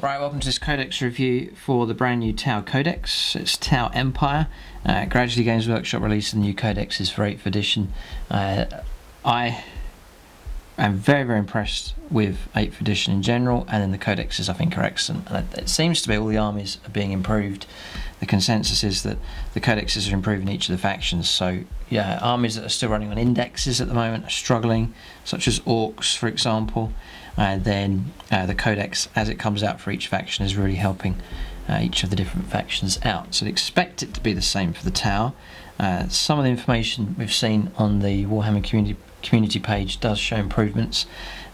Right, welcome to this Codex review for the brand new Tau Codex. It's Tau Empire. Gradually Games Workshop released the new codexes for 8th edition. I am very impressed with 8th edition in general, and then the codexes I think are excellent. And it seems to be all the armies are being improved. The consensus is that the codexes are improving each of the factions. So yeah, armies that are still running on indexes at the moment are struggling, such as orcs, for example. Then the codex, as it comes out for each faction, is really helping each of the different factions out. So expect it to be the same for the Tau. Some of the information we've seen on the Warhammer community page does show improvements.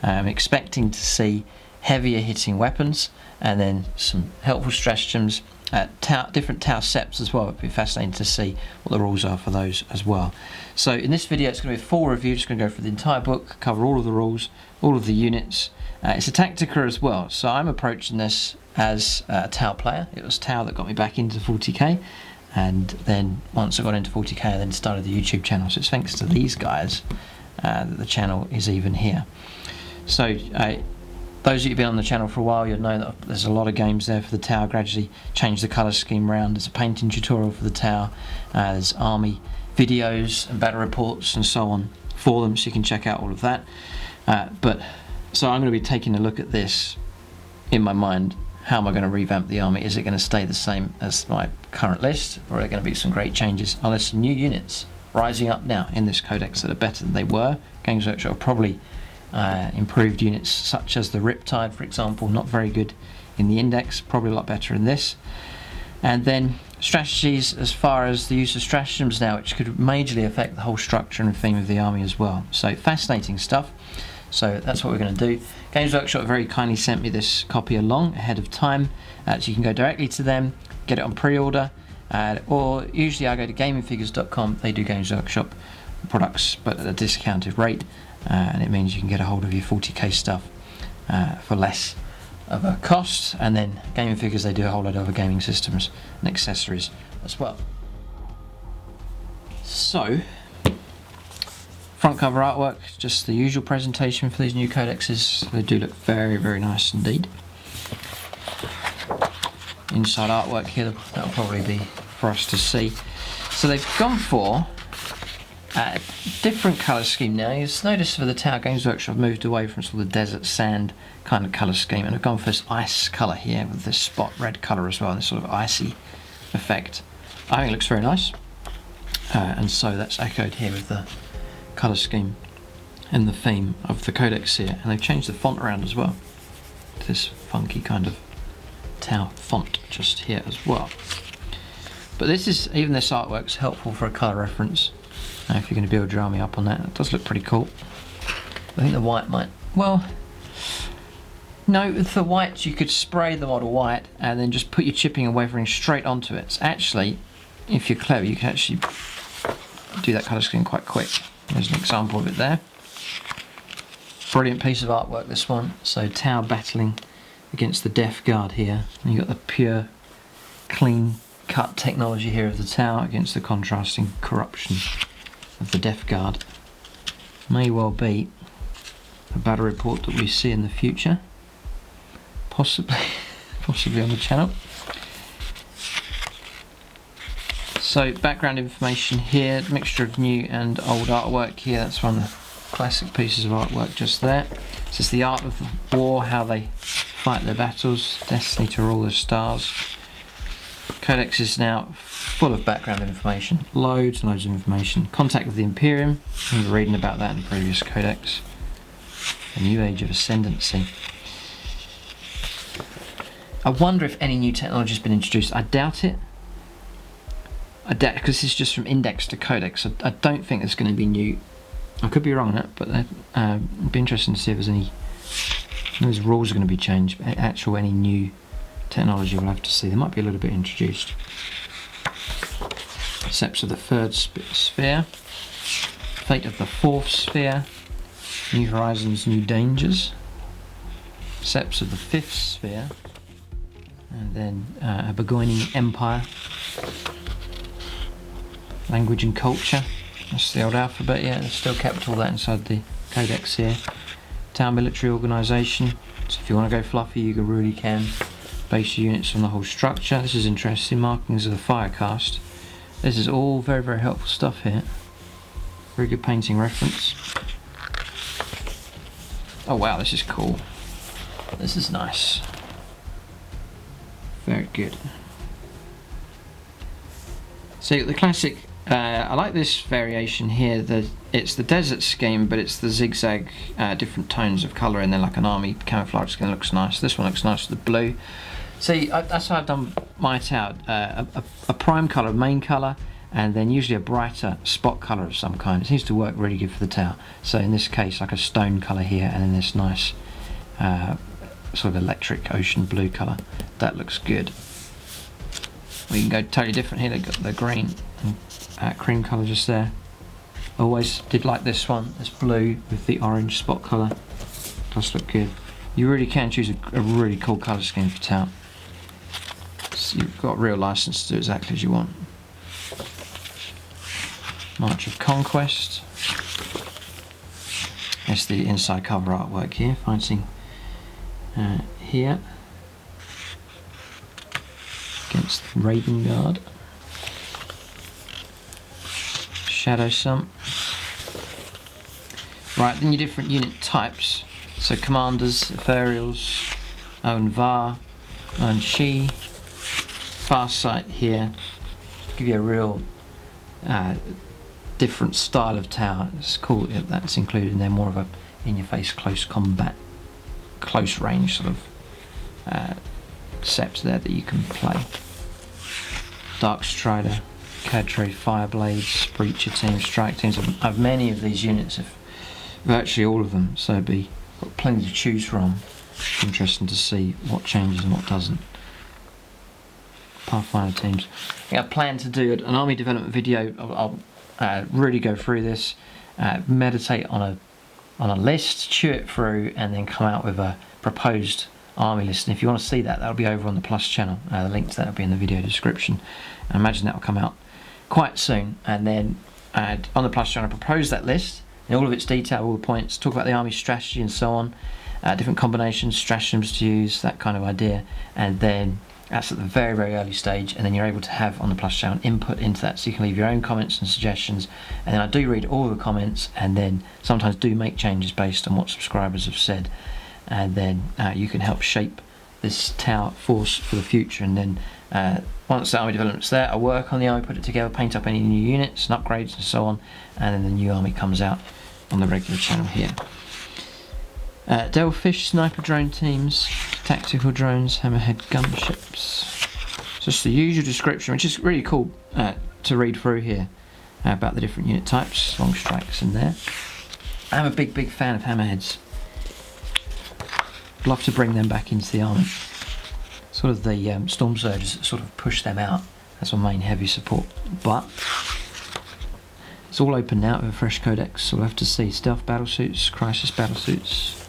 I'm expecting to see heavier hitting weapons, and then some helpful stratagems, different Tau septs as well. It'd be fascinating to see what the rules are for those as well. So in this video it's going to be a full review, just going to go through the entire book, cover all of the rules, all of the units. It's a Tactica as well, so I'm approaching this as a Tau player. It was Tau that got me back into 40k, and then once I got into 40k I then started the YouTube channel, so it's thanks to these guys that the channel is even here. So those of you who've been on the channel for a while, you'll know that there's a lot of games there for the Tau. Gradually changed the colour scheme around. There's a painting tutorial for the Tau, there's army videos and battle reports and so on for them, so you can check out all of that. So I'm going to be taking a look at this in my mind. How am I going to revamp the army? Is it going to stay the same as my current list, or are there going to be some great changes? Are there some new units rising up now in this codex that are better than they were? Games Workshop have probably improved units such as the Riptide, for example, not very good in the index, probably a lot better in this. And then strategies as far as the use of stratagems now, which could majorly affect the whole structure and theme of the army as well. So fascinating stuff. So that's what we're going to do. Games Workshop very kindly sent me this copy along ahead of time, so you can go directly to them, get it on pre-order, or usually I go to gamingfigures.com. They do Games Workshop products but at a discounted rate, and it means you can get a hold of your 40k stuff for less of a cost. And then Gaming Figures, they do a whole lot of other gaming systems and accessories as well. So front cover artwork, just the usual presentation for these new codexes. They do look very nice indeed. Inside artwork here, that'll probably be for us to see. So they've gone for a different colour scheme now. You'll notice for the Tau, Games Workshop have moved away from sort of the desert sand kind of colour scheme, and have gone for this ice colour here with this spot red colour as well, and this sort of icy effect. I think it looks very nice, and so that's echoed here with the colour scheme and the theme of the codex here. And they've changed the font around as well, this funky kind of Tau font just here as well. But this is, even this artwork's helpful for a colour reference if you're going to build your army up on that. It does look pretty cool. I think the white might, well, no, with the white you could spray the model white and then just put your chipping and weathering straight onto it. So actually, if you're clever, you can actually do that colour scheme quite quick. There's an example of it there. Brilliant piece of artwork, this one. So Tau battling against the Death Guard here. And you've got the pure, clean cut technology here of the Tau against the contrasting corruption of the Death Guard. May well be a battle report that we see in the future. Possibly on the channel. So background information here, mixture of new and old artwork here. That's one of the classic pieces of artwork just there. This is the art of war, how they fight their battles, destiny to rule the stars. Codex is now full of background information, loads and loads of information. Contact with the Imperium, we were reading about that in the previous codex. A new age of ascendancy. I wonder if any new technology has been introduced. I doubt it. Because this is just from index to codex. I don't think there's going to be new. I could be wrong on that, but it'd be interesting to see if there's any. Those rules are going to be changed. But any new technology, we'll have to see. There might be a little bit introduced. Septs of the third sphere, fate of the fourth sphere, new horizons, new dangers. Septs of the fifth sphere, and then a burgeoning empire. Language and culture, that's the old alphabet, yeah, they've still kept all that inside the codex here. Tau military organisation, so if you want to go fluffy you really can. Base units on the whole structure. This is interesting. Markings of the firecast. This is all very, very helpful stuff here. Very good painting reference. Oh wow, this is cool. This is nice. Very good. So the classic, I like this variation here. It's the desert scheme, but it's the zigzag, different tones of colour in there, like an army camouflage skin. Looks nice. This one looks nice with the blue. See, that's how I've done my tower. A prime colour, main colour, and then usually a brighter spot colour of some kind. It seems to work really good for the tower. So in this case, like a stone colour here, and then this nice sort of electric ocean blue colour. That looks good. We can go totally different here. They've got the green and cream colour just there. Always did like this one. This blue with the orange spot colour. Does look good. You really can choose a really cool colour scheme for tower. So you've got a real license to do exactly as you want. March of Conquest. That's the inside cover artwork here. Fighting here against Raven Guard. Shadow Sump. Right, then your different unit types. So commanders, Ethereals, Owen Var, Owen Shi, Farsight here. Give you a real different style of tower. It's cool that's included in there, more of a in-your-face close combat, close range sort of sept there that you can play. Dark Strider, Cadre, Fireblades, Breacher teams, Strike teams. I've many of these units, virtually all of them, so got plenty to choose from. Interesting to see what changes and what doesn't. Pathfinder teams. I plan to do an army development video. I'll really go through this, meditate on a list, chew it through, and then come out with a proposed army list. And if you want to see that, that'll be over on the Plus channel. The link to that will be in the video description. I imagine that will come out quite soon. And then on the Plus channel, propose that list in all of its detail, all the points, talk about the army strategy and so on, different combinations, stratagems to use, that kind of idea. And then that's at the very, very early stage, and then you're able to have on the Plus channel input into that, so you can leave your own comments and suggestions. And then I do read all the comments, and then sometimes do make changes based on what subscribers have said. And then you can help shape this tower force for the future. And then once the army development's there, I work on the army, put it together, paint up any new units and upgrades and so on, and then the new army comes out on the regular channel here. Delfish sniper drone teams, tactical drones, Hammerhead gunships. Just the usual description, which is really cool to read through here about the different unit types. Longstrikes in there. I'm a big fan of Hammerheads. I'd love to bring them back into the army. Sort of the Stormsurges that sort of push them out. That's my main heavy support. But it's all open now with a fresh codex, so we'll have to see. Stealth battlesuits, crisis battlesuits,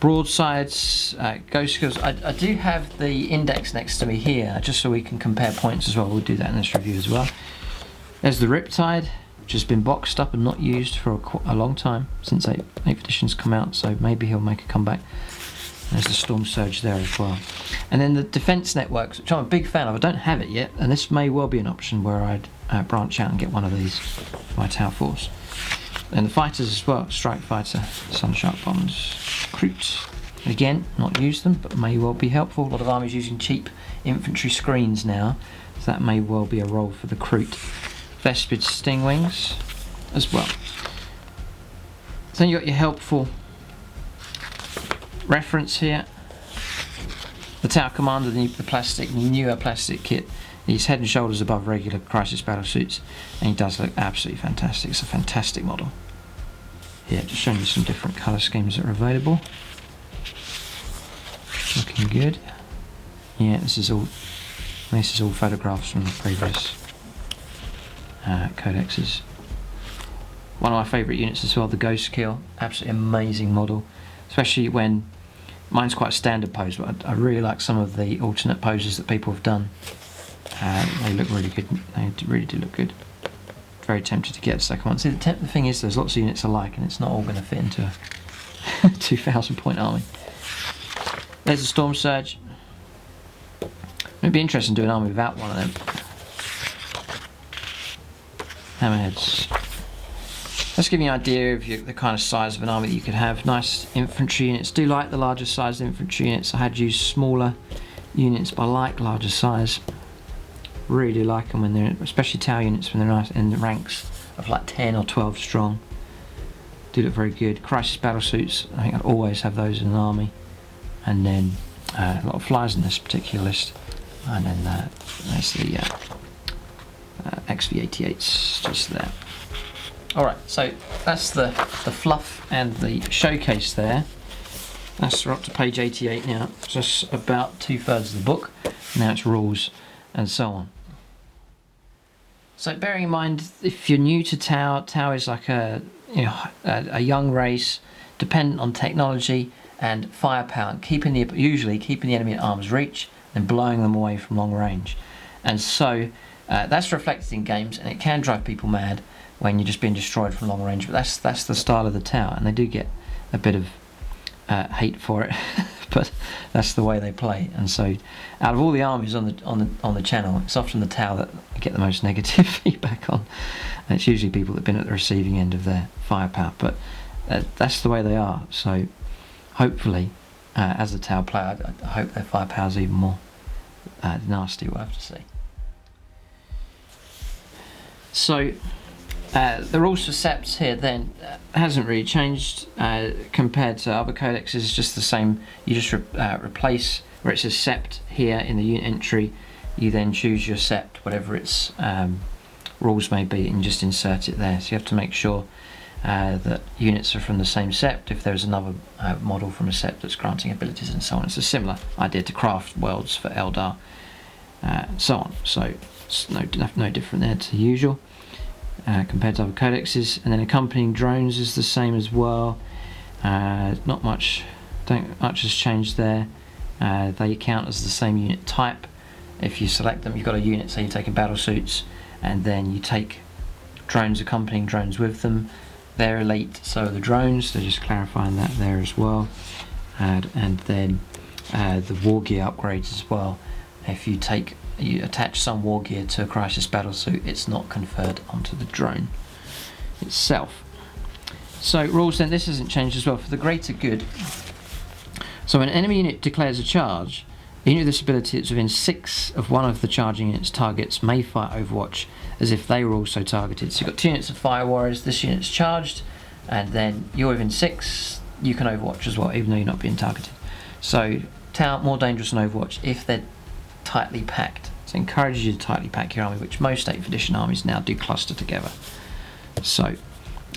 Broadsides, Ghostkeels. I do have the index next to me here, just so we can compare points as well. We'll do that in this review as well. There's the Riptide, which has been boxed up and not used for a long time, since 8th edition's come out, so maybe he'll make a comeback. There's the Stormsurge there as well. And then the defence networks, which I'm a big fan of. I don't have it yet, and this may well be an option where I'd branch out and get one of these for my tower force. And the fighters as well, Strike Fighter, Sunshark Bombs, Kroot. Again, not used them, but may well be helpful. A lot of armies using cheap infantry screens now, so that may well be a role for the Kroot. Vespid Stingwings as well. So then you got your helpful reference here. The Tower Commander, the newer plastic kit. He's head and shoulders above regular crisis battlesuits, and he does look absolutely fantastic. It's a fantastic model. Yeah, just showing you some different colour schemes that are available. Looking good. Yeah, this is all photographs from the previous codexes. One of my favourite units as well, the Ghostkeel. Absolutely amazing model, especially when mine's quite a standard pose, but I really like some of the alternate poses that people have done. They look really good. They really do look good. Very tempted to get a second one. See, the thing is, there's lots of units alike, and it's not all going to fit into a 2,000 point army. There's a Stormsurge. It'd be interesting to do an army without one of them. Hammerheads. Let's give you an idea of the kind of size of an army that you could have. Nice infantry units. Do like the larger size infantry units. I had used smaller units, but I like larger size. Really do like them when they're, especially tower units, when they're nice in the ranks of like 10 or 12 strong. Do look very good. Crisis battle suits. I think I'd always have those in an army. And then a lot of flyers in this particular list. And then there's the XV88s just there. Alright, so that's the fluff and the showcase there. We're up to page 88 now. So that's about 2/3 of the book. Now it's rules and so on. So bearing in mind, if you're new to Tau, Tau is like a young race, dependent on technology and firepower, usually keeping the enemy at arm's reach and blowing them away from long range. And so that's reflected in games, and it can drive people mad when you're just being destroyed from long range. But that's the style of the Tau, and they do get a bit of hate for it, but that's the way they play. And so, out of all the armies on the channel, it's often the Tau that I get the most negative feedback on. And it's usually people that've been at the receiving end of their firepower, but that's the way they are. So, hopefully, as a Tau player, I hope their firepower's even more nasty. We'll have to see. So. The rules for septs here then hasn't really changed compared to other codexes. It's just the same. You just replace where it says sept here in the unit entry. You then choose your sept, whatever its rules may be, and just insert it there. So you have to make sure that units are from the same sept. If there's another model from a sept that's granting abilities and so on, it's a similar idea to craft worlds for Eldar, and so on. So it's no different there to the usual. Compared to other codexes. And then accompanying drones is the same as well. Not much has changed there. They count as the same unit type. If you select them, you've got a unit, say you're taking battle suits, and then you take drones, accompanying drones with them. They're elite, so are the drones. They're just clarifying that there as well. And then the war gear upgrades as well. If you attach some war gear to a crisis battle suit, it's not conferred onto the drone itself. So rules then, this hasn't changed as well. For the greater good, so when an enemy unit declares a charge, a unit with this ability that's within 6 of one of the charging unit's targets may fight Overwatch as if they were also targeted. So you've got 2 units of fire warriors, this unit's charged, and then you're within 6, you can Overwatch as well, even though you're not being targeted. So Tau more dangerous than Overwatch if they're tightly packed. So it encourages you to tightly pack your army, which most 8th edition armies now do cluster together. So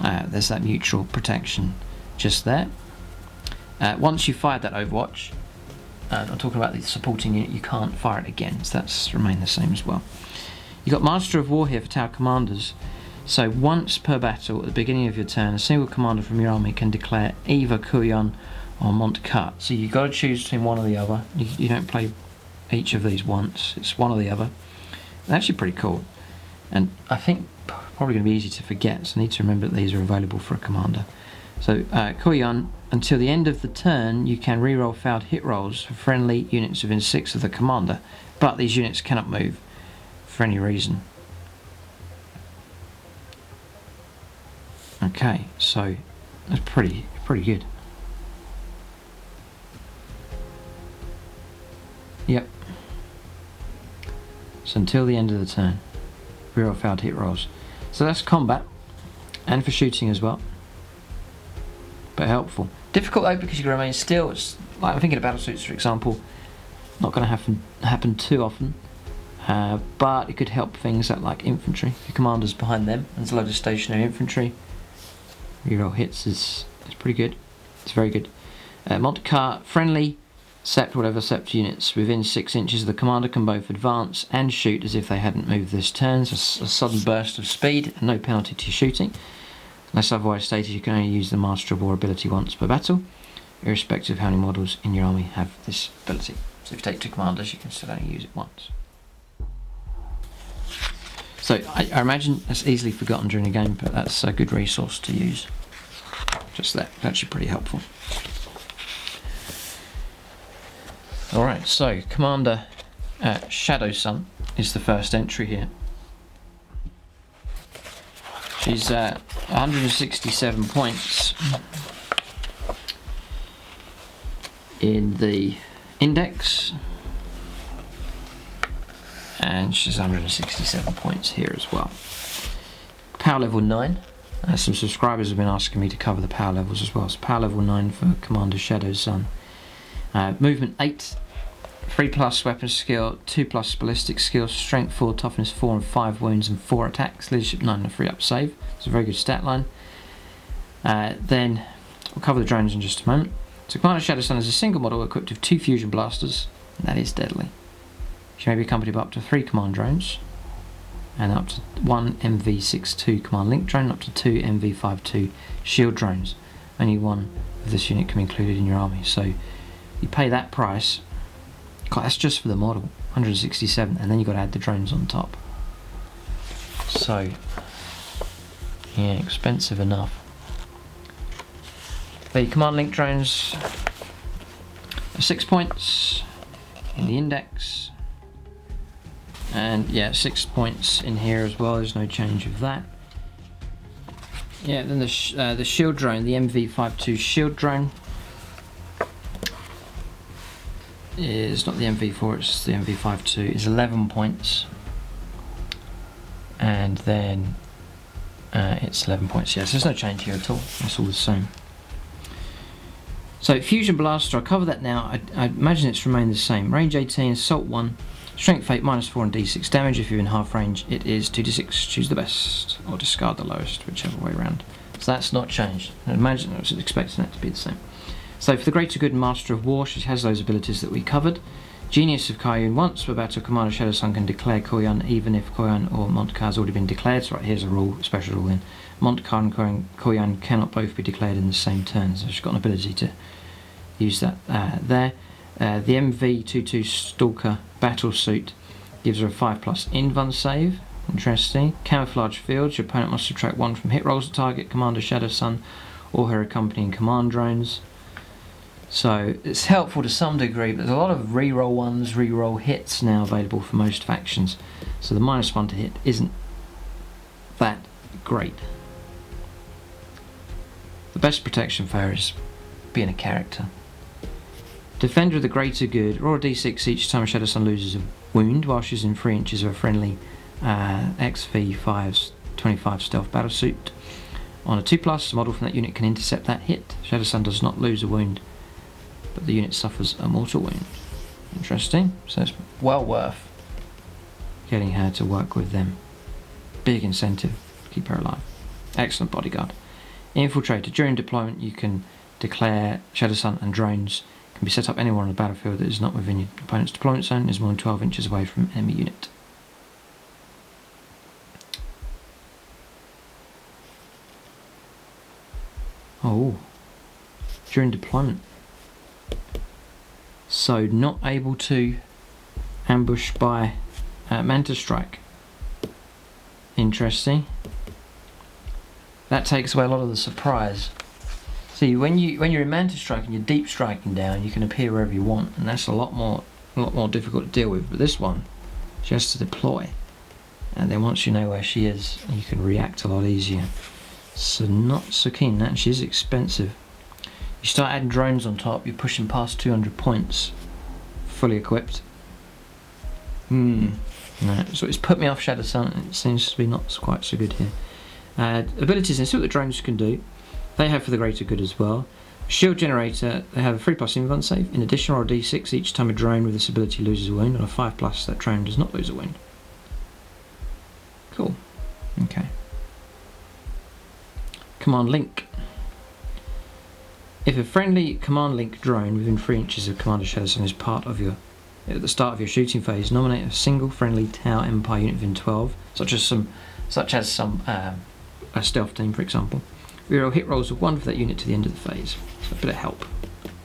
there's that mutual protection just there. Once you've fired that Overwatch, I'm talking about the supporting unit, you can't fire it again, so that's remained the same as well. You've got Master of War here for Tau commanders. So once per battle at the beginning of your turn, a single commander from your army can declare either Kuyon or Montcut. So you've got to choose between one or the other. You don't play each of these once, it's one or the other. They're actually pretty cool, and I think probably going to be easy to forget, so I need to remember that these are available for a commander. So Kuyon, until the end of the turn you can reroll failed hit rolls for friendly units within 6 of the commander, but these units cannot move for any reason. Okay, so that's pretty good. Yep. So until the end of the turn, reroll failed hit rolls. So that's combat, and for shooting as well. But helpful. Difficult though because you can remain still. It's like I'm thinking of battle suits, for example. Not going to happen too often, but it could help things like infantry. If your commander's behind them and there's a load of stationary infantry, reroll hits is pretty good. It's very good. Montcut, friendly. Sept, whatever sept units within 6 inches of the commander can both advance and shoot as if they hadn't moved this turn. So a sudden burst of speed and no penalty to your shooting. Unless otherwise stated, you can only use the Master of War ability once per battle, irrespective of how many models in your army have this ability. So if you take 2 commanders, you can still only use it once. So I imagine that's easily forgotten during a game, but that's a good resource to use. Just that, it's actually pretty helpful. Alright, so commander Shadow Sun is the first entry here. She's 167 points in the index, and she's 167 points here as well. Power level 9. Some subscribers have been asking me to cover the power levels as well. So power level 9 for Commander Shadow Sun. Movement 8, 3+ weapon skill, 2+ ballistic skill, strength 4, toughness 4 and 5 wounds and 4 attacks, leadership 9 and a 3 up save. It's a very good stat line. Then we'll cover the drones in just a moment. So Commander Shadow Sun is a single model equipped with 2 fusion blasters, and that is deadly. She may be accompanied by up to 3 command drones, and up to 1 MV62 command link drone, up to 2 MV52 shield drones. Only one of this unit can be included in your army. So you pay that price. God, that's just for the model, 167, and then you've got to add the drones on top. So yeah, expensive enough. The command link drones are 6 points in the index, and yeah, 6 points in here as well. There's no change of that. Yeah, then the shield drone, the MV52 shield drone, is not the MV4, it's the MV52, is 11 points, and then it's 11 points. Yes, there's no change here at all, it's all the same. So Fusion Blaster, I'll cover that now. I imagine it's remained the same. Range 18, Assault 1, Strength 8, -4 and D6 damage. If you're in half range, it is 2d6, choose the best, or discard the lowest, whichever way around. So that's not changed. I imagine I was expecting that to be the same. So for the Greater Good and Master of War, she has those abilities that we covered. Genius of Koyun, once per battle, Commander Shadow Sun can declare Koyun even if Koyun or Montkar has already been declared. So right, here's a rule, special rule in. Montkar and Koyun cannot both be declared in the same turn, so she's got an ability to use that there. The MV22 Stalker battle suit gives her a 5+ invuln save. Interesting. Camouflage fields, your opponent must subtract 1 from hit rolls to target Commander Shadow Sun or her accompanying command drones. So it's helpful to some degree, but there's a lot of reroll ones, reroll hits now available for most factions. So the -1 to hit isn't that great. The best protection for her is being a character. Defender of the Greater Good, roll a d6 each time Shadow Sun loses a wound while she's in 3 inches of a friendly XV5's 25 stealth battlesuit. On a 2+, a model from that unit can intercept that hit. Shadow Sun does not lose a wound, but the unit suffers a mortal wound. Interesting. So it's well worth getting her to work with them. Big incentive to keep her alive. Excellent bodyguard. Infiltrator. During deployment you can declare Shadow Sun and drones can be set up anywhere on the battlefield that is not within your opponent's deployment zone, is more than 12 inches away from an enemy unit. Oh, during deployment. So not able to ambush by Manta Strike. Interesting. That takes away a lot of the surprise. See, when you're in Manta Strike and you're deep striking down, you can appear wherever you want, and that's a lot more difficult to deal with. But this one, she has to deploy, and then once you know where she is, you can react a lot easier. So not so keen. That she is expensive. You start adding drones on top, you're pushing past 200 points, fully equipped. No, so it's put me off Shadow Sun. It seems to be not quite so good here. Abilities, and see what the drones can do. They have for the Greater Good as well. Shield Generator, they have a 3+ invuln save. In addition, roll a d6 each time a drone with this ability loses a wound. On a 5+, that drone does not lose a wound. Cool. Okay. Command Link. If a friendly command link drone within 3 inches of Commander Shadow Sun is part of your, at the start of your shooting phase, nominate a single friendly Tau Empire unit within 12, such as a stealth team, for example. Reroll hit rolls of 1 for that unit to the end of the phase. So a bit of help,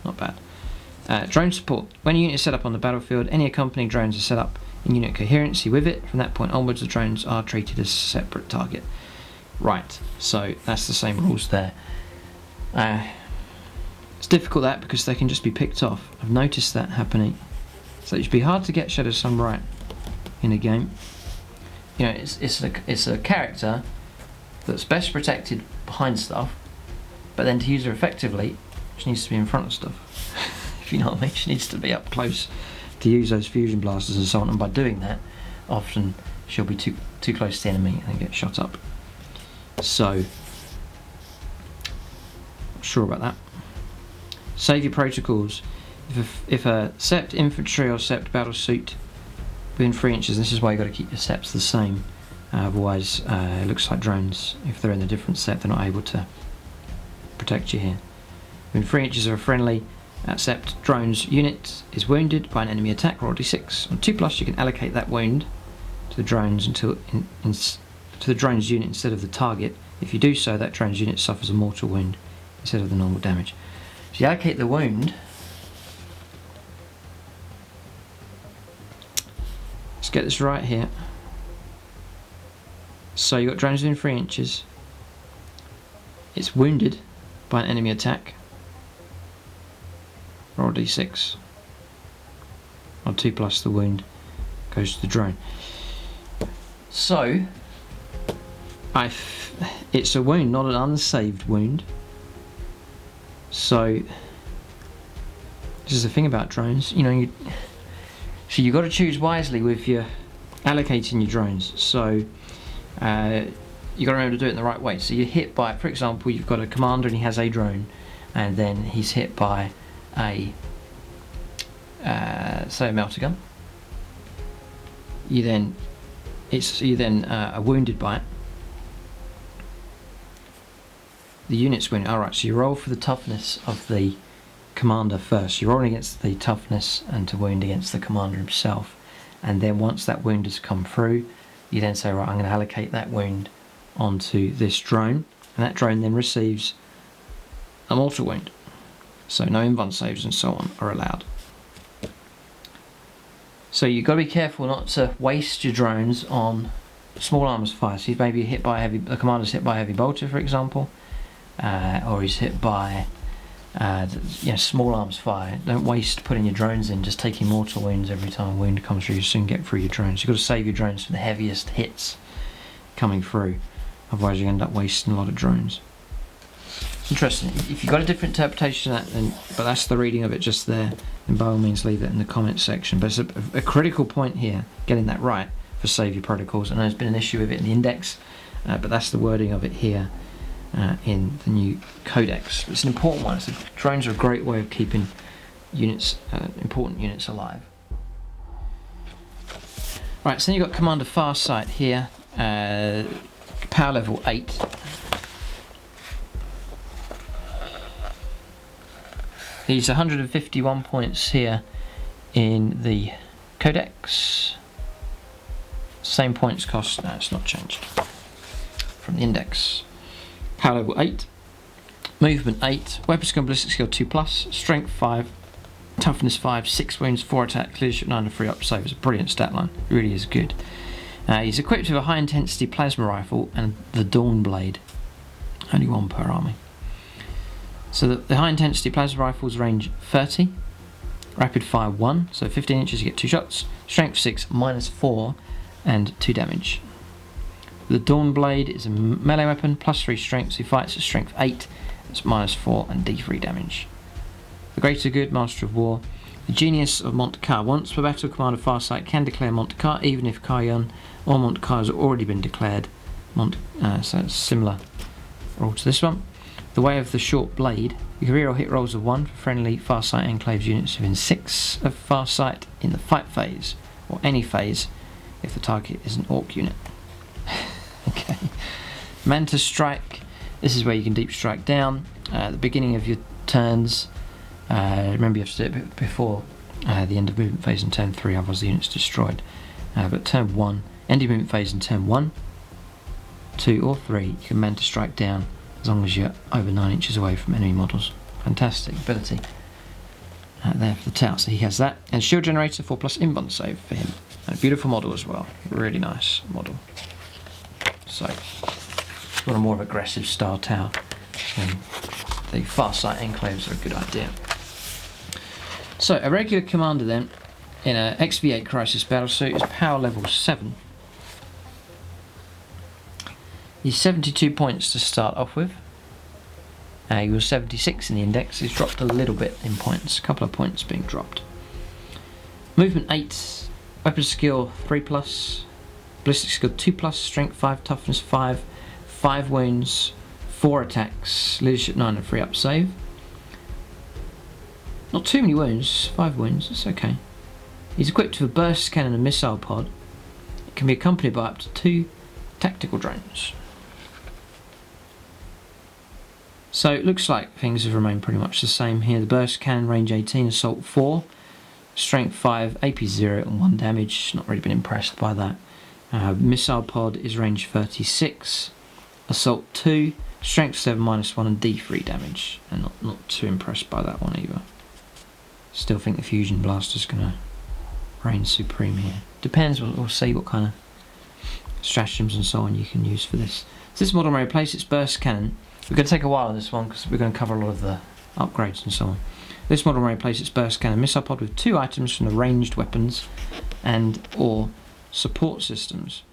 not bad. Drone support. When a unit is set up on the battlefield, any accompanying drones are set up in unit coherency with it. From that point onwards, the drones are treated as a separate target. Right, so that's the same rules there. It's difficult that because they can just be picked off. I've noticed that happening So it should be hard to get Shadow Sun right in a game. You know, it's a character that's best protected behind stuff, but then to use her effectively, she needs to be in front of stuff. If you know what I mean, she needs to be up close to use those fusion blasters and so on. And by doing that, often she'll be too close to the enemy and get shot up. So, not sure about that. Save your protocols. If a sept infantry or sept battle suit within 3 inches, this is why you've got to keep your septs the same. Otherwise, it looks like drones. If they're in a different sept, they're not able to protect you here. Within 3 inches of a friendly sept drones unit is wounded by an enemy attack, roll d6. On 2+, you can allocate that wound to the drones to the drone's unit instead of the target. If you do so, that drone's unit suffers a mortal wound instead of the normal damage. So you allocate the wound. Let's get this right here. So you've got drones within 3 inches. It's wounded by an enemy attack. Roll d6. On 2+, the wound goes to the drone. So, it's a wound, not an unsaved wound. So, this is the thing about drones. You know, so you've got to choose wisely with your allocating your drones. So, you've got to remember to do it in the right way. So you're hit by, for example, you've got a commander and he has a drone, and then he's hit by a say a melter gun. You then are wounded by it. The unit's wounded. Alright, so you roll for the toughness of the commander first. You're rolling against the toughness and to wound against the commander himself. And then once that wound has come through, you then say, right, I'm going to allocate that wound onto this drone. And that drone then receives a mortal wound. So no invuln saves and so on are allowed. So you've got to be careful not to waste your drones on small arms fire. So maybe hit by the commander's hit by a heavy bolter, for example, or he's hit by small arms fire. Don't waste putting your drones in, just taking mortal wounds every time a wound comes through. You soon get through your drones. You've got to save your drones for the heaviest hits coming through. Otherwise you end up wasting a lot of drones. Interesting. If you've got a different interpretation of that, but that's the reading of it just there, then by all means leave it in the comments section. But it's a critical point here, getting that right for save your protocols. I know there's been an issue with it in the index, but that's the wording of it here in the new Codex. It's an important one. Drones are a great way of keeping units, important units alive. Right, so then you've got Commander Farsight here, power level 8. He's 151 points here in the Codex. Same points cost, no, it's not changed from the index. Power level 8, movement 8, weapon skill, ballistic skill 2+, strength 5, toughness 5, 6 wounds, 4 attack, leadership 9 and 3 up save. It's a brilliant stat line, it really is good. He's equipped with a high intensity plasma rifle and the Dawn Blade, only 1 per army. So the high intensity plasma rifles range 30, rapid fire 1, so 15 inches you get 2 shots, strength 6, -4 and 2 damage. The Dawn Blade is a melee weapon, +3 strength, so he fights at strength 8, it's -4 and D3 damage. The Greater Good, Master of War. The Genius of Montekar. Once per battle, Commander Farsight can declare Montekar, even if Karyon or Montekar has already been declared. So it's similar rule to this one. The Way of the Short Blade. You can reroll hit rolls of 1 for friendly Farsight enclaves units within 6 of Farsight in the fight phase, or any phase if the target is an Orc unit. Okay. Manta Strike. This is where you can deep strike down. At the beginning of your turns, remember you have to do it before the end of movement phase in turn 3, otherwise the unit's destroyed. But turn 1, end of movement phase in turn 1, 2 or 3, you can Manta Strike down as long as you're over 9 inches away from enemy models. Fantastic ability there for the Tau. So he has that. And Shield Generator 4+ invuln save for him. And a beautiful model as well. Really nice model. So, if you want a more aggressive style Tau, then the Farsight enclaves are a good idea. So, a regular commander then in a XV8 Crisis battlesuit is power level 7. He's 72 points to start off with. He was 76 in the index. He's dropped a little bit in points, a couple of points being dropped. Movement 8, weapon skill 3+, ballistic skill 2+, strength 5, toughness 5, 5 wounds, 4 attacks, leadership 9 and 3 up save. Not too many wounds, 5 wounds, it's okay. He's equipped with a burst cannon and missile pod. It can be accompanied by up to 2 tactical drones. So it looks like things have remained pretty much the same here. The burst cannon, range 18, assault 4, strength 5, AP 0 and 1 damage. Not really been impressed by that. Missile pod is range 36, assault 2, strength 7 -1 and D3 damage. And not too impressed by that one either. Still think the fusion blaster's gonna reign supreme here. Depends, we'll see what kind of stratagems and so on you can use for this. So this model may replace its burst cannon. We're going to take a while on this one because we're going to cover a lot of the upgrades and so on. This model may replace its burst cannon missile pod with 2 items from the ranged weapons and or support systems.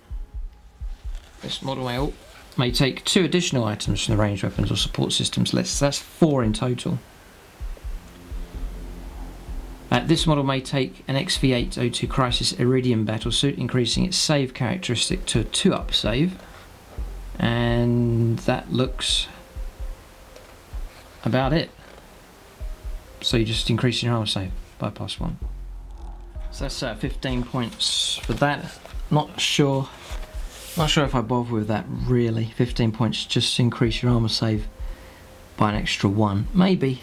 This model may take 2 additional items from the ranged weapons or support systems list. That's 4 in total. This model may take an XV8 02 Crisis Iridium battlesuit, increasing its save characteristic to a 2-up save. And that looks about it. So you're just increasing your armor save by +1. So that's 15 points for that. Not sure if I bother with that really. 15 points just increase your armor save by an extra 1. Maybe.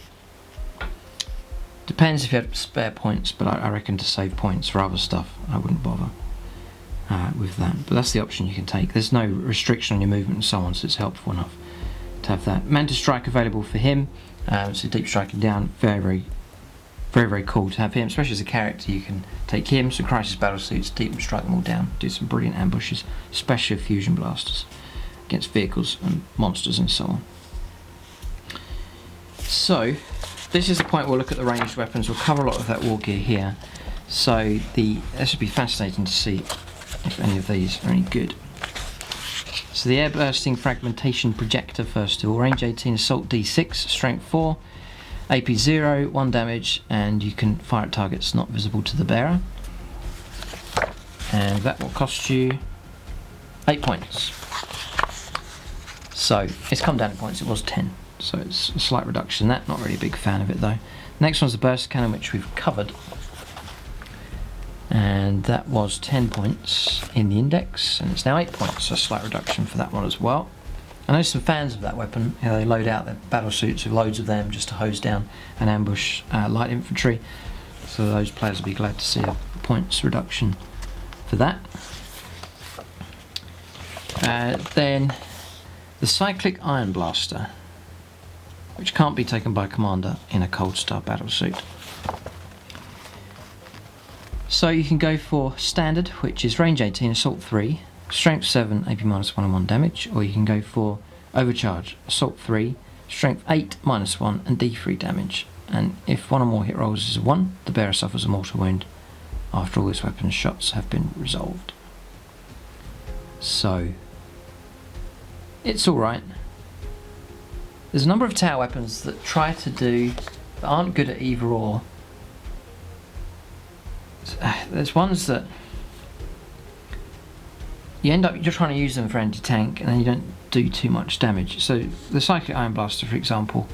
Depends if you have spare points, but I reckon to save points for other stuff, I wouldn't bother with that. But that's the option you can take. There's no restriction on your movement and so on, so it's helpful enough to have that. Manta Strike available for him, so deep striking down, very cool to have him, especially as a character. You can take him, some Crisis battlesuits, deep and strike them all down, do some brilliant ambushes, especially with fusion blasters against vehicles and monsters and so on. So this is the point we'll look at the ranged weapons. We'll cover a lot of that war gear here. So this would be fascinating to see if any of these are any good. So the air bursting fragmentation projector first of all, range 18, assault D6, strength 4, AP 0, 1 damage, and you can fire at targets not visible to the bearer. And that will cost you 8 points. So it's come down in points, it was 10. So it's a slight reduction in that, not really a big fan of it though. Next one's the burst cannon, which we've covered. And that was 10 points in the index, and it's now 8 points, so a slight reduction for that one as well. I know some fans of that weapon. They load out their battle suits with loads of them just to hose down and ambush light infantry. So those players will be glad to see a points reduction for that. Then the Cyclic Iron Blaster, which can't be taken by a commander in a Coldstar battlesuit. So you can go for standard, which is range 18, assault 3, strength 7, AP -1 and 1 damage, or you can go for overcharge, assault 3, strength 8, -1 and D3 damage. And if one or more hit rolls is a 1, the bearer suffers a mortal wound after all this weapon's shots have been resolved. So it's alright. There's a number of tower weapons that try to do, that aren't good at either or. There's ones that you end up, you're trying to use them for anti-tank and then you don't do too much damage. So the Cyclic Iron Blaster, for example,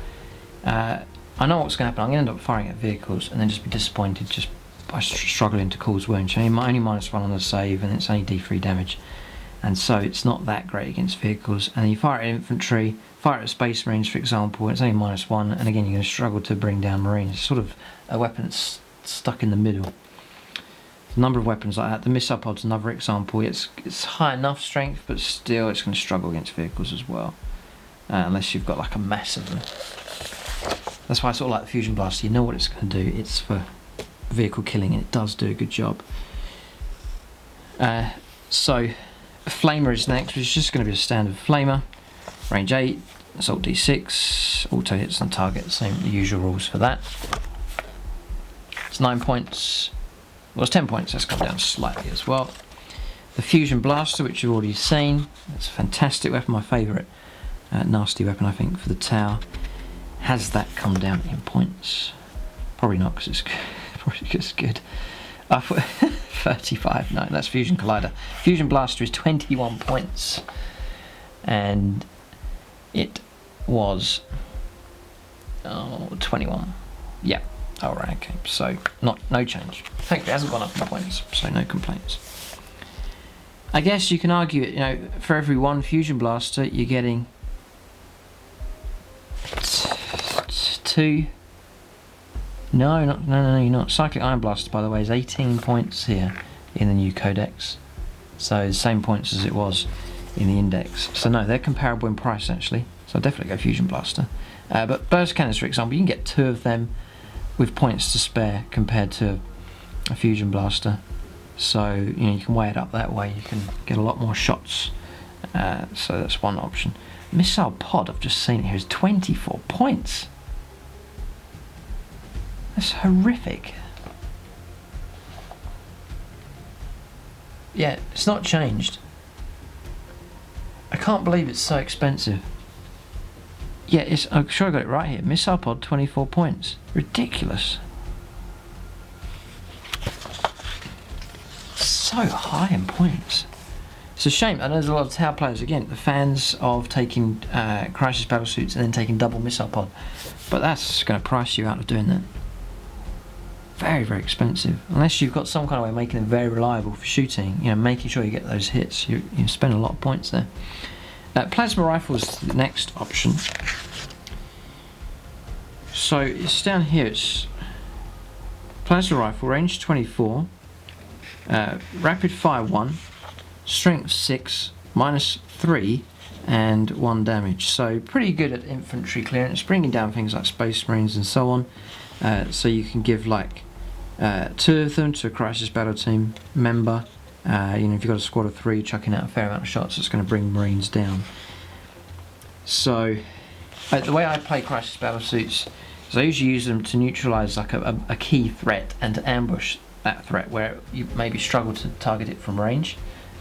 I know what's going to happen. I'm going to end up firing at vehicles and then just be disappointed just by struggling to cause wounds. Only -1 on the save and it's only D3 damage, and so it's not that great against vehicles. And then you fire at infantry, fire at Space Marines, for example, and it's only -1, and again you're going to struggle to bring down Marines. It's sort of a weapon that's stuck in the middle. A number of weapons like that. The missile pod's another example. It's high enough strength, but still it's going to struggle against vehicles as well, unless you've got like a mass of them. That's why I sort of like the fusion blaster. You know what it's going to do. It's for vehicle killing, and it does do a good job. So a flamer is next, which is just going to be a standard flamer, range 8, assault D6, auto hits on target. Same the usual rules for that. It's 9 points. well, it's 10 points, that's come down slightly as well. The Fusion Blaster, which you've already seen, it's a fantastic weapon, my favourite nasty weapon I think for the tower. Has that come down in points? Probably not, because it's probably just good. I thought 35, no, that's Fusion Collider. Fusion Blaster is 21 points, and it was 21. Yeah, alright, okay, so no change. Thankfully it hasn't gone up in points, so no complaints. I guess you can argue it, you know, for every one Fusion Blaster you're getting 2. No, you're not. Cyclic Iron Blaster, by the way, is 18 points here in the new Codex. So the same points as it was in the Index. So no, they're comparable in price actually. So I'll definitely go Fusion Blaster. But Burst Cannons, for example, you can get 2 of them with points to spare compared to a Fusion Blaster. So you know, you can weigh it up that way. You can get a lot more shots. So that's one option. Missile Pod, I've just seen it here, is 24 points. That's horrific. Yeah, it's not changed. I can't believe it's so expensive. Yeah, I'm sure I got it right here. Missile Pod, 24 points. Ridiculous. So high in points. It's a shame. I know there's a lot of tower players, again, the fans of taking Crisis Battlesuits and then taking double Missile Pod. But that's going to price you out of doing that. Very, very expensive. Unless you've got some kind of way of making them very reliable for shooting, you know, making sure you get those hits, you spend a lot of points there. Plasma Rifle is the next option. So it's down here, it's Plasma Rifle, range 24, rapid fire 1, strength 6, -3, and 1 damage. So pretty good at infantry clearance, bringing down things like Space Marines and so on. So you can give like 2 of them to a Crisis Battle Team member. You know, if you've got a squad of 3 chucking out a fair amount of shots, it's going to bring Marines down. So the way I play Crisis Battlesuits is I usually use them to neutralise like a key threat and to ambush that threat where you maybe struggle to target it from range.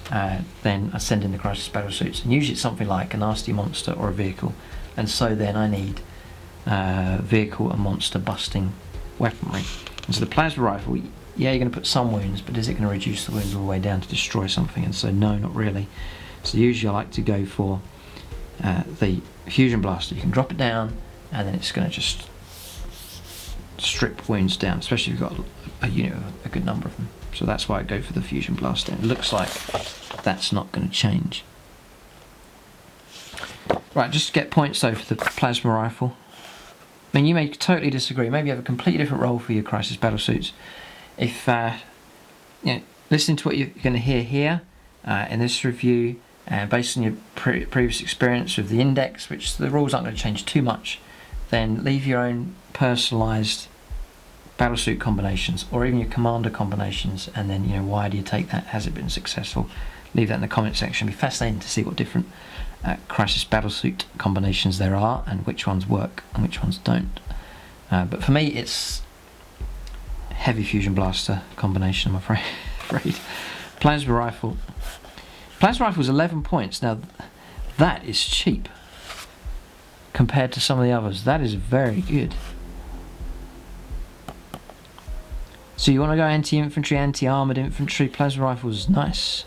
Then I send in the Crisis Battlesuits, and usually it's something like a nasty monster or a vehicle, and so then I need vehicle and monster busting weaponry. And so the Plasma Rifle, yeah, you're going to put some wounds, but is it going to reduce the wounds all the way down to destroy something? And so no, not really. So usually I like to go for the Fusion Blaster. You can drop it down and then it's going to just strip wounds down, especially if you've got a unit of a good number of them. So that's why I go for the Fusion Blaster. It looks like that's not going to change. Right, just to get points though for the Plasma Rifle. I mean, you may totally disagree. Maybe you have a completely different role for your Crisis Battlesuits. If you know, listening to what you're going to hear here in this review, based on your previous experience with the Index, which the rules aren't going to change too much, then leave your own personalised battlesuit combinations, or even your commander combinations, and then, you know, why do you take that? Has it been successful? Leave that in the comment section. It'll be fascinating to see what different Crisis Battlesuit combinations there are and which ones work and which ones don't. But for me, it's Heavy Fusion Blaster combination, I'm afraid. Plasma Rifle. Plasma Rifle is 11 points. Now, that is cheap compared to some of the others. That is very good. So you want to go anti-infantry, anti-armoured infantry. Plasma Rifle is nice.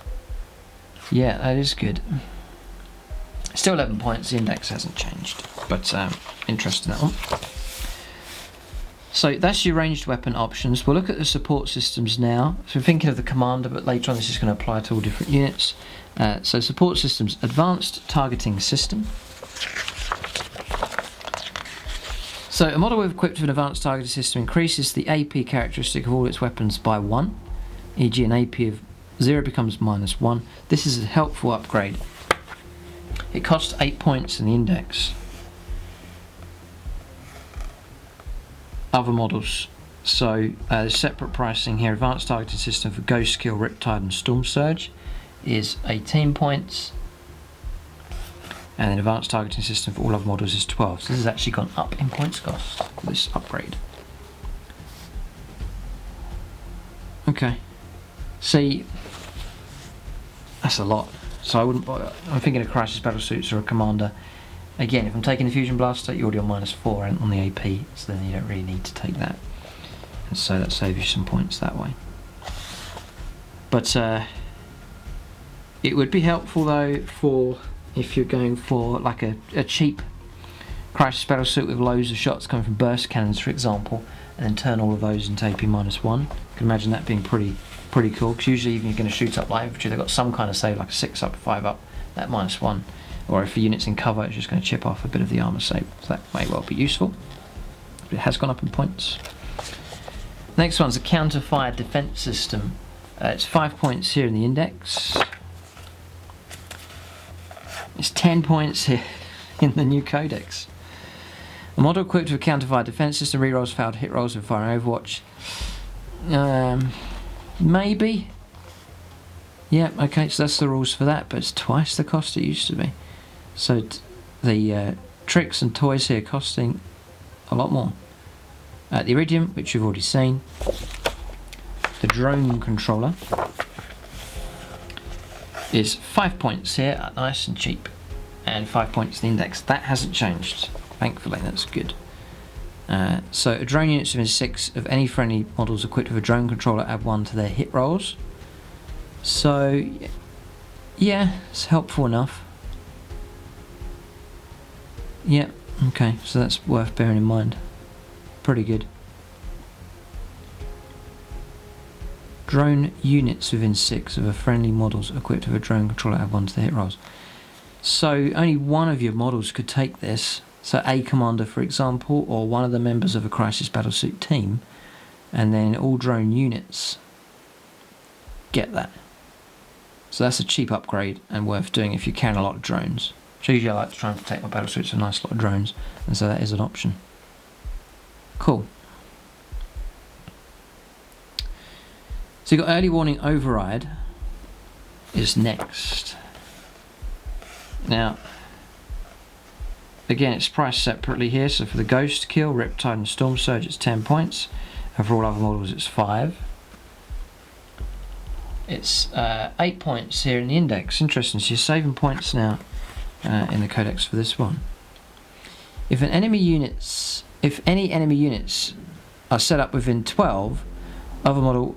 Yeah, that is good. Still 11 points, the index hasn't changed, but interesting that one. So that's your ranged weapon options. We'll look at the support systems now. So we're thinking of the commander, but later on this is going to apply to all different units. So support systems, advanced targeting system. So a model equipped with an advanced targeting system increases the AP characteristic of all its weapons by 1, e.g. an AP of 0 becomes -1. This is a helpful upgrade. It costs 8 points in the index. Other models. So there's separate pricing here. Advanced targeting system for Ghostkeel, Riptide and Stormsurge is 18 points. And then advanced targeting system for all other models is 12. So this has actually gone up in points cost for this upgrade. Okay. See, that's a lot. So I wouldn't bother. I'm thinking of crisis battle suits or a commander. Again, if I'm taking the fusion blaster, you're already on -4 and on the AP, so then you don't really need to take that. And so that saves you some points that way. But it would be helpful though for if you're going for like a cheap crisis battle suit with loads of shots coming from burst cannons, for example, and then turn all of those into AP -1. I can imagine that being pretty cool, because usually even you're going to shoot up light infantry, they've got some kind of save, like a 6 up, 5 up, that -1. Or if the unit's in cover, it's just going to chip off a bit of the armour save. So that may well be useful. But it has gone up in points. Next one's a counter-fire defence system. It's 5 points here in the index. It's 10 points here in the new Codex. A model equipped with a counter-fire defence system rerolls failed hit rolls with fire and Overwatch. Maybe. Yeah, okay, so that's the rules for that, but it's twice the cost it used to be. So the tricks and toys here costing a lot more. The Iridium, which you've already seen. The drone controller is 5 points here, nice and cheap, and 5 points in the index. That hasn't changed, thankfully. That's good. So a drone unit within 6 of any friendly models equipped with a drone controller add 1 to their hit rolls. So yeah, it's helpful enough. Yeah, okay, so that's worth bearing in mind. Pretty good. Drone units within 6 of a friendly models equipped with a drone controller add 1 to the hit rolls. So only one of your models could take this. So a commander, for example, or one of the members of a crisis battlesuit team, and then all drone units get that. So that's a cheap upgrade and worth doing if you can a lot of drones. So usually I like to try and protect my battlesuits with a nice lot of drones, and so that is an option. Cool. So you've got early warning override is next. Now, again, it's priced separately here. So for the Ghostkeel, Riptide and Stormsurge it's 10 points, and for all other models it's 5. It's 8 points here in the index. Interesting, so you're saving points now in the Codex for this one. If any enemy units are set up within 12 of a model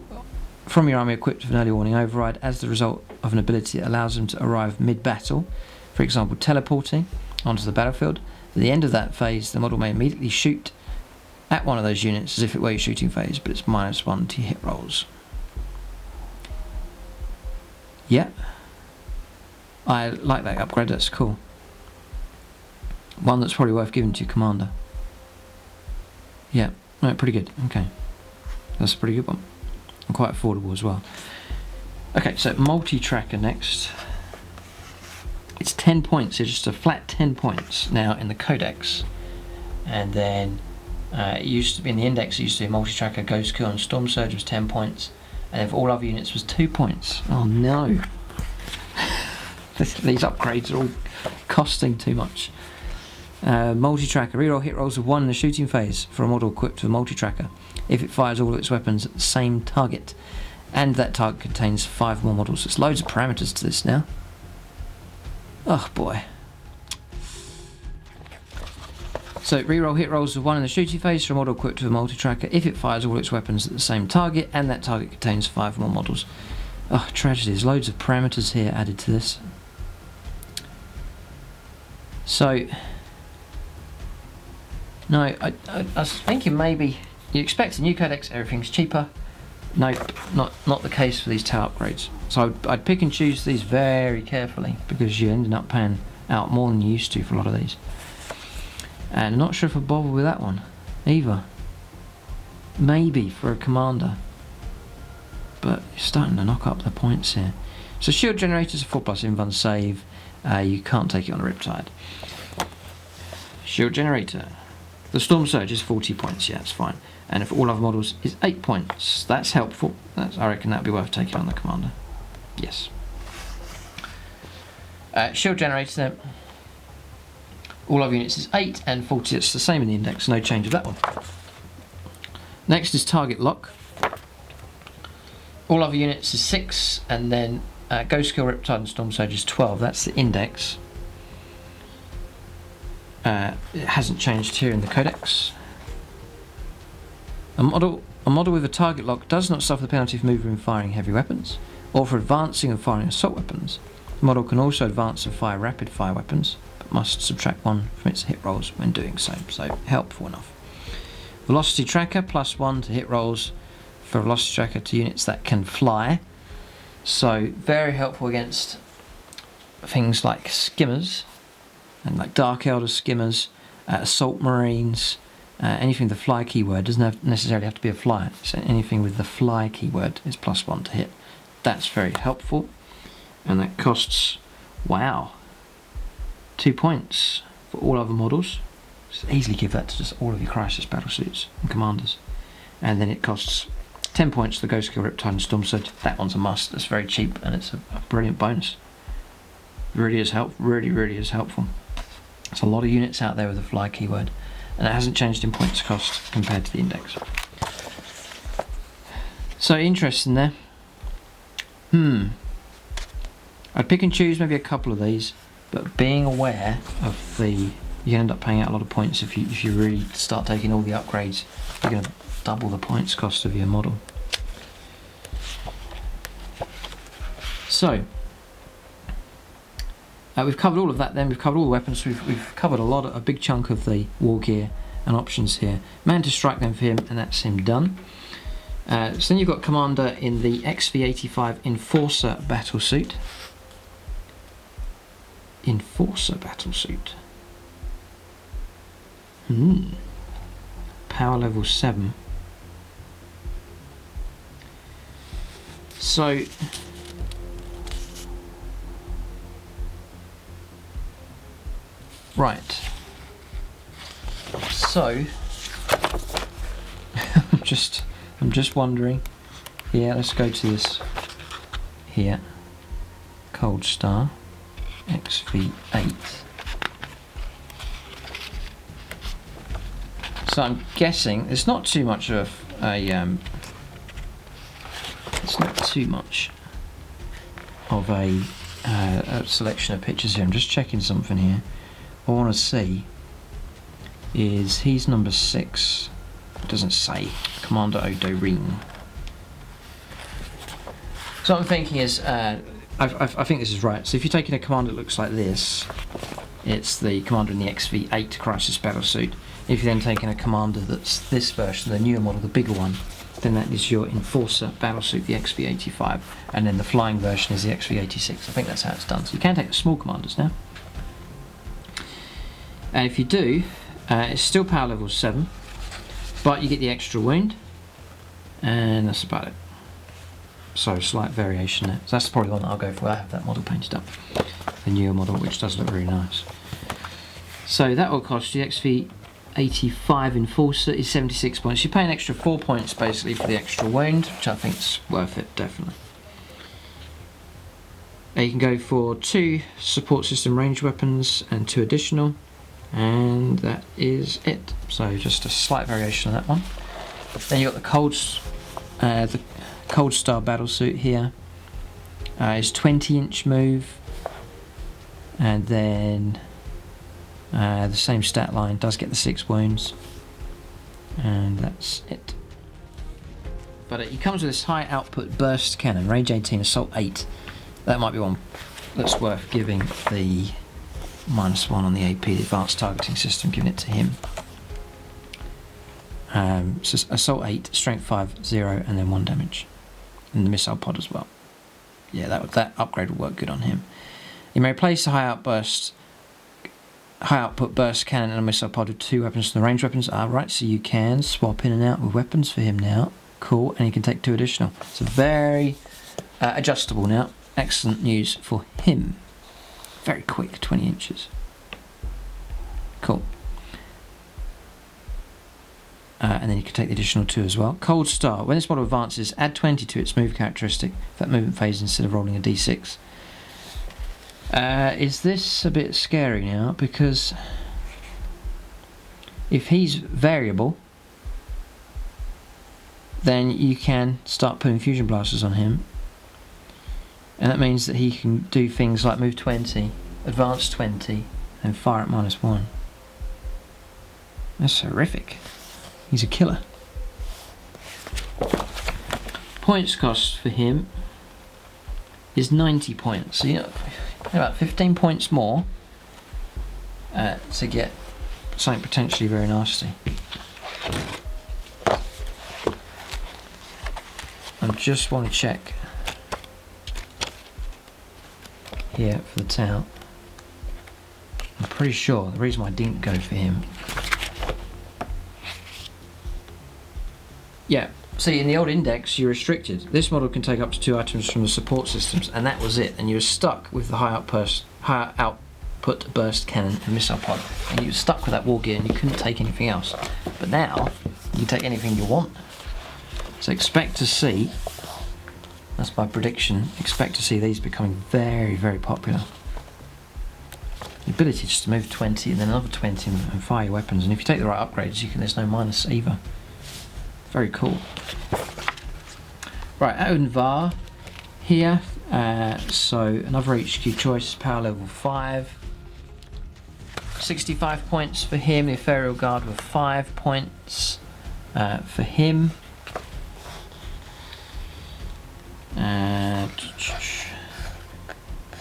from your army equipped with an early warning override as the result of an ability that allows them to arrive mid-battle, for example teleporting onto the battlefield, at the end of that phase the model may immediately shoot at one of those units as if it were your shooting phase, but it's -1 to your hit rolls. Yeah, I like that upgrade, that's cool. One that's probably worth giving to your commander. Yeah, no, pretty good, okay. That's a pretty good one. And quite affordable as well. Okay, so multi-tracker next. It's 10 points, it's just a flat 10 points now in the Codex. And then it used to be in the index, it used to be multi-tracker, Ghostkeel and Stormsurge was 10 points. And then for all other units was 2 points. Oh no. These upgrades are all costing too much. Multi-tracker, reroll hit rolls of 1 in the shooting phase for a model equipped with a multi-tracker if it fires all of its weapons at the same target, and that target contains 5 more models. There's loads of parameters to this now. Oh boy. So reroll hit rolls of 1 in the shooting phase for a model equipped with a multi-tracker if it fires all its weapons at the same target, and that target contains 5 more models. Oh, tragedy, there's loads of parameters here added to this. So no, I was thinking maybe you expect a new Codex, everything's cheaper. Nope, not the case for these tower upgrades. So I'd pick and choose these very carefully, because you're ending up paying out more than you used to for a lot of these. And I'm not sure if I bother with that one either. Maybe for a commander, but you're starting to knock up the points here. So shield generators are 4+ invuln save. You can't take it on a Riptide. Shield generator. The Stormsurge is 40 points, yeah, that's fine. And for all other models is 8 points. That's helpful. I reckon that'd be worth taking on the commander. Yes. Shield generator then. All other units is 8 and 40, it's the same in the index, no change of that one. Next is target lock. all other units is 6, and then Ghostkeel, Riptide and Stormsurge is 12. That's the index. It hasn't changed here in the Codex. A model with a target lock does not suffer the penalty for moving and firing heavy weapons, or for advancing and firing assault weapons. The model can also advance and fire rapid fire weapons, but must subtract 1 from its hit rolls when doing so, so helpful enough. Velocity tracker, +1 to hit rolls for velocity tracker to units that can fly, so very helpful against things like skimmers, and like Dark Elder skimmers, assault marines, anything with the fly keyword. Doesn't necessarily have to be a flyer, so anything with the fly keyword is +1 to hit. That's very helpful, and that costs, wow, 2 points for all other models. Just easily give that to just all of your crisis battlesuits and commanders. And then it costs 10 points for the Ghostkeel, Riptide and Stormsurge. That one's a must. That's very cheap, and it's a brilliant bonus. Really is really is helpful. There's a lot of units out there with the fly keyword, and it hasn't changed in points cost compared to the index. So interesting there. I'd pick and choose maybe a couple of these, but being aware of the, you end up paying out a lot of points if you really start taking all the upgrades. You're going to double the points cost of your model. So we've covered all of that. Then we've covered all the weapons. We've covered a big chunk of the war gear and options here. Man to strike them for him, and that's him done. So then you've got Commander in the XV85 Enforcer battlesuit. Enforcer battlesuit. Power level 7. So right. So I'm just wondering. Yeah, let's go to this here. Coldstar XV8. So I'm guessing it's not too much of a selection of pictures here. I'm just checking something here. What I want to see is he's number 6. It doesn't say. Commander Odo Ring. So what I'm thinking is, I think this is right. So if you're taking a commander that looks like this, it's the commander in the XV8 Crisis Battlesuit. If you're then taking a commander that's this version, the newer model, the bigger one, then that is your Enforcer battlesuit, the XV85, and then the flying version is the XV86. I think that's how it's done. So you can take the small commanders now. And if you do, it's still power level 7, but you get the extra wound, and that's about it. So slight variation there. So that's probably the one that I'll go for. I have that model painted up, the newer model, which does look really nice. So that will cost you XV85 Enforcer is 76 points. You pay an extra 4 points basically for the extra wound, which I think is worth it, definitely. Now you can go for 2 support system range weapons and 2 additional, and that is it. So just a slight variation on that one. Then you got the Coldstar battlesuit here. It's 20-inch move, and then the same stat line, does get the 6 wounds, and that's it. But it comes with this high output burst cannon, range 18, assault 8. That might be one that's worth giving the -1 on the AP, the advanced targeting system, giving it to him. So assault 8, strength 5, 0, and then 1 damage. And the missile pod as well. Yeah, that upgrade will work good on him. You may replace the high output burst cannon and a missile pod with 2 weapons from the range weapons. Right, so you can swap in and out with weapons for him now. Cool, and he can take 2 additional. So very adjustable now. Excellent news for him. Very quick, 20 inches. Cool. And then you can take the additional 2 as well. Coldstar. When this model advances, add 20 to its move characteristic for that movement phase instead of rolling a d6. Is this a bit scary now? Because if he's variable, then you can start putting fusion blasters on him, and that means that he can do things like move 20, advance 20, and fire at -1. That's horrific. He's a killer. Points cost for him is 90 points. So you know, about 15 points more to get something potentially very nasty. I just want to check here for the town. I'm pretty sure the reason why I didn't go for him. Yeah, see, in the old index you're restricted. This model can take up to 2 items from the support systems, and that was it. And you were stuck with the high output burst cannon and missile pod, and you were stuck with that war gear, and you couldn't take anything else. But now you can take anything you want. So expect to see, that's my prediction, expect to see these becoming very, very popular. The ability just to move 20 and then another 20 and fire your weapons, and if you take the right upgrades, there's no minus either. Very cool. Right, Odinvar here, so another HQ choice, power level 5. 65 points for him, the Ethereal Guard with 5 points for him.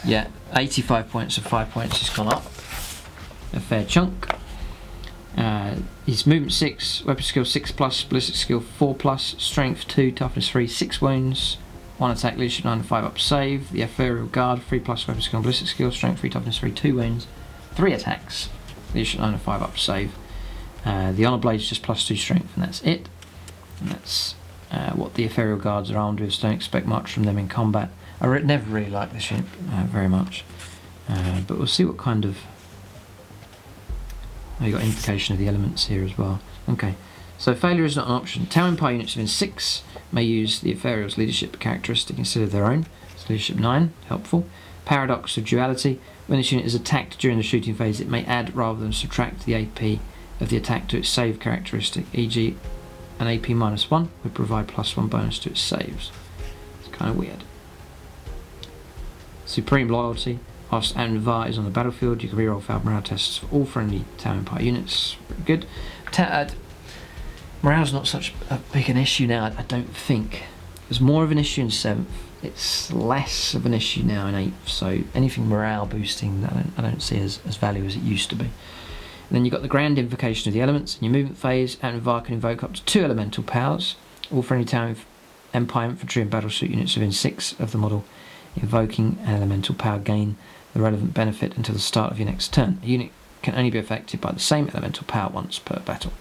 Yeah, 85 points of 5 points has gone up a fair chunk. His movement 6, weapon skill 6+, ballistic skill 4+, strength 2, toughness 3, 6 wounds, 1 attack, leadership 9, 5 up save. The Ethereal Guard 3+, weapon skill, ballistic skill, strength 3, toughness 3, 2 wounds, 3 attacks, leadership 9 and 5 up save. The Honor Blade is just +2 strength, and that's it. And that's what the Ethereal Guards are armed with, so don't expect much from them in combat. I never really liked this unit very much, but we'll see what kind of... Oh, you got invocation of the elements here as well. Okay, so failure is not an option. Tower Empire units within 6 may use the Ethereal's leadership characteristic instead of their own. It's leadership 9, helpful. Paradox of duality. When this unit is attacked during the shooting phase, it may add rather than subtract the AP of the attack to its save characteristic, e.g. an AP -1 would provide +1 bonus to its saves. It's kind of weird. Supreme Loyalty. Whilst Odinvar is on the battlefield, you can reroll failed morale tests for all friendly Tower Empire units. Very good. Morale's not such a big an issue now, I don't think. It was more of an issue in 7th. It's less of an issue now in 8th, so anything morale boosting I don't see as value as it used to be. And then you've got the Grand Invocation of the Elements. In your movement phase, Odinvar can invoke up to 2 elemental powers. All friendly Tower Empire infantry and battlesuit units within 6 of the model invoking an elemental power gain the relevant benefit until the start of your next turn. A unit can only be affected by the same elemental power once per battle.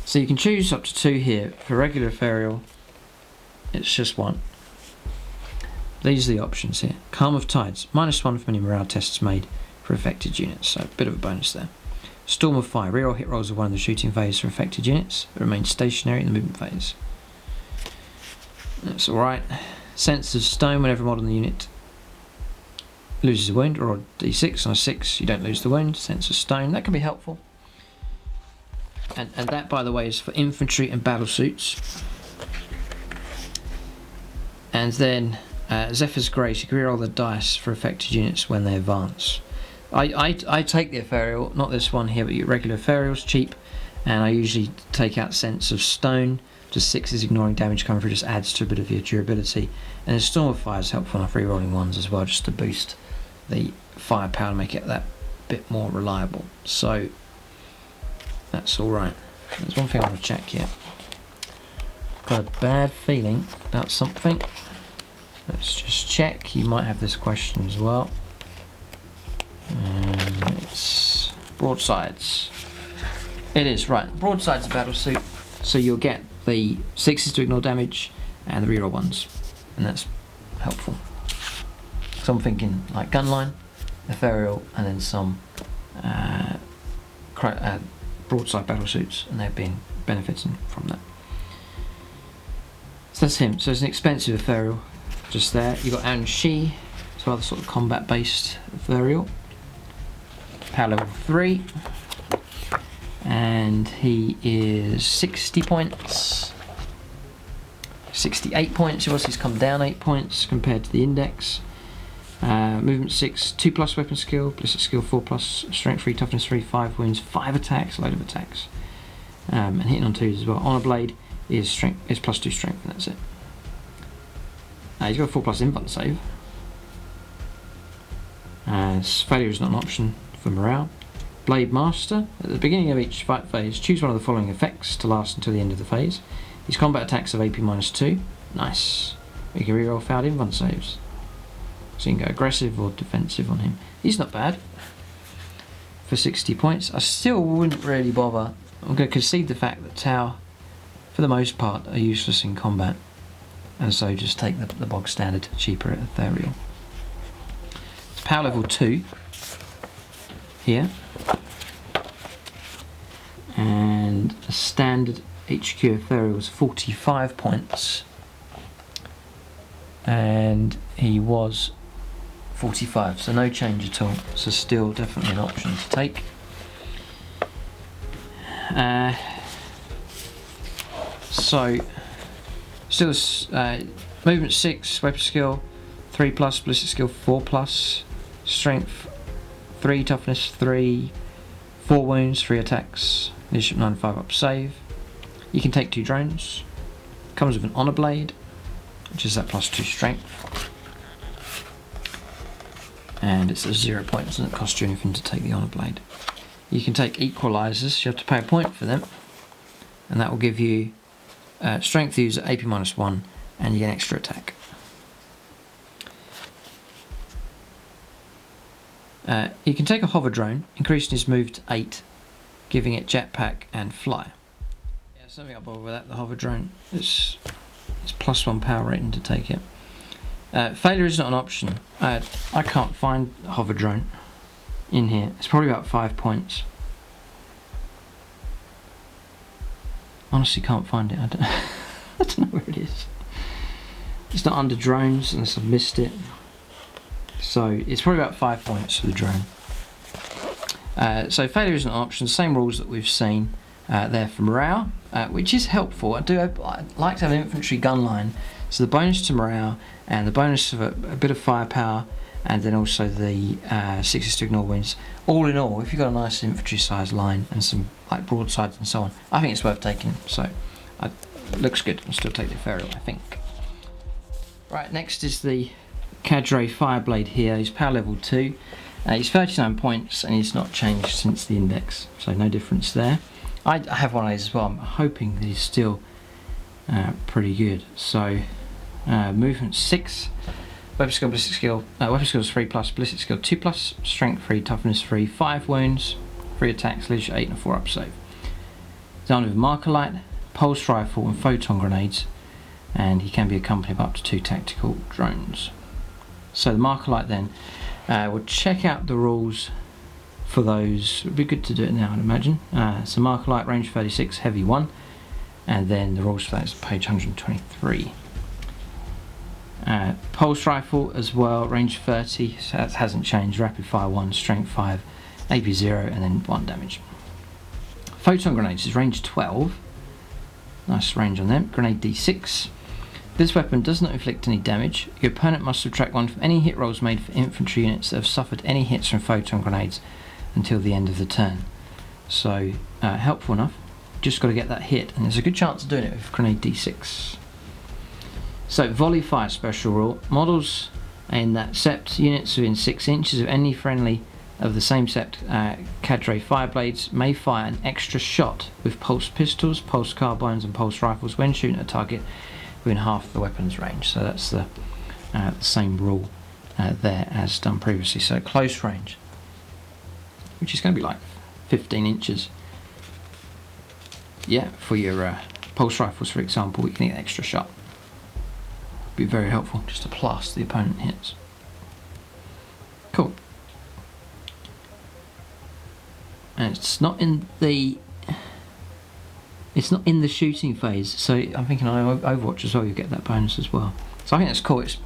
So you can choose up to 2 here. For regular Ethereal, it's just 1. These are the options here. Calm of Tides, -1 for any morale tests made for affected units, so a bit of a bonus there. Storm of Fire, reroll hit rolls of 1 in the shooting phase for affected units, but remain stationary in the movement phase. That's alright. Sense of Stone, whenever a mod on the unit loses a wound, or a d6 on a 6 you don't lose the wound. Sense of Stone, that can be helpful. And that, by the way, is for infantry and battlesuits. And then Zephyr's Grace, you can reroll the dice for affected units when they advance. I take the Ethereal, not this one here, but your regular Ethereal's cheap, and I usually take out Sense of Stone. Just 6 ignoring damage coming through, just adds to a bit of your durability. And then Storm of Fire is helpful enough rerolling ones as well, just to boost the firepower and make it that bit more reliable. So that's alright. There's one thing I want to check here. Got a bad feeling about something. Let's just check. You might have this question as well. It's Broadsides. It is, right. Broadsides are battlesuit, so you'll get the 6s to ignore damage and the reroll ones, and that's helpful. So I'm thinking like Gunline, Ethereal, and then some broadside battlesuits, and they've been benefiting from that. So that's him. So it's an expensive Ethereal just there. You've got Aaron Shi, it's rather sort of combat based Ethereal. Power level 3. and he is 60 points. 68 points. He's come down 8 points compared to the index. Movement 6, 2+ weapon skill, ballistic skill 4+, strength 3, toughness 3, 5 wounds, 5 attacks, load of attacks, and hitting on 2s as well. Honor blade is strength, is +2 strength, and that's it. He's got a 4+ invuln save. Failure is not an option for morale. Blade Master. At the beginning of each fight phase, choose one of the following effects to last until the end of the phase. His combat attacks have AP -2. Nice. You can reroll failed invuln saves. So you can go aggressive or defensive on him. He's not bad for 60 points. I still wouldn't really bother. I'm going to concede the fact that Tau, for the most part, are useless in combat. And so just take the bog standard, cheaper Ethereal. It's power level 2 here. And a standard HQ Ethereal was 45 points. And he was 45, so no change at all. So still definitely an option to take. So still movement 6, weapon skill 3+, ballistic skill 4+, strength 3, toughness 3, 4 wounds, 3 attacks, leadership 9, 5 up save. You can take 2 drones. Comes with an honor blade, which is that +2 strength. And it's a 0 point, doesn't cost you anything to take the honor blade. You can take equalizers, you have to pay a point for them, and that will give you strength use at AP -1, and you get an extra attack. You can take a hover drone, increasing his move to 8, giving it jetpack and fly. Yeah, something I'll bother with that, the hover drone. It's +1 power rating to take it. Failure is not an option. I can't find a hover drone in here. It's probably about 5 points. Honestly can't find it. I don't know where it is. It's not under drones unless I've missed it. So it's probably about 5 points for the drone. So failure is an option. Same rules that we've seen there for morale, which is helpful. I like to have an infantry gun line. So the bonus to morale and the bonus of a bit of firepower, and then also the 6 to ignore wounds. All in all, if you've got a nice infantry size line and some like broadsides and so on, I think it's worth taking. So it looks good. I'll still take the Ethereal, I think. Right, next is the Cadre Fireblade here. He's power level 2. He's 39 points and he's not changed since the index, so no difference there. I have one of these as well. I'm hoping that he's still pretty good. So movement 6, weapon skill, ballistic skill, weapon skill is 3+, ballistic skill 2+, strength 3, toughness 3, 5 wounds, 3 attacks, leadership 8 and a 4 up save. He's armed with Markerlight, pulse rifle and photon grenades, and he can be accompanied by up to 2 tactical drones. So the Markerlight then, we'll check out the rules for those. It would be good to do it now, I'd imagine. So Markerlight, range 36, heavy 1, and then the rules for that is page 123. Pulse rifle as well, range 30, so that hasn't changed. Rapid fire 1, strength 5, AP 0, and then 1 damage. Photon grenades is range 12. Nice range on them. Grenade D6. This weapon does not inflict any damage. Your opponent must subtract 1 from any hit rolls made for infantry units that have suffered any hits from photon grenades until the end of the turn. So helpful enough. Just got to get that hit, and there's a good chance of doing it with grenade D6. So volley fire special rule. Models in that sept units within 6 inches of any friendly of the same sept cadre fireblades may fire an extra shot with pulse pistols, pulse carbines and pulse rifles when shooting a target within half the weapon's range. So that's the same rule there as done previously. So close range, which is going to be like 15 inches. Yeah, for your pulse rifles, for example, you can get an extra shot. Be very helpful just to blast the opponent hits. Cool. And it's not in the shooting phase, so I'm thinking on Overwatch as well you get that bonus as well. So I think that's cool. It's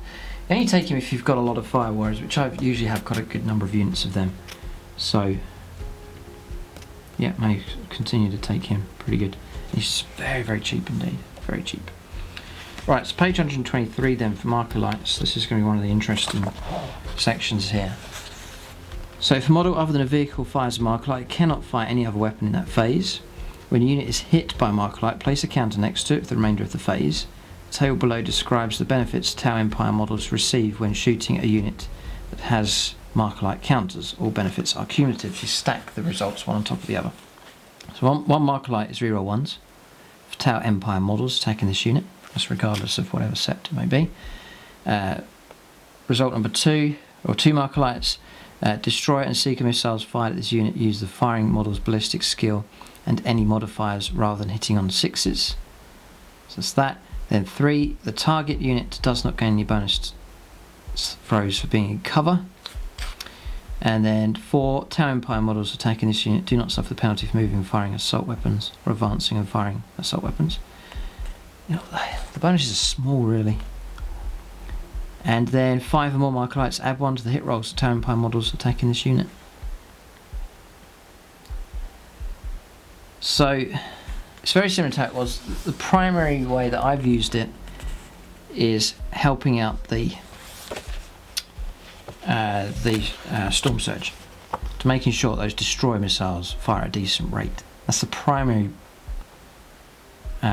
only take him if you've got a lot of fire warriors, which I usually have got a good number of units of them. So Yeah, may continue to take him. Pretty good. He's very, very cheap indeed. Very cheap. Right, so page 123 then for Markerlights. This is going to be one of the interesting sections here. So if a model other than a vehicle fires a Markerlight, it cannot fire any other weapon in that phase. When a unit is hit by a Markerlight, place a counter next to it for the remainder of the phase. The table below describes the benefits Tau Empire models receive when shooting a unit that has Markerlight counters. All benefits are cumulative. You stack the results one on top of the other. So one Markerlight is reroll 1s for Tau Empire models attacking this unit. That's regardless of whatever sept it may be. Result number 2, or 2 Markerlights. Destroyer and Seeker missiles fired at this unit use the firing model's ballistic skill and any modifiers rather than hitting on 6s. So that's that. Then 3, the target unit does not gain any bonus throws for being in cover. And then 4, Tau Empire models attacking this unit do not suffer the penalty for moving and firing assault weapons or advancing and firing assault weapons. You know, the bonuses are small really. And then 5 or more Markerlights, add 1 to the hit rolls of Tau Empire models attacking this unit. So it's very similar to how it was. The primary way that I've used it is helping out the Stormsurge, to making sure those destroyer missiles fire at a decent rate. That's the primary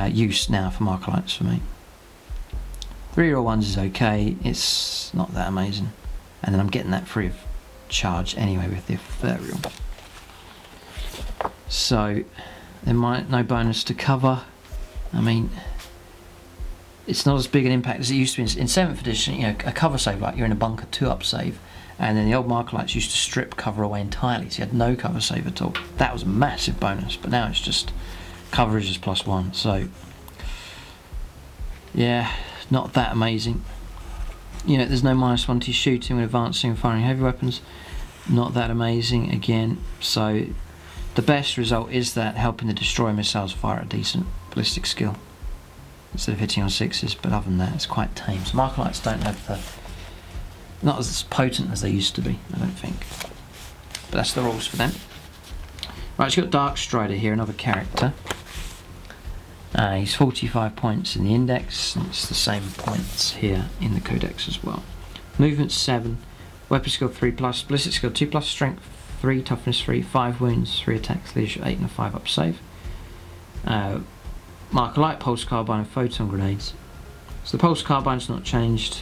use now for Markerlights for me. 3-roll 1s is okay, it's not that amazing. And then I'm getting that free of charge anyway with the Ethereal. So there might no bonus to cover. I mean, it's not as big an impact as it used to be in 7th edition. You know, a cover save, like you're in a bunker 2-up save, and then the old Markerlights used to strip cover away entirely, so you had no cover save at all. That was a massive bonus, but now it's just coverage is +1, so yeah, not that amazing. You know, there's no -1 to shooting when advancing and firing heavy weapons. Not that amazing again. So the best result is that helping the destroyer missiles fire at a decent ballistic skill instead of hitting on 6s, but other than that it's quite tame. So Markerlights don't have the, not as potent as they used to be, I don't think. But that's the rules for them. Right, so you've got Darkstrider here, another character. He's 45 points in the index, and it's the same points here in the Codex as well. Movement 7, weapon skill 3+, ballistic skill 2+, strength 3, toughness 3, 5 wounds, 3 attacks, leadership 8 and a 5-up save. Markerlight, pulse carbine and photon grenades. So the pulse carbine's not changed.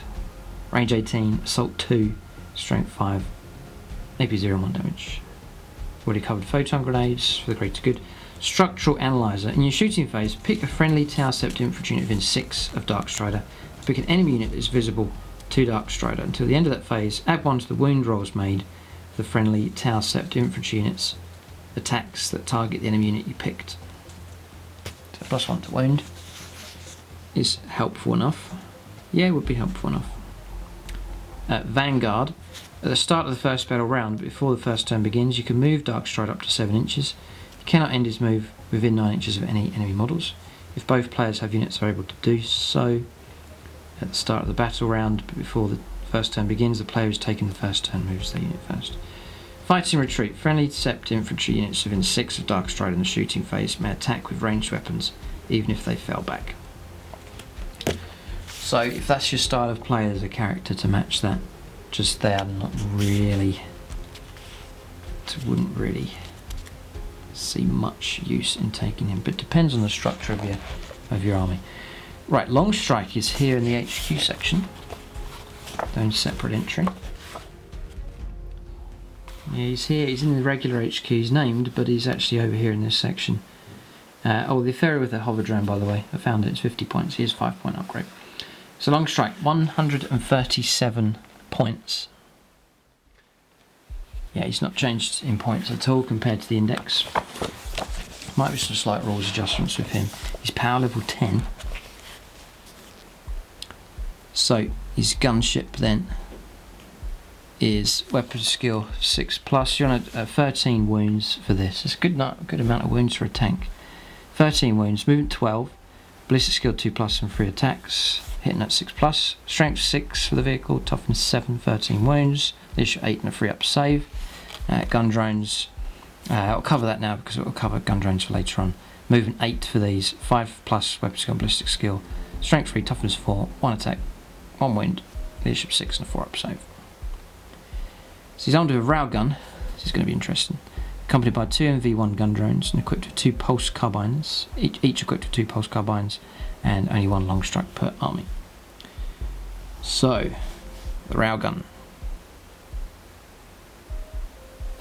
Range 18, assault 2, strength 5, maybe 0 and 1 damage. Already covered photon grenades for the greater good. Structural analyzer. In your shooting phase, pick a friendly Tau sept infantry unit within 6 of Darkstrider. Pick an enemy unit that is visible to Darkstrider. Until the end of that phase, add 1 to the wound rolls made for the friendly Tau sept infantry units attacks that target the enemy unit you picked. So +1 to wound is helpful enough. Yeah, it would be helpful enough. Vanguard. At the start of the first battle round, before the first turn begins, you can move Darkstrider up to 7 inches. You cannot end his move within 9 inches of any enemy models. If both players have units that are able to do so, at the start of the battle round, but before the first turn begins, the player who's taking the first turn moves their unit first. Fighting retreat. Friendly sept infantry units within 6 of Darkstrider in the shooting phase may attack with ranged weapons, even if they fell back. So if that's your style of play as a character to match that, just there, not really, wouldn't really see much use in taking him, but it depends on the structure of your army. Right, Longstrike is here in the HQ section, doing separate entry. Yeah, he's here, he's in the regular HQ, he's named, but he's actually over here in this section. Oh, the Ethereal with the hover drone, by the way, I found it, it's 50 points, here's 5-point upgrade. So Longstrike, 137 points. Yeah, he's not changed in points at all compared to the index. Might be some slight rules adjustments with him. He's power level 10. So his gunship then is weapon skill 6+. You're on a 13 wounds for this. It's a good amount of wounds for a tank. 13 wounds, movement 12, ballistic skill 2+ and 3 attacks. Hitting at 6+, strength 6 for the vehicle, toughness 7, 13 wounds, leadership 8 and a 3-up save. Gun drones I'll cover that now because it will cover gun drones for later on. Movement 8 for these, 5+ weapon skill, ballistic skill, strength 3, toughness 4, 1 attack, 1 wound, leadership 6 and a 4 up save. So he's armed with a railgun. This is going to be interesting. Accompanied by 2 MV1 gun drones and equipped with 2 pulse carbines, each equipped with 2 pulse carbines and only 1 Longstrike per army. So, the railgun.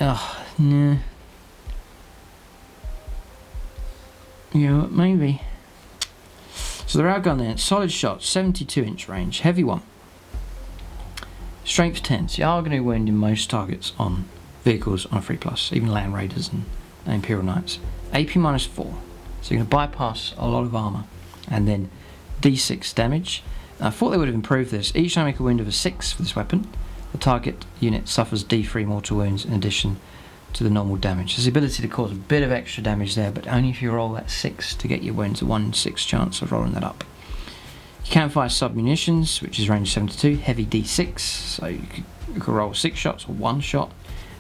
Oh, no. Yeah, maybe. So the railgun then, solid shot, 72-inch range, heavy one. Strength 10, so you are going to wound in most targets on vehicles on a 3+, even Land Raiders and Imperial Knights. AP -4, so you're going to bypass a lot of armour. And then D6 damage. I thought they would have improved this. Each time you make a wound of a 6 for this weapon, the target unit suffers D3 mortal wounds in addition to the normal damage. There's the ability to cause a bit of extra damage there, but only if you roll that 6 to get your wounds, a 1 in 6 chance of rolling that up. You can fire sub-munitions, which is range 72, heavy D6, so you could roll 6 shots or 1 shot,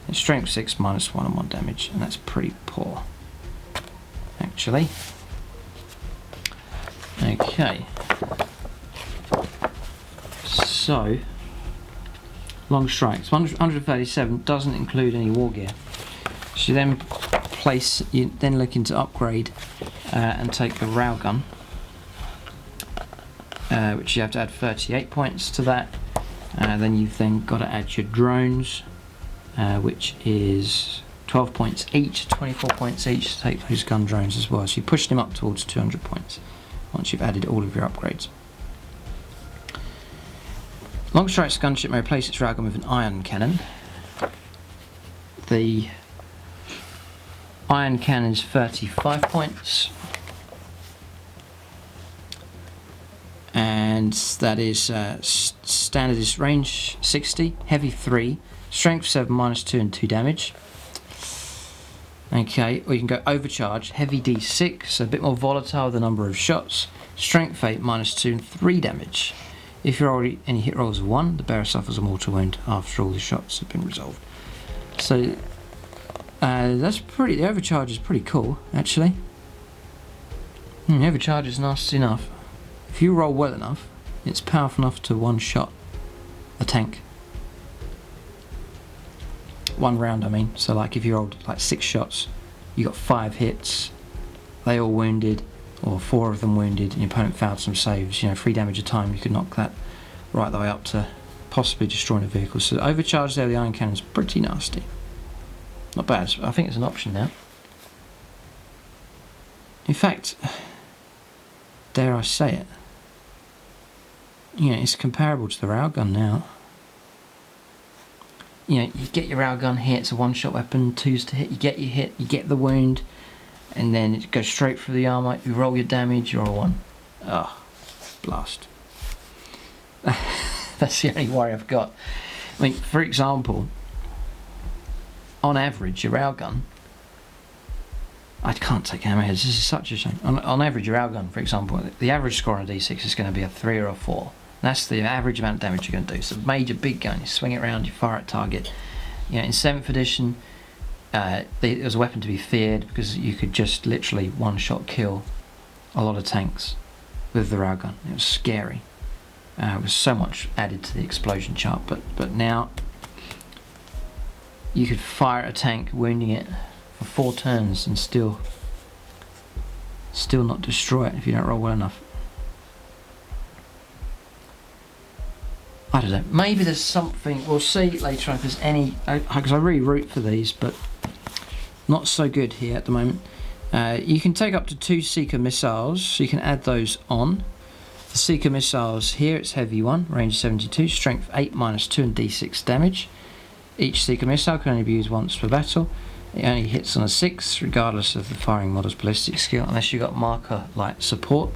and strength 6 -1 and 1 damage, and that's pretty poor, actually. Okay. So, Longstrike, 137 doesn't include any war gear. So you then looking to upgrade and take the railgun, which you have to add 38 points to that. Then you've then got to add your drones, which is 12 points each, 24 points each to take those gun drones as well. So you push them up towards 200 points once you've added all of your upgrades. Longstrike's gunship may replace its railgun with an iron cannon. The iron cannon is 35 points, and that is standard is range 60, heavy 3, strength 7 -2 and 2 damage. Okay, or you can go overcharge, heavy D6, so a bit more volatile the number of shots, strength 8 -2 and 3 damage. If you're already any hit rolls of 1, the bearer suffers a mortal wound after all the shots have been resolved. So that's pretty. The overcharge is pretty cool, actually. The overcharge is nasty enough. If you roll well enough, it's powerful enough to one-shot a tank. 1 round, I mean. So, like, if you rolled like 6 shots, you got 5 hits, they all wounded, or 4 of them wounded, and your opponent failed some saves, 3 damage a time, you could knock that right the way up to possibly destroying a vehicle. So the overcharge there, the iron cannon, is pretty nasty. Not bad. I think it's an option now. In fact, dare I say it, it's comparable to the railgun now. You get your railgun hit, it's a 1-shot weapon, 2s to hit, you get your hit, you get the wound, and then it goes straight through the armour, you roll your damage, you roll 1. Oh, blast. That's the only worry I've got. I mean, for example, on average, your railgun, I can't take hammerheads, this is such a shame. On average, your railgun, for example, the average score on a D6 is going to be a 3 or a 4. That's the average amount of damage you're going to do. So major big gun, you swing it around, you fire at target. In 7th edition, it was a weapon to be feared because you could just literally 1-shot kill a lot of tanks with the railgun. It was scary. It was so much added to the explosion chart, but now you could fire a tank, wounding it for 4 turns and still not destroy it if you don't roll well enough. I don't know, maybe there's something, we'll see later on if there's any, because I really root for these, but not so good here at the moment. You can take up to 2 Seeker missiles, so you can add those on. The Seeker missiles here, it's heavy 1, range 72, strength 8 -2 and D6 damage. Each Seeker missile can only be used once per battle. It only hits on a 6, regardless of the firing model's ballistic skill, unless you've got Markerlight support.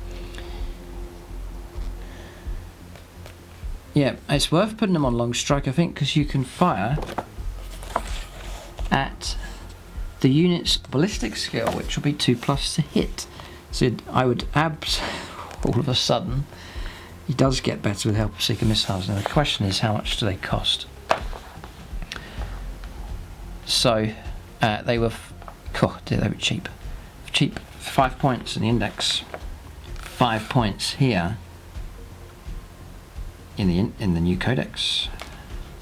Yeah, it's worth putting them on Longstrike, I think, because you can fire at the unit's ballistic skill, which will be 2+ to hit. So I would all of a sudden, he does get better with help of Seeker missiles. Now the question is, how much do they cost? So they were Oh dear, they were cheap. Cheap. 5 points in the index. 5 points here in the new Codex.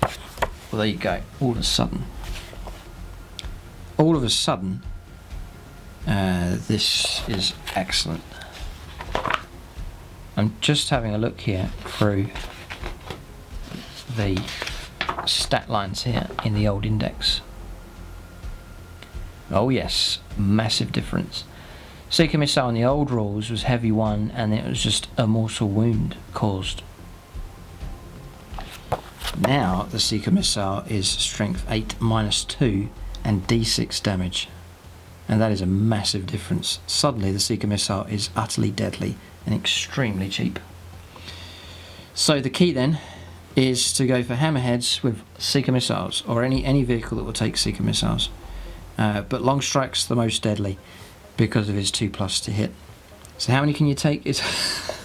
Well, there you go. All of a sudden, this is excellent. I'm just having a look here through the stat lines here in the old index. Oh yes, massive difference. Seeker Missile in the old rules was heavy 1 and it was just a mortal wound caused. Now the Seeker Missile is strength 8 -2 and d6 damage, and that is a massive difference. Suddenly the Seeker Missile is utterly deadly and extremely cheap. So the key then is to go for Hammerheads with Seeker Missiles, or any vehicle that will take Seeker Missiles, but Longstrike's the most deadly because of his 2+ to hit. So how many can you take? It's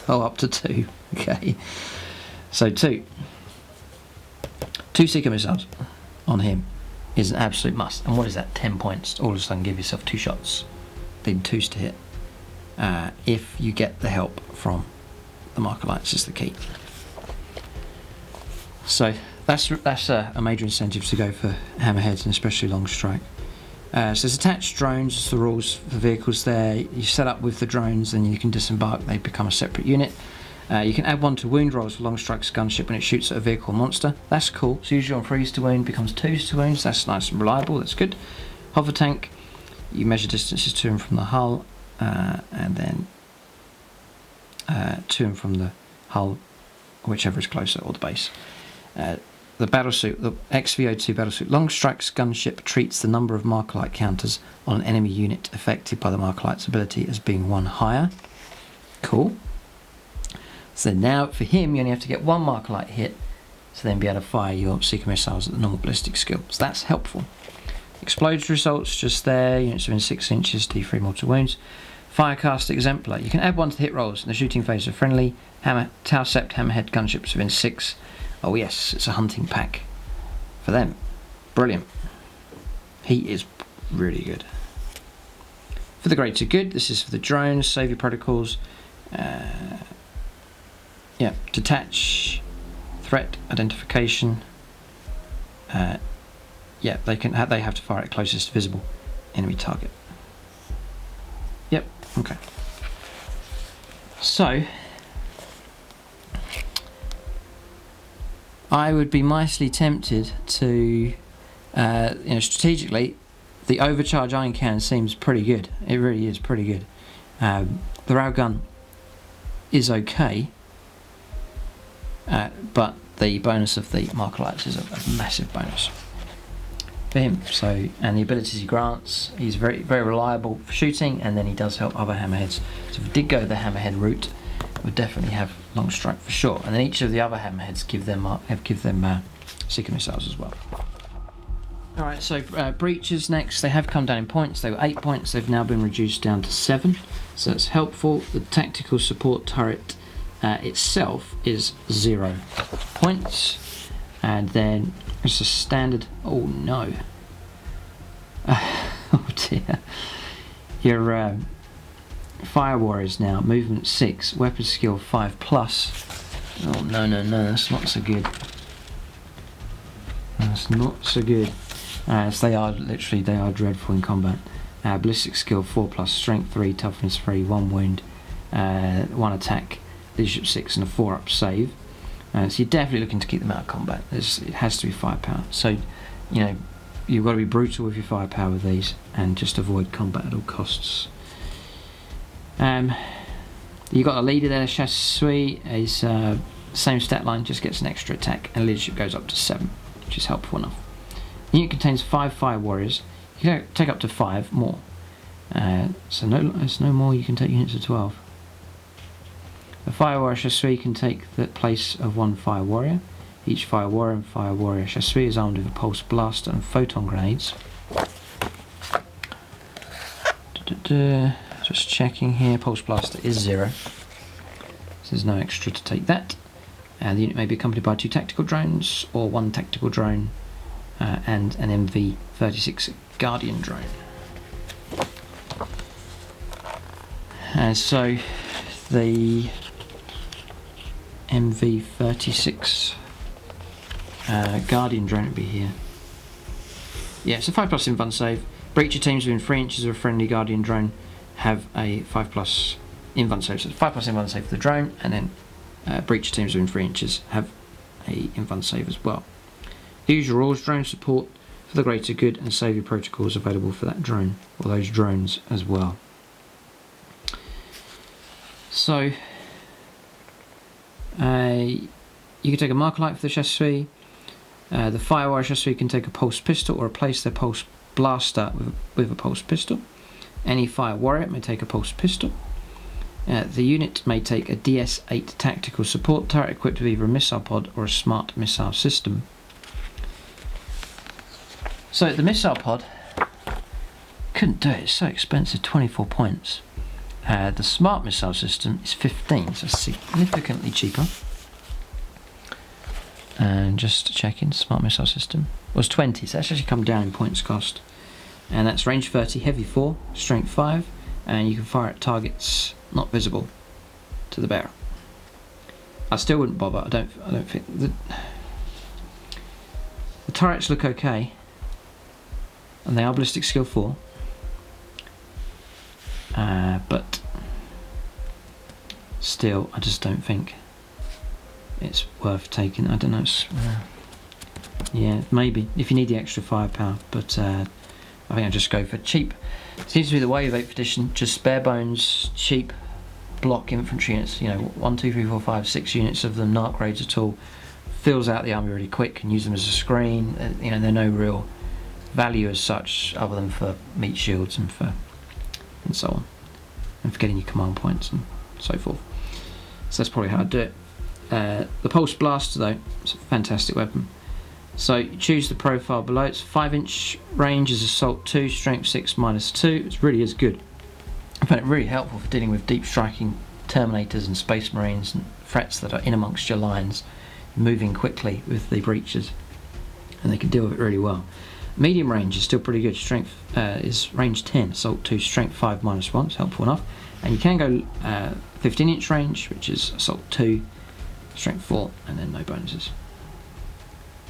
oh, up to 2. Okay, so 2 Seeker Missiles on him is an absolute must. And what is that? 10 points. All of a sudden give yourself 2 shots, then 2s to hit. If you get the help from the Markerlights is the key. So that's a major incentive to go for Hammerheads, and especially Longstrike. So there's attached drones, it's the rules for vehicles there. You set up with the drones, then you can disembark, they become a separate unit. You can add 1 to wound rolls for Longstrike's gunship when it shoots at a vehicle or monster. That's cool. So usually on 3s to wound becomes 2s to wounds. That's nice and reliable. That's good. Hover tank, you measure distances to and from the hull, and then to and from the hull, whichever is closer, or the base. The battlesuit, the XVO2 battlesuit. Longstrike's gunship treats the number of Markerlight counters on an enemy unit affected by the Markerlight's ability as being 1 higher. Cool. So now for him you only have to get 1 Markerlight hit to then be able to fire your Seeker Missiles at the normal ballistic skill. So that's helpful. Explodes results just there, units within 6 inches, D3 mortal wounds. Firecast Exemplar. You can add 1 to hit rolls in the shooting phase of friendly Hammer, Tau Sept, Hammerhead gunships within 6. Oh yes, it's a hunting pack for them. Brilliant. He is really good. For the greater good, this is for the drones, save your protocols. Yeah, detach, threat identification. Yeah, they have to fire at closest visible enemy target. Yep, okay. So I would be mightily tempted to, strategically, the overcharge iron cannon seems pretty good. It really is pretty good. The railgun is okay. But the bonus of the Markerlights is a massive bonus for him. So, and the abilities he grants, he's very very reliable for shooting, and then he does help other Hammerheads. So if we did go the Hammerhead route, we'd definitely have Longstrike for sure. And then each of the other Hammerheads give them Seeker Missiles as well. Alright, so breaches next. They have come down in points. They were 8 points, they've now been reduced down to 7. So it's helpful. The tactical support turret itself is 0 points, and then it's a standard. Oh no! Oh dear! Your fire warriors now movement 6, weapon skill 5+. Oh no! That's not so good. That's not so good. So they are dreadful in combat. Ballistic skill 4+, strength 3, toughness 3, 1 wound, 1 attack. Leadership 6 and a 4-up save. So you're definitely looking to keep them out of combat. It has to be firepower. So, you've got to be brutal with your firepower with these and just avoid combat at all costs. You've got a leader there, Chassui, is same stat line, just gets an extra attack, and leadership goes up to 7, which is helpful enough. The unit contains 5 fire warriors. You can take up to 5 more. So there's no more, you can take units of 12. The Fire Warrior Chassui can take the place of 1 Fire Warrior. Each Fire Warrior and Fire Warrior Chassui is armed with a Pulse Blaster and Photon Grenades. Just checking here, Pulse Blaster is 0. So there's no extra to take that. The unit may be accompanied by 2 tactical drones, or 1 tactical drone, and an MV-36 Guardian drone. So the MV36 Guardian drone will be here. Yeah, it's a 5+ invuln save. Breacher teams within 3 inches of a friendly Guardian drone have a 5+ invuln save. So it's 5+ invuln save for the drone, and then breacher teams within 3 inches have a invuln save as well. Use your rules drone support for the greater good and saviour protocols available for that drone, or those drones as well. So you can take a Markerlight for the chassis. The Firewire chassis can take a pulse pistol or replace their pulse blaster with a pulse pistol. Any Fire Warrior may take a pulse pistol. The unit may take a DS8 tactical support turret equipped with either a missile pod or a smart missile system. So the missile pod, couldn't do it, it's so expensive, 24 points. The smart missile system is 15, so significantly cheaper. And just checking, smart missile system was 20, so that's actually come down in points cost. And that's range 30, heavy 4, strength 5, and you can fire at targets not visible to the bearer. I still wouldn't bother. I don't think the turrets look okay, and they are ballistic skill 4. But still, I just don't think it's worth taking. I don't know. Yeah, maybe if you need the extra firepower, but I think I'll just go for cheap. Seems to be the way of 8th edition. Just bare bones, cheap block infantry units. You know, 1, 2, 3, 4, 5, 6 units of them, not grades at all. Fills out the army really quick and use them as a screen. You know, they're no real value as such, other than for meat shields and so on, and for getting your command points and so forth. So that's probably how I'd do it. The pulse blaster though, it's a fantastic weapon. So you choose the profile below. It's 5-inch range, is assault 2, strength 6 -2. It really is good. I find it really helpful for dealing with deep striking terminators and space marines and threats that are in amongst your lines, moving quickly with the breaches, and they can deal with it really well. Medium range is still pretty good. Strength is range 10, assault 2, strength 5 -1. It's helpful enough. And you can go 15-inch range, which is assault 2, strength 4, and then no bonuses.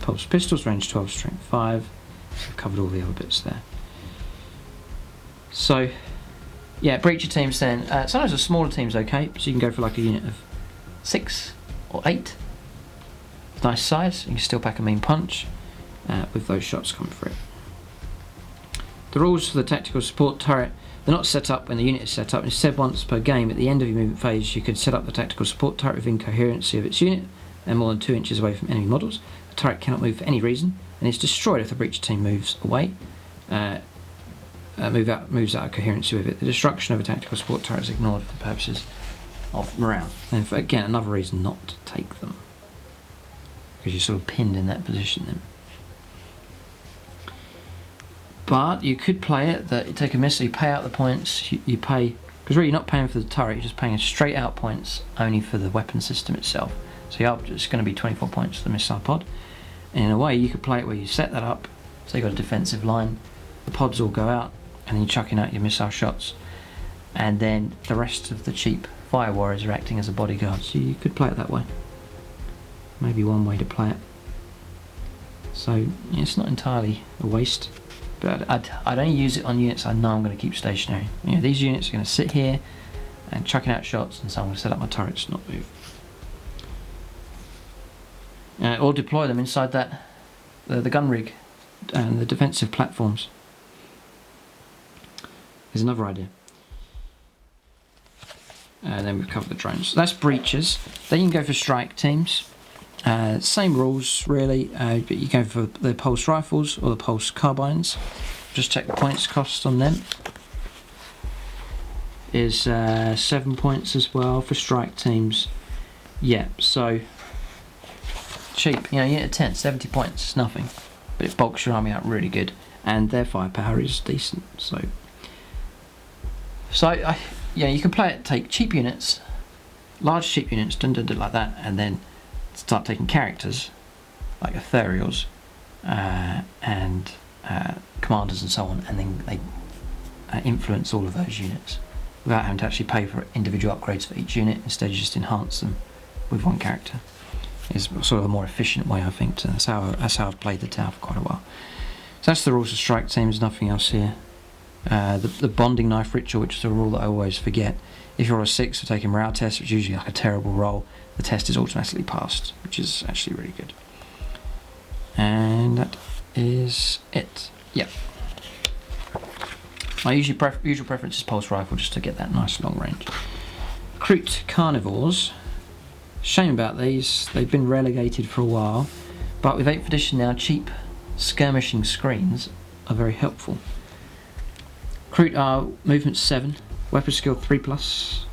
Pulse pistols, range 12, strength 5. I've covered all the other bits there. So, yeah, breacher teams then. Sometimes the smaller team's okay, so you can go for like a unit of 6 or 8. Nice size. You can still pack a mean punch with those shots coming through. The rules for the tactical support turret, they're not set up when the unit is set up. Instead, once per game, at the end of your movement phase, you can set up the tactical support turret within coherency of its unit and more than 2 inches away from enemy models. The turret cannot move for any reason and is destroyed if the breacher team moves away. Moves out of coherency with it. The destruction of a tactical support turret is ignored for the purposes of morale. And for, again, another reason not to take them, because you're sort of pinned in that position then. But you could play it that you take a miss, so you pay out the points, you pay, because really you're not paying for the turret, you're just paying straight out points only for the weapon system itself. So you're just going to be 24 points for the missile pod. And in a way you could play it where you set that up, so you've got a defensive line, the pods all go out, and then you're chucking out your missile shots, and then the rest of the cheap fire warriors are acting as a bodyguard. So you could play it that way. Maybe one way to play it. So yeah, it's not entirely a waste. But I'd only use it on units I know I'm going to keep stationary. You know, these units are going to sit here and chucking out shots, and so I'm going to set up my turrets to not move. Or deploy them inside the gun rig and the defensive platforms. Is another idea. And then we've covered the drones. So that's breaches. Then you can go for strike teams. Same rules really, but you go for the pulse rifles or the pulse carbines. Just check the points cost on them. Is 7 points as well for strike teams. Yeah, so cheap. You know, you get a 10, 70 points, it's nothing, but it bulks your army out really good, and their firepower is decent. So yeah, you can play it. Take cheap units, large cheap units, do like that, and then start taking characters like Ethereals and commanders and so on, and then they influence all of those units without having to actually pay for individual upgrades for each unit. Instead, you just enhance them with one character. It's sort of a more efficient way, I think. That's how I've played the Tau for quite a while. So that's the rules of strike teams. Nothing else here. The bonding knife ritual, which is a rule that I always forget. If you're a 6 for taking morale test, which is usually like a terrible roll, the test is automatically passed, which is actually really good. And that is it. Yep. My usual preference is pulse rifle, just to get that nice long range. Kroot carnivores. Shame about these. They've been relegated for a while, but with 8th edition now, cheap skirmishing screens are very helpful. Kroot are movement 7, weapon skill 3+,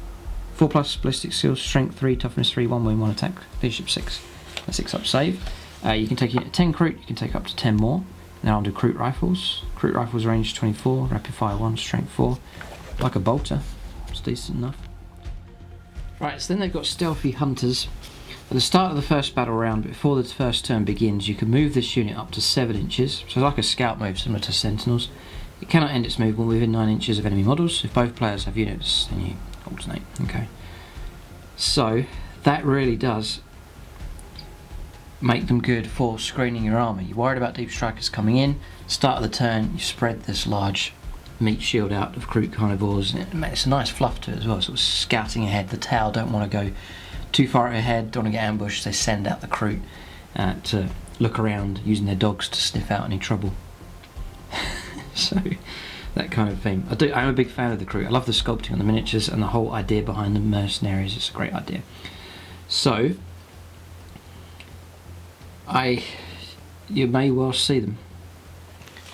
4+, ballistic skill, strength 3, toughness 3, 1 wound, 1 attack, leadership 6, a 6 up save. You can take it 10 Kroot, you can take up to 10 more. Now onto Kroot rifles. Kroot rifles range 24, rapid fire 1, strength 4, like a bolter. It's decent enough. Right, so then they've got stealthy hunters. At the start of the first battle round, before the first turn begins, you can move this unit up to 7 inches. So like a scout move, similar to Sentinels. It cannot end its movement within 9 inches of enemy models. If both players have units, then you alternate. Okay. So that really does make them good for screening your armour. You're worried about deep strikers coming in. Start of the turn, you spread this large meat shield out of Kroot carnivores. It's a nice fluff to it as well, sort of scouting ahead. The Tau don't want to go too far ahead, don't want to get ambushed. They send out the Kroot to look around, using their dogs to sniff out any trouble. So that kind of thing. I'm a big fan of the Kroot. I love the sculpting on the miniatures and the whole idea behind the mercenaries. It's a great idea. So you may well see them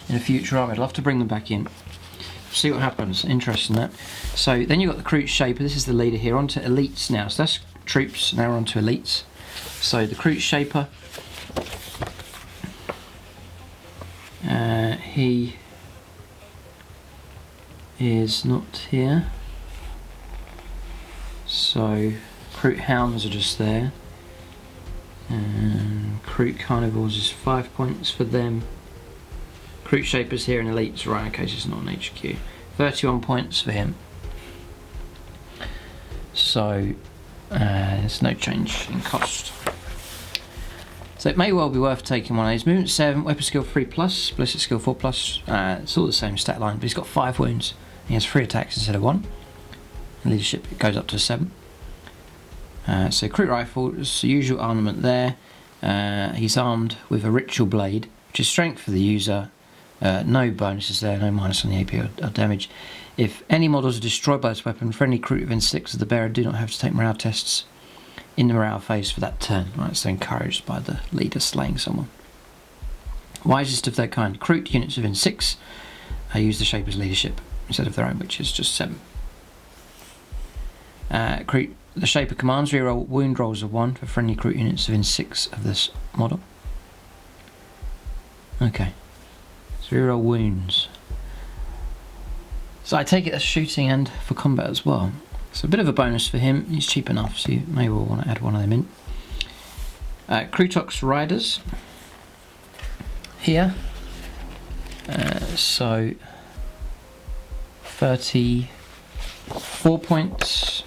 in a future army. I'd love to bring them back in. See what happens. Interesting that. So then you've got the Kroot Shaper. This is the leader here. On to elites now. So that's troops. Now we're on to elites. So the Kroot Shaper. He is not here. So Kroot Hounds are just there. And Kroot Carnivores is 5 points for them. Kroot Shaper's here in elites, right? Okay, so it's not an HQ. 31 points for him. So there's no change in cost. So it may well be worth taking one of these. Movement 7, weapon skill 3+, ballistic skill 4+. It's all the same stat line, but he's got 5 wounds. He has 3 attacks instead of 1. In leadership, it goes up to 7. So Kroot rifle is the usual armament there. He's armed with a ritual blade, which is strength for the user. No bonuses there, no minus on the AP or damage. If any models are destroyed by this weapon, friendly Kroot within 6 of the bearer do not have to take morale tests in the morale phase for that turn. Right, so encouraged by the leader slaying someone. Wisest of their kind. Kroot units within 6 use the Shaper's leadership instead of their own, which is just 7. Kroot, the Shaper commands reroll wound rolls of 1 for friendly Kroot units within 6 of this model. Okay. So reroll wounds. So I take it as shooting and for combat as well. So a bit of a bonus for him. He's cheap enough, so you may well want to add one of them in. Krootox Riders. Here. So 34 points.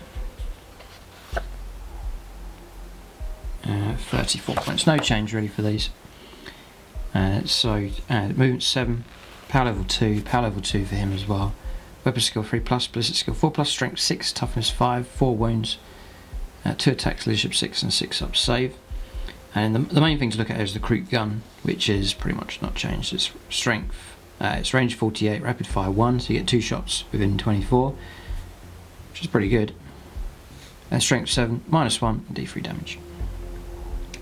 34 points. No change really for these. Movement 7, power level 2 for him as well. Weapon skill 3+, ballistic skill 4+, strength 6, toughness 5, 4 wounds, 2 attacks, leadership 6 and 6 up save. And the main thing to look at is the Kroot gun, which is pretty much not changed. It's strength, it's range 48, rapid fire 1, so you get 2 shots within 24, which is pretty good. And strength 7, -1, and D3 damage.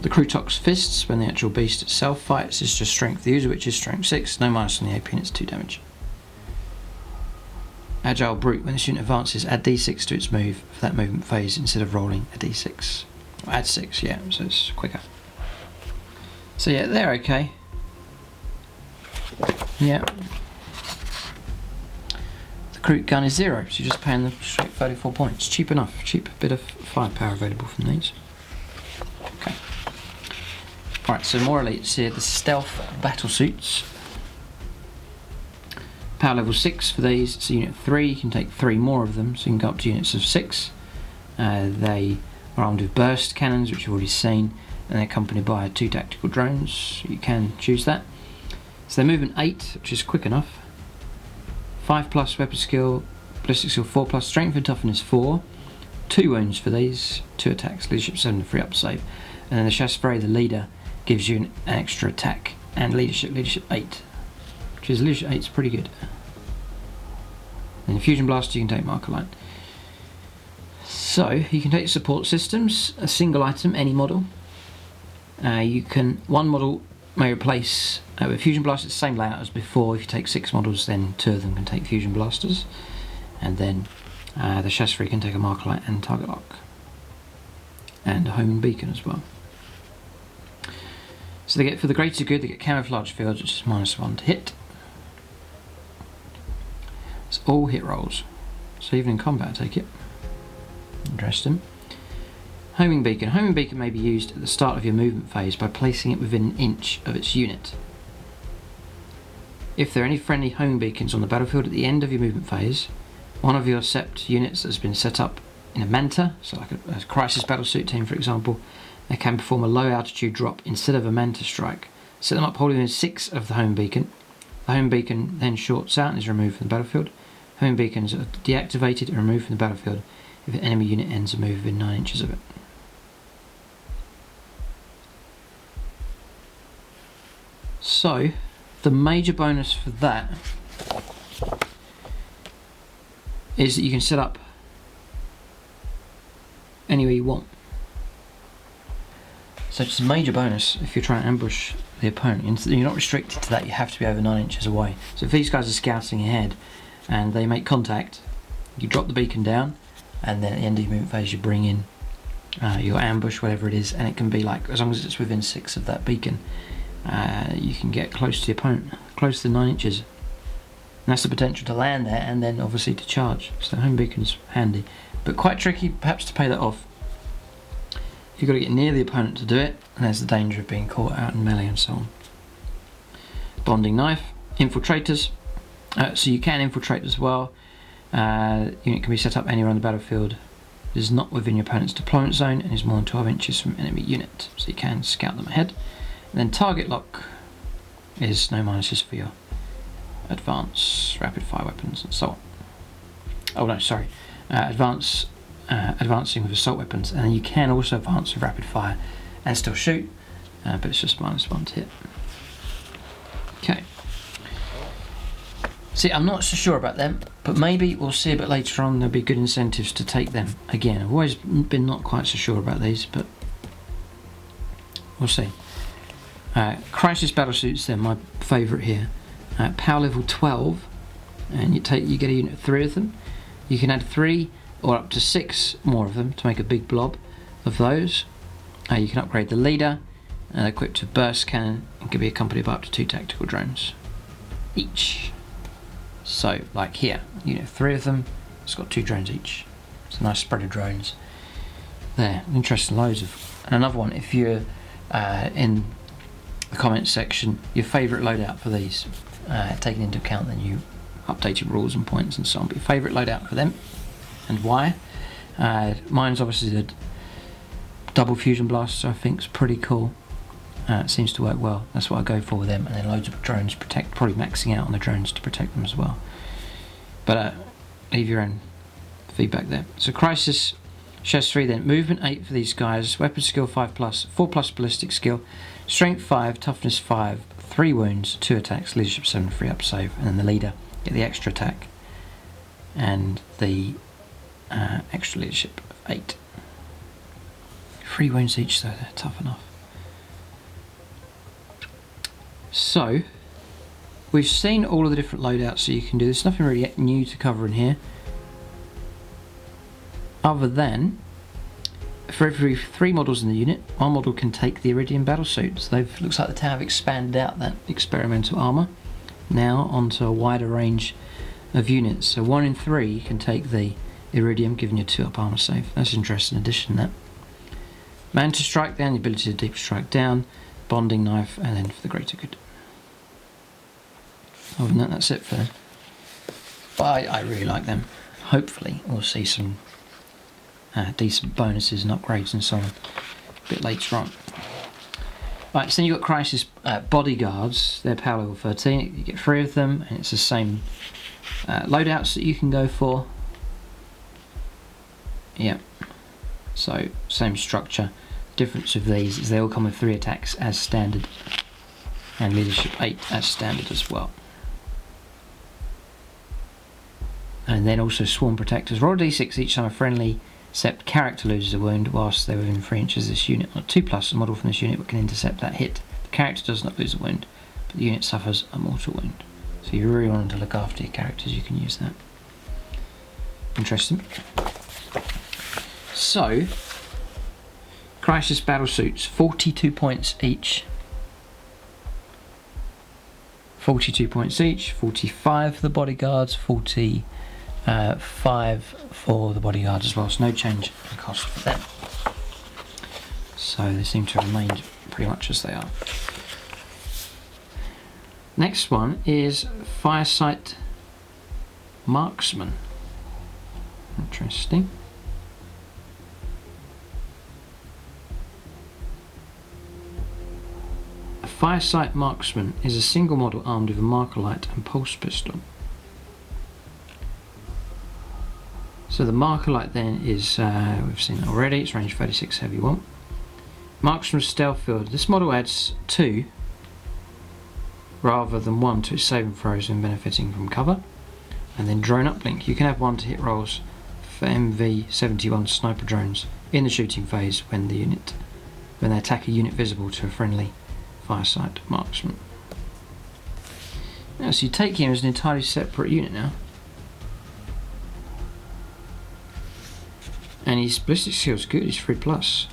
The Krootox Fists, when the actual beast itself fights, is just strength the user, which is strength 6, no minus on the AP, and it's 2 damage. Agile Brute, when this unit advances, add D6 to its move for that movement phase instead of rolling a D6. Or add 6, yeah, so it's quicker. So yeah, they're okay. Yeah. The Kroot gun is 0, so you're just paying the straight 34 points. Cheap enough, cheap bit of firepower available from these. Okay. Alright, so more elites here. The stealth battle suits. Power level 6 for these. It's a unit of 3. You can take 3 more of them, so you can go up to units of 6. They are armed with burst cannons, which you've already seen, and they're accompanied by 2 tactical drones. You can choose that. So they're movement 8, which is quick enough. 5+ weapon skill, ballistic skill 4+, strength and toughness 4. 2 wounds for these, 2 attacks, leadership 7, 3 up save. And then the chasseur, the leader, gives you an extra attack and leadership 8. Which is leadership 8 is pretty good. And the fusion blaster you can take Markerlight. So you can take support systems, a single item, any model. One model may replace with fusion blasters, the same layout as before. If you take 6 models, then 2 of them can take fusion blasters, and then the chasseur can take a Markerlight and target lock, and a homing beacon as well. So they get, for the greater good, they get camouflage fields, which is -1 to hit. It's all hit rolls, so even in combat I take it. Interesting. Homing beacon. Homing beacon may be used at the start of your movement phase by placing it within an inch of its unit. If there are any friendly homing beacons on the battlefield at the end of your movement phase, one of your sept units that has been set up in a manta, so like a crisis battlesuit team for example, they can perform a low altitude drop instead of a manta strike. Set them up holding within 6 of the homing beacon. The homing beacon then shorts out and is removed from the battlefield. Homing beacons are deactivated and removed from the battlefield if an enemy unit ends a move within 9 inches of it. So, the major bonus for that is that you can set up anywhere you want. So it's a major bonus if you're trying to ambush the opponent. You're not restricted to that, you have to be over 9 inches away. So if these guys are scouting ahead and they make contact, you drop the beacon down, and then at the end of your movement phase you bring in your ambush, whatever it is, and it can be like, as long as it's within 6 of that beacon, you can get close to the opponent, close to 9 inches. And that's the potential to land there and then obviously to charge. So home beacon's handy, but quite tricky perhaps to pay that off. You've got to get near the opponent to do it, and there's the danger of being caught out in melee and so on. Bonding knife, infiltrators. So you can infiltrate as well. Unit can be set up anywhere on the battlefield. It is not within your opponent's deployment zone and is more than 12 inches from enemy unit, so you can scout them ahead. And then target lock is no minuses for your advanced rapid fire weapons and so on. Oh no, sorry, advancing with assault weapons, and then you can also advance with rapid fire and still shoot, but it's just -1 to hit. Okay. See, I'm not so sure about them, but maybe we'll see a bit later on there'll be good incentives to take them. Again, I've always been not quite so sure about these, but we'll see. Crisis battlesuits, they're my favourite here. Power level 12, and you get a unit of 3 of them. You can add 3 or up to 6 more of them to make a big blob of those. You can upgrade the leader, equipped with burst cannon, and can be accompanied by up to 2 tactical drones each. So, like here, unit of 3 of them, it's got 2 drones each. It's a nice spread of drones. There, interesting loads of. And another one, if you're in the comments section, your favourite loadout for these, taking into account the new updated rules and points and so on, but your favourite loadout for them and why. Mine's obviously the double fusion blaster, I think is pretty cool. It seems to work well, that's what I go for with them, and then loads of drones, probably maxing out on the drones to protect them as well. But leave your own feedback there. So crisis, chasseur, then movement 8 for these guys, weapon skill 5+, 4+ ballistic skill, strength 5, toughness 5, 3 wounds, 2 attacks, leadership 7, 3 up save, and then the leader get the extra attack and the extra leadership of 8. 3 wounds each though, they're tough enough. So, we've seen all of the different loadouts that you can do. There's nothing really new to cover in here, other than for every 3 models in the unit, 1 model can take the Iridium battlesuit. So looks like the tower have expanded out that experimental armour now onto a wider range of units. So 1 in 3 can take the Iridium, giving you 2 up armour save. That's an interesting addition, that. Manta strike down, the ability to deep strike down, bonding knife, and then for the greater good. Other than that, that's it for But I really like them. Hopefully we'll see some decent bonuses and upgrades and so on a bit later on. Right, so then you've got Crisis Bodyguards. They're power level 13. You get 3 of them, and it's the same loadouts that you can go for. Yeah, so same structure. Difference of these is they all come with 3 attacks as standard, and leadership 8 as standard as well. And then also Swarm Protectors. Roll a d6 each time a friendly sept character loses a wound whilst they're within 3 inches of this unit. On a 2+, a model from this unit can intercept that hit. The character does not lose a wound, but the unit suffers a mortal wound. So you really want to look after your characters, you can use that. Interesting. So, Crisis Battle Suits, 42 points each. 42 points each, 45 for the bodyguards, 45 for the bodyguards as well, so no change in cost for them. So they seem to have remained pretty much as they are. Next one is Firesight Marksmen. Interesting. A Firesight Marksman is a single model armed with a Markerlight and pulse pistol. So the Markerlight then is, we've seen it already, it's range 36 heavy 1. Marksman's stealth field. This model adds 2 rather than 1 to its saving throws when benefiting from cover. And then drone uplink. You can have 1 to hit rolls for MV71 sniper drones in the shooting phase when they attack a unit visible to a friendly Firesight Marksman. Now, so you take him as an entirely separate unit now. And his ballistic skill's good, he's 3+.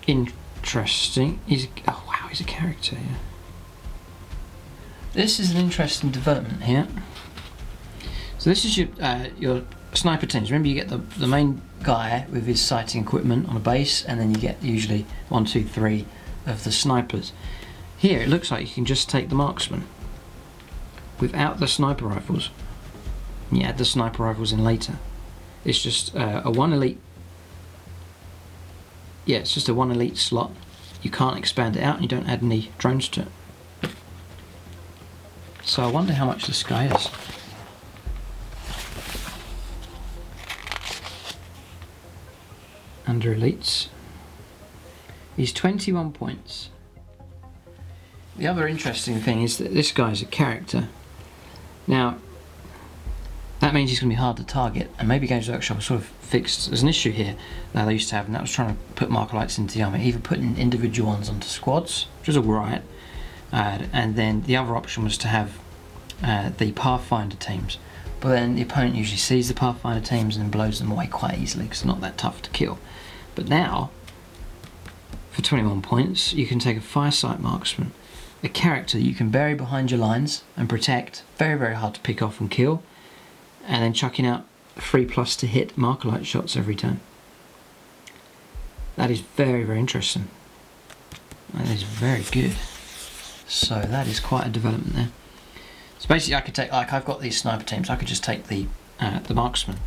Interesting. Oh wow, he's a character, yeah. This is an interesting development here. So this is your sniper teams. Remember, you get the main guy with his sighting equipment on a base, and then you get usually 1, 2, 3 of the snipers. Here it looks like you can just take the marksman without the sniper rifles, and you add the sniper rifles in later. It's just a 1 elite. Yeah, it's just a 1 elite slot. You can't expand it out, and you don't add any drones to it. So I wonder how much this guy is. Under elites, he's 21 points. The other interesting thing is that this guy's a character. Now, that means he's going to be hard to target, and maybe Games Workshop has sort of fixed. There's an issue here that they used to have, and that was trying to put Markerlights into the army, either putting individual ones onto squads, which is alright, and then the other option was to have the Pathfinder teams. But then the opponent usually sees the Pathfinder teams and blows them away quite easily because they're not that tough to kill. But now, for 21 points, you can take a Firesight Marksman, a character that you can bury behind your lines and protect, very, very hard to pick off and kill, and then chucking out 3+ to hit Markerlight shots every turn. That is very, very interesting. That is very good. So that is quite a development there. So basically I could take, like I've got these sniper teams, I could just take the marksman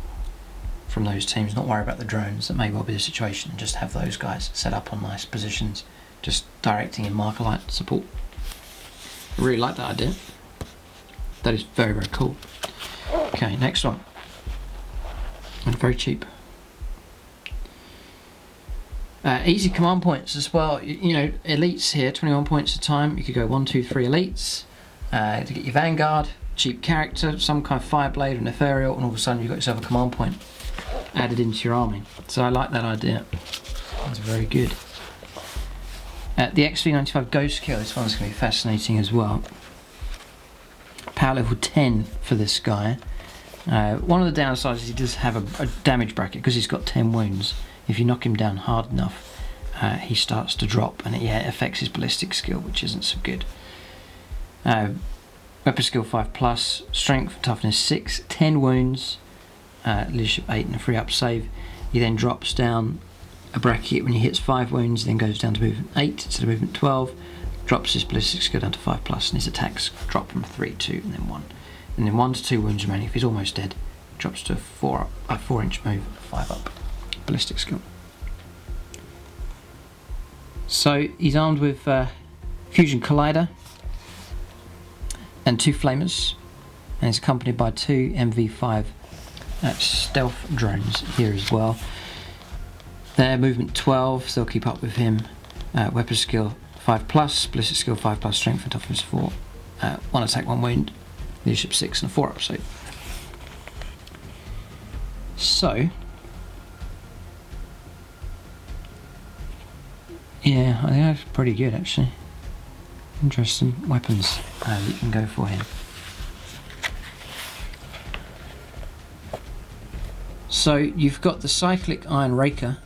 from those teams, not worry about the drones, that may well be the situation, and just have those guys set up on nice positions, just directing in Markerlight support. I really like that idea. That is very, very cool. Okay, next one. And very cheap. Easy command points as well. You know, elites here, 21 points a time. You could go 1, 2, 3 elites to get your vanguard, cheap character, some kind of fireblade, an ethereal, and all of a sudden you've got yourself a command point added into your army. So I like that idea. That's very good. The XV95 Ghostkeel, this one's going to be fascinating as well. Power level 10 for this guy. One of the downsides is he does have a damage bracket because he's got 10 wounds. If you knock him down hard enough, he starts to drop, and it affects his ballistic skill, which isn't so good. Weapon skill 5+, strength and toughness 6, 10 wounds, leadership 8 and a 3-up save. He then drops down a bracket when he hits 5 wounds, then goes down to movement 8 instead of movement 12, drops his ballistic skill down to 5+, and his attacks drop from 3, 2 and then 1. and then 1 to 2 wounds remaining. If he's almost dead, drops to 4-inch move, 5 up. Ballistic skill. So he's armed with Fusion Collider and 2 Flamers, and he's accompanied by 2 MV5 stealth drones here as well. Their movement 12, so they'll keep up with him. Weapon skill 5+, ballistic skill 5+, strength and toughness 4. 1 attack, 1 wound, leadership 6 and a 4 up. So yeah, I think that's pretty good actually. Interesting weapons you can go for here. So you've got the cyclic iron raker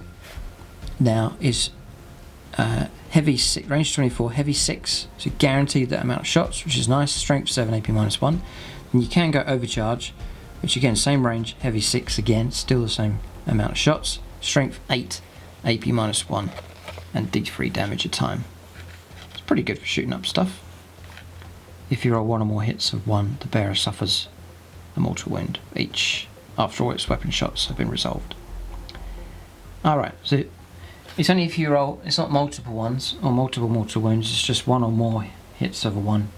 now is heavy 6, range 24, heavy 6, so guaranteed that amount of shots, which is nice. Strength 7, AP -1. And you can go overcharge, which again same range, heavy 6 again, still the same amount of shots. Strength 8, AP -1, and D3 damage a time. It's pretty good for shooting up stuff. If you roll 1 or more hits of 1, the bearer suffers a mortal wound each after all its weapon shots have been resolved. Alright, so it's only if you roll, it's not multiple ones or multiple mortal wounds, it's just 1 or more hits over 1.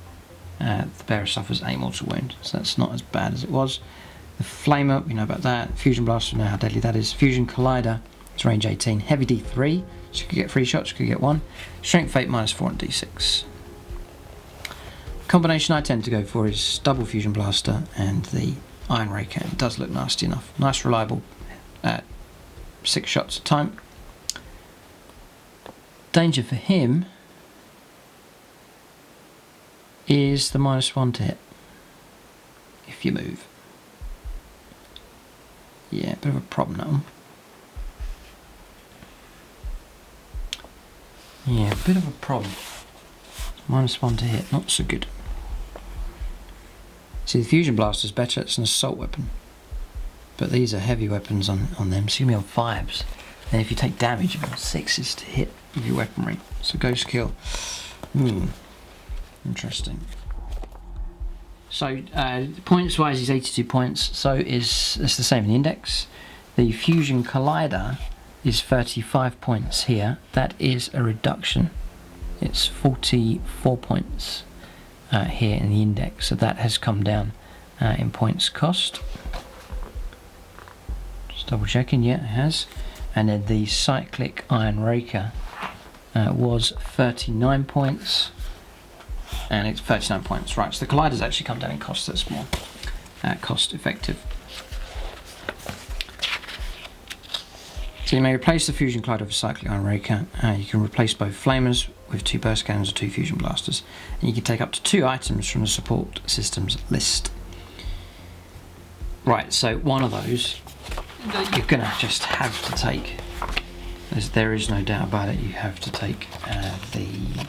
The bearer suffers a mortal wound, so that's not as bad as it was. The Flamer, we know about that. Fusion Blaster, we know how deadly that is. Fusion Collider, it's range 18. Heavy D3, so you could get 3 shots, you could get 1. Strength 8 -4 and D6. Combination I tend to go for is double Fusion Blaster and the Iron Raker. It does look nasty enough. Nice, reliable, 6 shots a time. Danger for him is the -1 to hit if you move. Yeah, bit of a problem that one. Yeah, bit of a problem. -1 to hit, not so good. See, the Fusion Blaster is better, it's an assault weapon. But these are heavy weapons on them, so you're on 5s. And if you take damage, you've got 6s to hit with your weaponry. So Ghostkeel. Interesting. So points wise is 82 points, so it's the same in the index. The Fusion Collider is 35 points here. That is a reduction. It's 44 points here in the index, so that has come down in points cost. Just double checking, yeah, it has. And then the Cyclic Iron Raker was 39 points, and it's 39 points, right? So the Collider's actually come down in cost, that's more cost effective. So you may replace the Fusion Collider with a Cyclic Iron Raker. You can replace both Flamers with 2 burst cannons or 2 Fusion Blasters, and you can take up to 2 items from the support systems list. Right, so one of those you're gonna just have to take. There is no doubt about it. You have to take the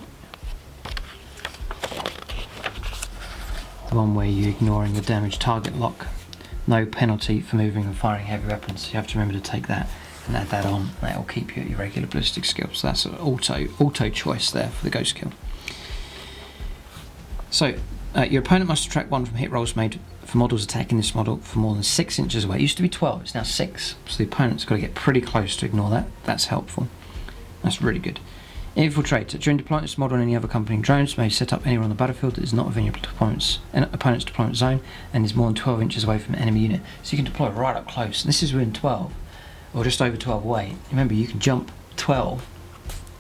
one where you're ignoring the damage target lock. No penalty for moving and firing heavy weapons. You have to remember to take that and add that on. That will keep you at your regular ballistic skill. So that's an auto choice there for the Ghostkeel. So your opponent must subtract 1 from hit rolls made for models attacking this model for more than 6 inches away. It used to be 12, it's now 6. So the opponent's got to get pretty close to ignore that. That's helpful. That's really good. Infiltrator. During deployment of this model and any other accompanying drones may set up anywhere on the battlefield that is not within your opponent's deployment zone and is more than 12 inches away from an enemy unit. So you can deploy right up close. And this is within 12, or just over 12 away. Remember, you can jump 12,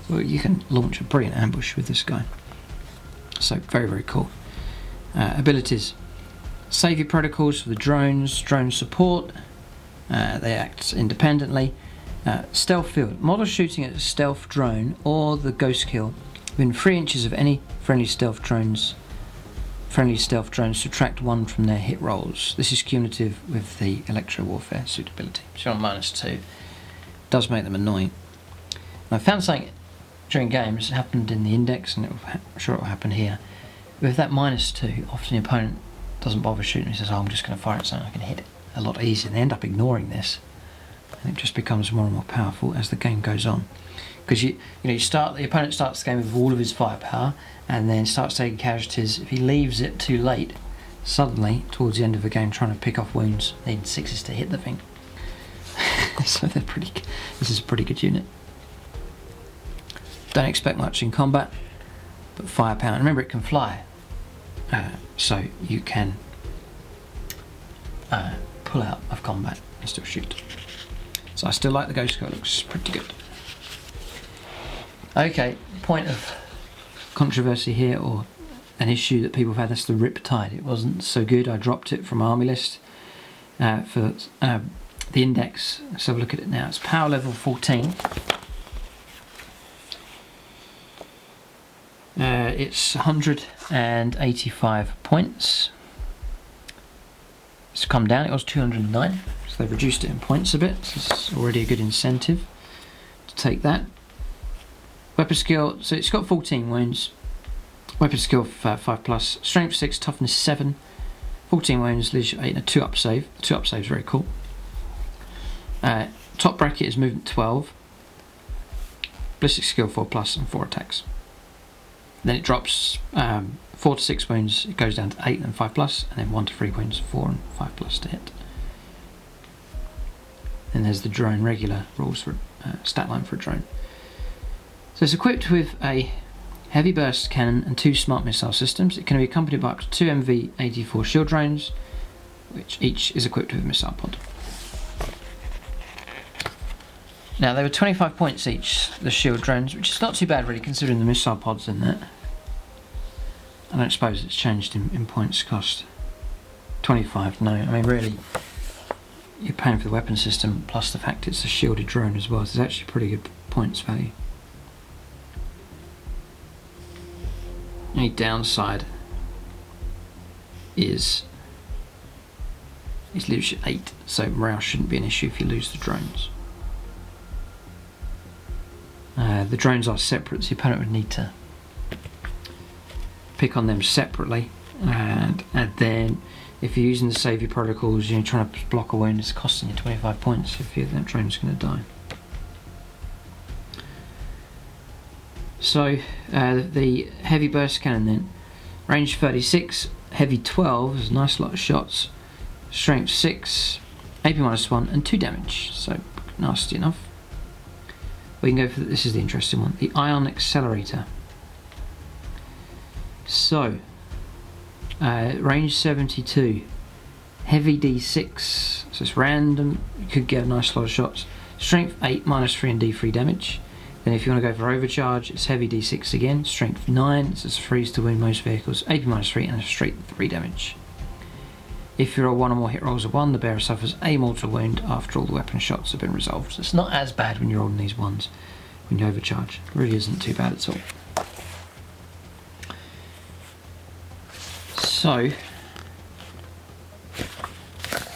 or you can launch a brilliant ambush with this guy. So very, very cool. Abilities. Savior protocols for the drones, drone support. They act independently. Stealth field. Model shooting at a stealth drone or the Ghostkeel within 3 inches of any friendly stealth drones subtract 1 from their hit rolls. This is cumulative with the electro warfare suitability. So on -2. Does make them annoying. And I found something during games, it happened in the index, and I'm sure it will happen here. With that -2, often the opponent doesn't bother shooting. He says, "Oh, I'm just going to fire at something I can hit it a lot easier." And they end up ignoring this, and it just becomes more and more powerful as the game goes on. Because the opponent starts the game with all of his firepower, and then starts taking casualties. If he leaves it too late, suddenly, towards the end of the game, trying to pick off wounds, needing 6s to hit the thing. So they're pretty. This is a pretty good unit. Don't expect much in combat, but firepower. And remember, it can fly, so you can pull out of combat and still shoot. So I still like the Ghostkeel. It looks pretty good. Okay, point of controversy here, or an issue that people have had, that's the Riptide. It wasn't so good. I dropped it from Army List for the index. Let's have a look at it now. It's power level 14. It's 185 points. It's come down. It was 209, so they've reduced it in points a bit. So it's already a good incentive to take that. Weapon skill, so it's got 14 wounds. Weapon skill 5+, strength 6, toughness 7, 14 wounds, leadership 8, and a 2-up save. The 2-up save is very cool. Top bracket is movement 12, ballistic skill 4+, and 4 attacks. Then it drops 4 to 6 wounds, it goes down to 8 and 5+, and then 1 to 3 wounds, 4 and 5+ to hit. Then there's the drone regular rules for stat line for a drone. So it's equipped with a heavy burst cannon and 2 smart missile systems. It can be accompanied by up to 2 MV-84 shield drones, which each is equipped with a missile pod. Now they were 25 points each, the shield drones, which is not too bad really considering the missile pods in that. I don't suppose it's changed in points cost. 25, no. I mean really, you're paying for the weapon system plus the fact it's a shielded drone as well, so it's actually pretty good points value. Only downside is leadership 8, so morale shouldn't be an issue if you lose the drones. The drones are separate, so your opponent would need to pick on them separately, and then if you're using the saviour protocols, you're trying to block a wound, it's costing you 25 points if that drone's going to die. So the heavy burst cannon then, range 36, heavy 12, there's a nice lot of shots, strength 6, AP -1 and 2 damage, so nasty enough. We can go for, this is the interesting one, the ion accelerator. So range 72, heavy D6, so it's random, you could get a nice lot of shots, strength 8, -3 and D3 damage. Then if you want to go for overcharge, it's heavy D6 again, strength 9, so it's freeze to wound most vehicles, AP -3 and a straight 3 damage. If you roll 1 or more hit rolls of 1, the bearer suffers a mortal wound after all the weapon shots have been resolved. So it's not as bad when you're rolling these ones when you overcharge. It really isn't too bad at all. So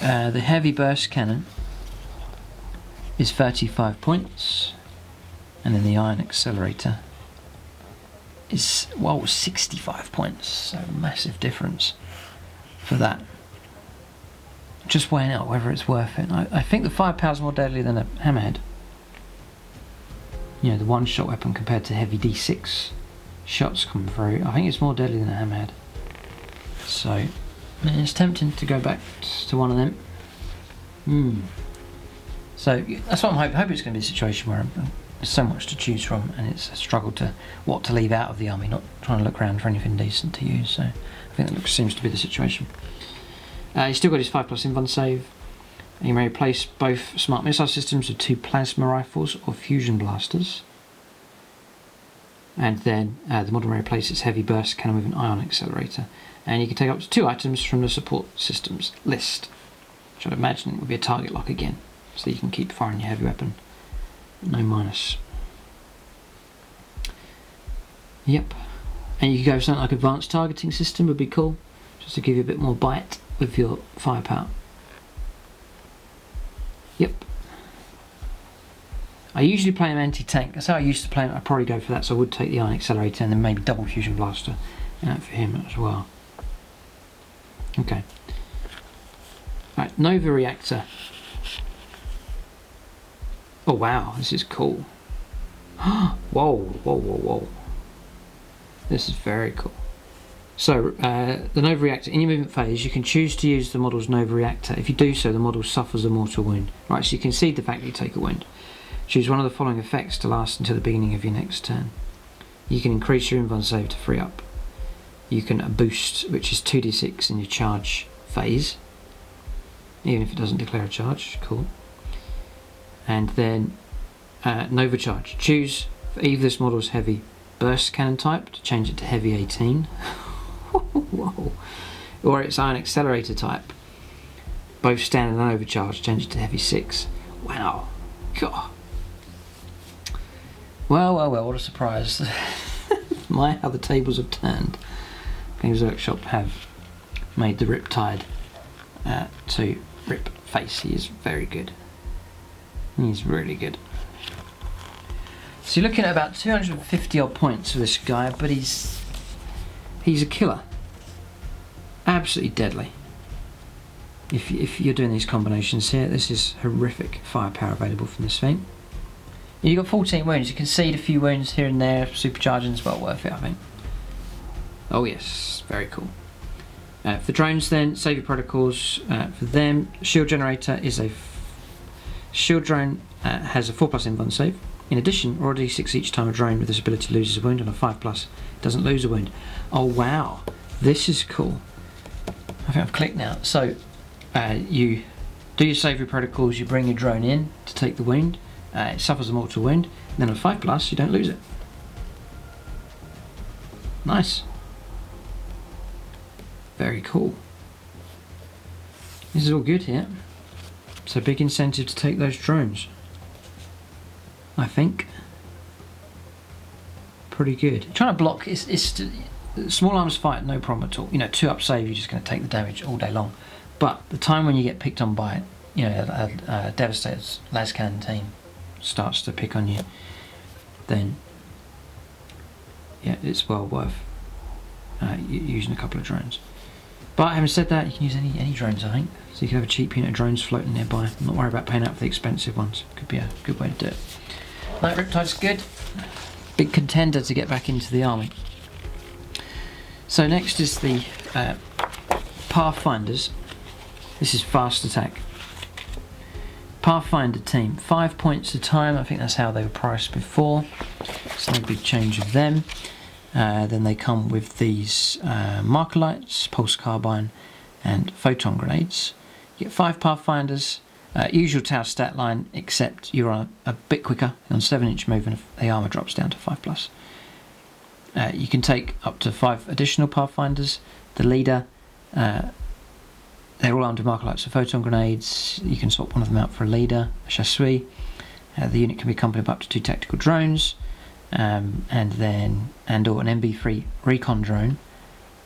the heavy burst cannon is 35 points. And then the ion accelerator is, well, 65 points, so a massive difference for that. Just weighing out whether it's worth it. I think the firepower is more deadly than a Hammerhead. You know, the one-shot weapon compared to heavy D6 shots come through. I think it's more deadly than a Hammerhead. So, it's tempting to go back to one of them. So that's what I'm hoping. I hope it's going to be a situation where there's so much to choose from, and it's a struggle to what to leave out of the army, not trying to look around for anything decent to use. So I think that seems to be the situation. He's still got his 5+ invuln save. And you may replace both smart missile systems with 2 plasma rifles or fusion blasters. And then the model may replace its heavy burst cannon with an ion accelerator. And you can take up to 2 items from the support systems list, which I'd imagine would be a target lock again, so you can keep firing your heavy weapon. No minus. Yep. And you could go for something like advanced targeting system would be cool, just to give you a bit more bite with your firepower. Yep. I usually play him anti-tank. That's how I used to play him. I'd probably go for that, so I would take the ion accelerator and then maybe double fusion blaster for him as well. Okay. Right, Nova reactor. Oh wow, this is cool. Whoa, whoa, whoa, whoa. This is very cool. So, the Nova Reactor, in your movement phase, you can choose to use the model's Nova Reactor. If you do so, the model suffers a mortal wound. Right, so you concede the fact that you take a wound. Choose one of the following effects to last until the beginning of your next turn. You can increase your invuln save to free up. You can boost, which is 2d6 in your charge phase, even if it doesn't declare a charge. Cool. And then Nova Charge. Choose for either this model's heavy burst cannon type to change it to heavy 18. Whoa. Or its iron accelerator type. Both standard and overcharge, change it to heavy 6. Wow. God. Well, what a surprise. How the tables have turned. Games Workshop have made the Riptide to Rip Face. He is very good. He's really good. So you're looking at about 250 odd points for this guy, but he's a killer. Absolutely deadly. If you're doing these combinations here, this is horrific firepower available from this thing. You've got 14 wounds. You concede a few wounds here and there. Supercharging's well worth it, I think. Oh yes, very cool. For the drones then, save your protocols. For them, shield generator is a shield drone, has a 4+ invuln save. In addition, roll a d6 each time a drone with this ability loses a wound, and a 5+ doesn't lose a wound. Oh wow, this is cool. I think I've clicked now. So you do your save your protocols, you bring your drone in to take the wound, it suffers a mortal wound, and then on a 5+ you don't lose it. Nice. Very cool. This is all good here. So big incentive to take those drones, I think. Pretty good. Trying to block is small arms fight, no problem at all. 2 up save, you're just going to take the damage all day long. But the time when you get picked on by a devastated lascannon team starts to pick on you, then yeah, it's well worth using a couple of drones. But having said that, you can use any drones, I think. So you can have a cheap unit of drones floating nearby. Not worry about paying out for the expensive ones. Could be a good way to do it. Light Riptide's good. Big contender to get back into the army. So next is the Pathfinders. This is fast attack. Pathfinder team, 5 points a time. I think that's how they were priced before. So no big change of them. Then they come with these Markerlights, pulse carbine, and photon grenades. You get 5 Pathfinders. Usual tower stat line, except you're on a bit quicker. On 7-inch move, and the armor drops down to 5+. You can take up to 5 additional Pathfinders. The leader, they're all armed with Markerlights or photon grenades. You can swap one of them out for a leader, a chasseur. The unit can be accompanied by up to 2 tactical drones, and an MV3 recon drone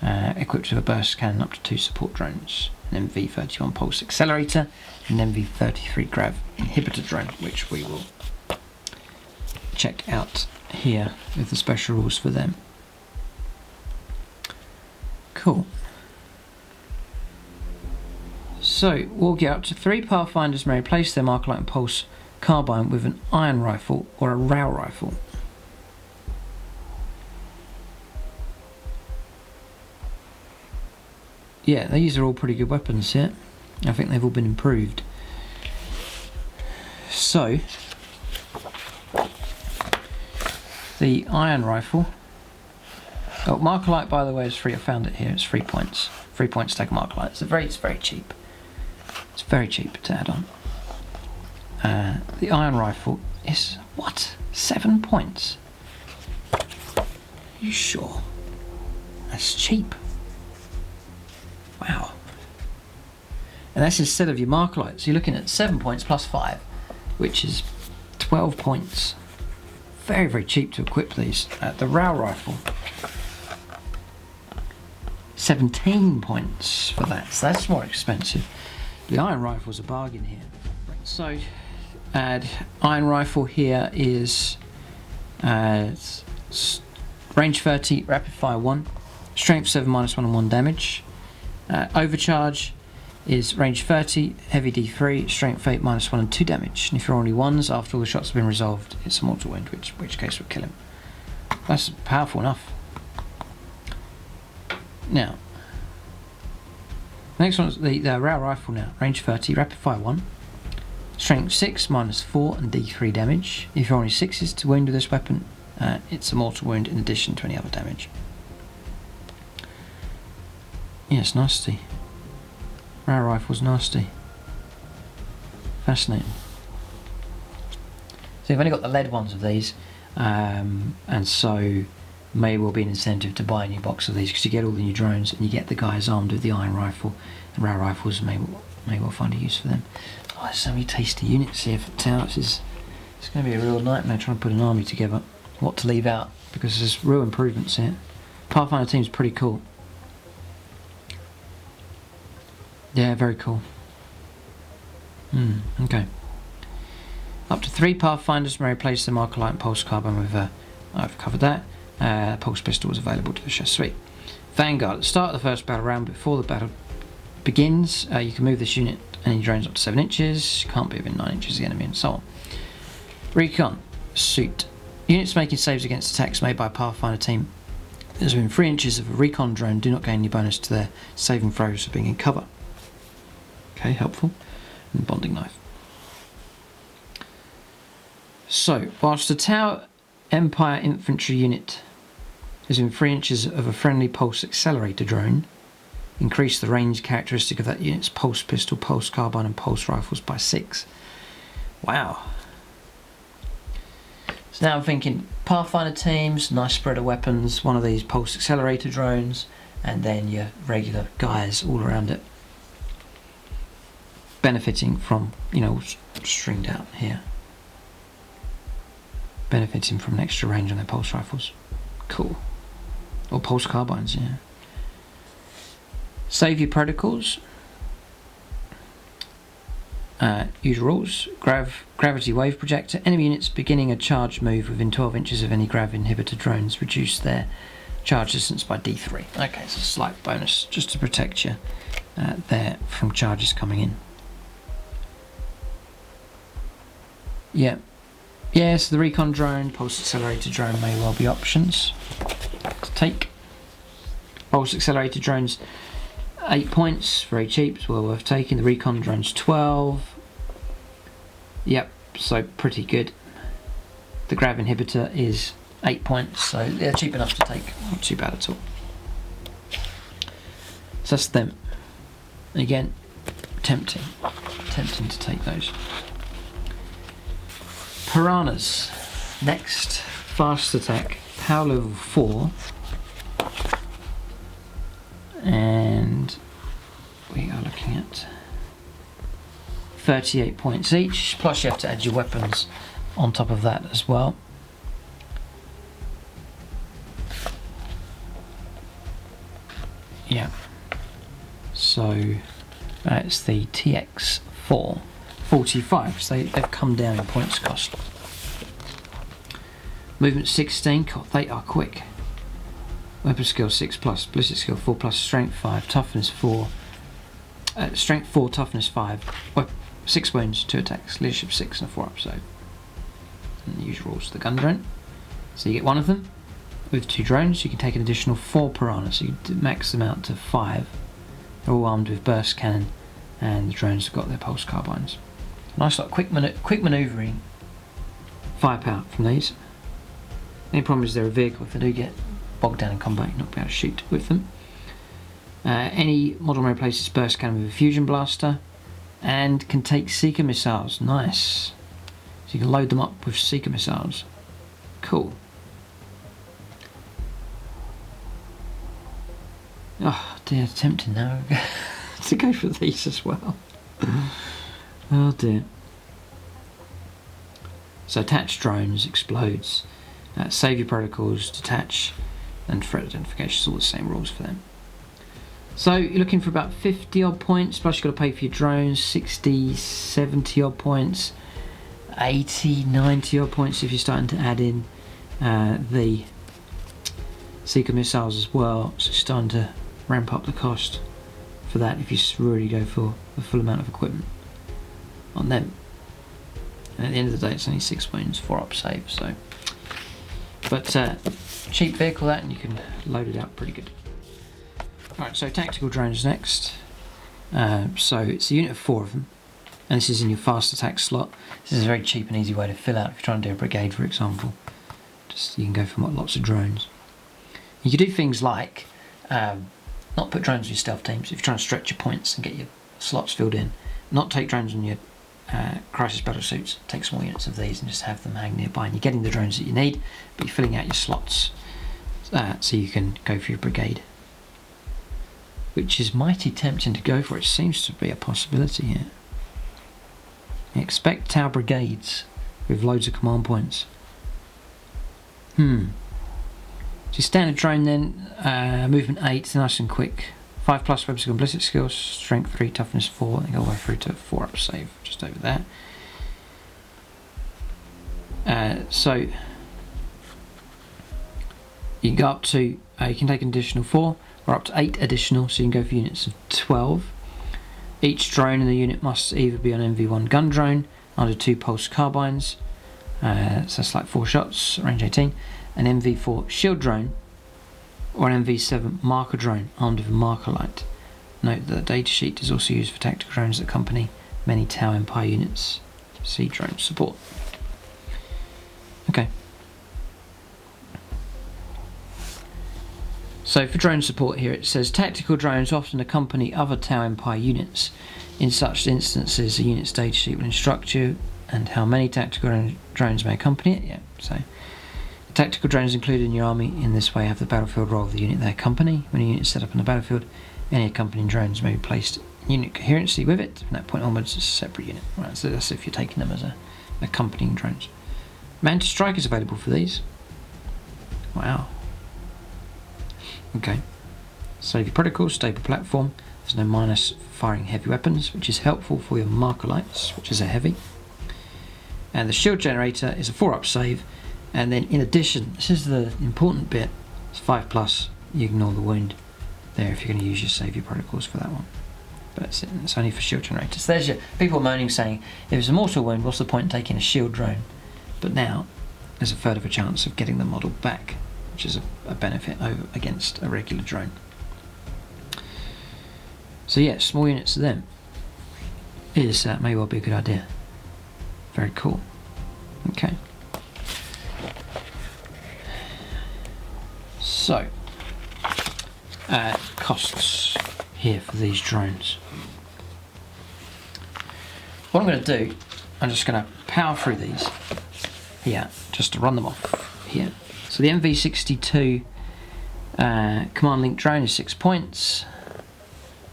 equipped with a burst cannon, up to 2 support drones, an MV31 pulse accelerator, and an MV33 grav inhibitor drone, which we will check out here with the special rules for them. Cool. So we'll get up to 3 Pathfinders may replace their Markerlight and pulse carbine with an iron rifle or a rail rifle. Yeah, these are all pretty good weapons here. I think they've all been improved. So the iron rifle. Oh, Markerlight, by the way, is free. I found it here. It's 3 points. 3 points to take a Markerlight. It's very cheap. It's very cheap to add on. The iron rifle is what? 7 points. Are you sure? That's cheap. Wow. And that's instead of your Markerlight. So you're looking at 7 points plus 5, which is 12 points. Very cheap to equip these. The rail rifle, 17 points for that. So that's more expensive. The iron rifle's a bargain here. So, iron rifle here is range 30, rapid fire 1, strength 7, -1 and 1 damage. Overcharge is range 30, heavy D3, strength 8, -1 and 2 damage. And if you're only 1s, after all the shots have been resolved, it's a mortal wound, which case would kill him. That's powerful enough. Now, next one's the rail rifle now. Range 30, rapid fire 1. Strength 6, -4 and D3 damage. If you're only 6s to wound with this weapon, it's a mortal wound in addition to any other damage. Yeah, it's nasty. Rail rifle's nasty. Fascinating. So you've only got the lead ones of these, and so may well be an incentive to buy a new box of these because you get all the new drones and you get the guys armed with the iron rifle. And rail rifles may well find a use for them. Oh, there's so many tasty units here for Tau. It's going to be a real nightmare trying to put an army together. What to leave out, because there's real improvements here. Pathfinder team's pretty cool. Yeah, very cool. Okay. Up to 3 Pathfinders may replace the Markerlight and Pulse Carbine with, I've covered that. Pulse Pistol is available to the chest suite. Vanguard. At the start of the first battle round, before the battle begins, you can move this unit and any drones up to 7 inches. You can't be within 9 inches of the enemy, and so on. Recon. Suit. Units making saves against attacks made by a Pathfinder team that is within 3 inches of a recon drone do not gain any bonus to their saving throws for being in cover. Okay, helpful. And bonding knife. So, whilst the Tau Empire infantry unit is in 3 inches of a friendly pulse accelerator drone, increase the range characteristic of that unit's pulse pistol, pulse carbine and pulse rifles by 6. Wow. So now I'm thinking Pathfinder teams, nice spread of weapons, one of these pulse accelerator drones, and then your regular guys all around it. Benefiting from, stringed out here. Benefiting from an extra range on their pulse rifles. Cool. Or pulse carbines, yeah. Save your protocols. Usual rules. Gravity wave projector. Enemy units beginning a charge move within 12 inches of any grav inhibitor drones reduce their charge distance by D3. Okay, it's a slight bonus just to protect you there from charges coming in. Yeah. Yes, the recon drone, pulse accelerator drone may well be options to take. Pulse accelerator drones, 8 points, very cheap, it's well worth taking. The recon drone's 12. Yep, so pretty good. The grav inhibitor is 8 points, so they're cheap enough to take. Not too bad at all. So that's them. Again, tempting to take those. Piranhas. Next, fast attack, power level 4. And we are looking at 38 points each, plus you have to add your weapons on top of that as well. Yeah. So it's the TX4. 45, so they've come down in points cost. Movement 16, God, they are quick. Weapon skill 6+, ballistic skill 4+, strength 5, toughness 4. Strength 4, toughness 5. 6 wounds, 2 attacks, leadership 6 and a 4-up save. And the usual rules, the gun drone. So you get one of them. With 2 drones, you can take an additional 4 piranhas, so you max them out to 5. They're all armed with burst cannon, and the drones have got their pulse carbines. Nice like quick manoeuvring firepower from these. The only problem is they're a vehicle. If they do get bogged down in combat, you're not be able to shoot with them. Any model may replace burst cannon with a fusion blaster, and can take seeker missiles. Nice. So you can load them up with seeker missiles. Cool. Oh dear, it's tempting now to go for these as well. Oh dear. So attach drones, explodes, save your protocols, detach, and threat identification, all the same rules for them. So you're looking for about 50 odd points, plus you've got to pay for your drones, 60, 70 odd points, 80, 90 odd points if you're starting to add in the seeker missiles as well, so it's starting to ramp up the cost for that if you really go for the full amount of equipment on them. And at the end of the day, it's only 6 wounds, 4-up save. So, but cheap vehicle that, and you can load it out pretty good. Right, so tactical drones next. So it's a unit of 4 of them, and this is in your fast attack slot. This is a very cheap and easy way to fill out if you're trying to do a brigade, for example. Just you can go for lots of drones. You can do things like not put drones on your stealth teams if you're trying to stretch your points and get your slots filled in. Not take drones on your crisis battle suits. Take small units of these and just have them hang nearby. And you're getting the drones that you need, but you're filling out your slots so you can go for your brigade. Which is mighty tempting to go for. It seems to be a possibility here. Expect Tau brigades with loads of command points. So standard drone then, movement 8, nice and quick. 5+ web skill and ballistic skills, strength 3, toughness 4, they go all the way through to 4 up save, just over there. So you can go up to, you can take an additional 4, or up to 8 additional, so you can go for units of 12. Each drone in the unit must either be an MV1 gun drone, under 2 pulse carbines, so that's like 4 shots, range 18, an MV4 shield drone, or an MV7 marker drone armed with a Markerlight. Note that the datasheet is also used for tactical drones that accompany many Tau Empire units. See drone support. Okay. So for drone support here it says tactical drones often accompany other Tau Empire units. In such instances a unit's datasheet will instruct you and how many tactical drones may accompany it. Yeah, so tactical drones included in your army in this way have the battlefield role of the unit they accompany. When a unit is set up on the battlefield, any accompanying drones may be placed in unit coherency with it. From that point onwards, it's a separate unit. Right, so that's if you're taking them as accompanying drones. Mantis Strike is available for these. Wow. Okay. Save your protocols, stable platform. There's no minus for firing heavy weapons, which is helpful for your Markerlights, which is a heavy. And the shield generator is a 4-up save. And then in addition, this is the important bit, it's 5+, you ignore the wound there if you're going to use your save your protocols for that one. But it's only for shield generators. There's your people moaning saying, if it's a mortal wound, what's the point in taking a shield drone? But now, there's a third of a chance of getting the model back, which is a benefit over against a regular drone. So yeah, small units of them may well be a good idea. Very cool. Okay. So, costs here for these drones. What I'm going to do, I'm just going to power through these here, just to run them off here. So the MV62 command link drone is 6 points.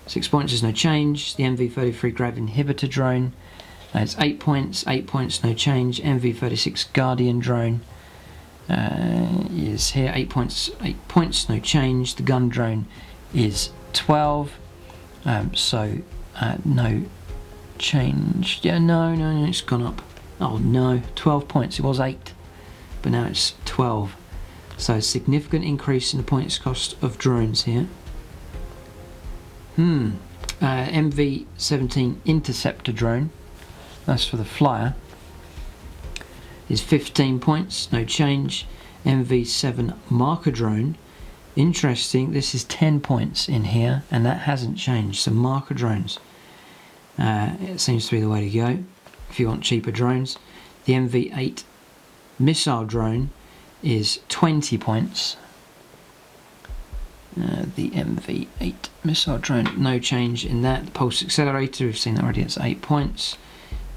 6 points is no change. The MV33 grav inhibitor drone it's 8 points. 8 points, no change. MV36 guardian drone is here, 8 points, 8 points, no change. The gun drone is 12, so no change. Yeah, no, it's gone up. Oh no, 12 points. It was 8, but now it's 12. So a significant increase in the points cost of drones here. MV17 interceptor drone, that's for the flyer, is 15 points, no change. MV7 marker drone, interesting, this is 10 points in here, and that hasn't changed. So marker drones, it seems to be the way to go if you want cheaper drones. The MV8 missile drone is 20 points. The MV8 missile drone, no change in that. The pulse accelerator, we've seen that already, it's 8 points.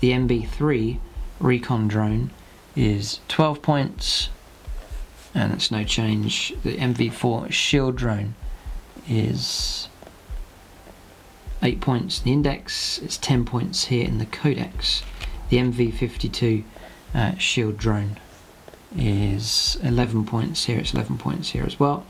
The MB3 recon drone is 12 points, and that's no change. The MV4 shield drone is 8 points. The index is 10 points here in the Codex. The MV52 shield drone is 11 points here, it's 11 points here as well.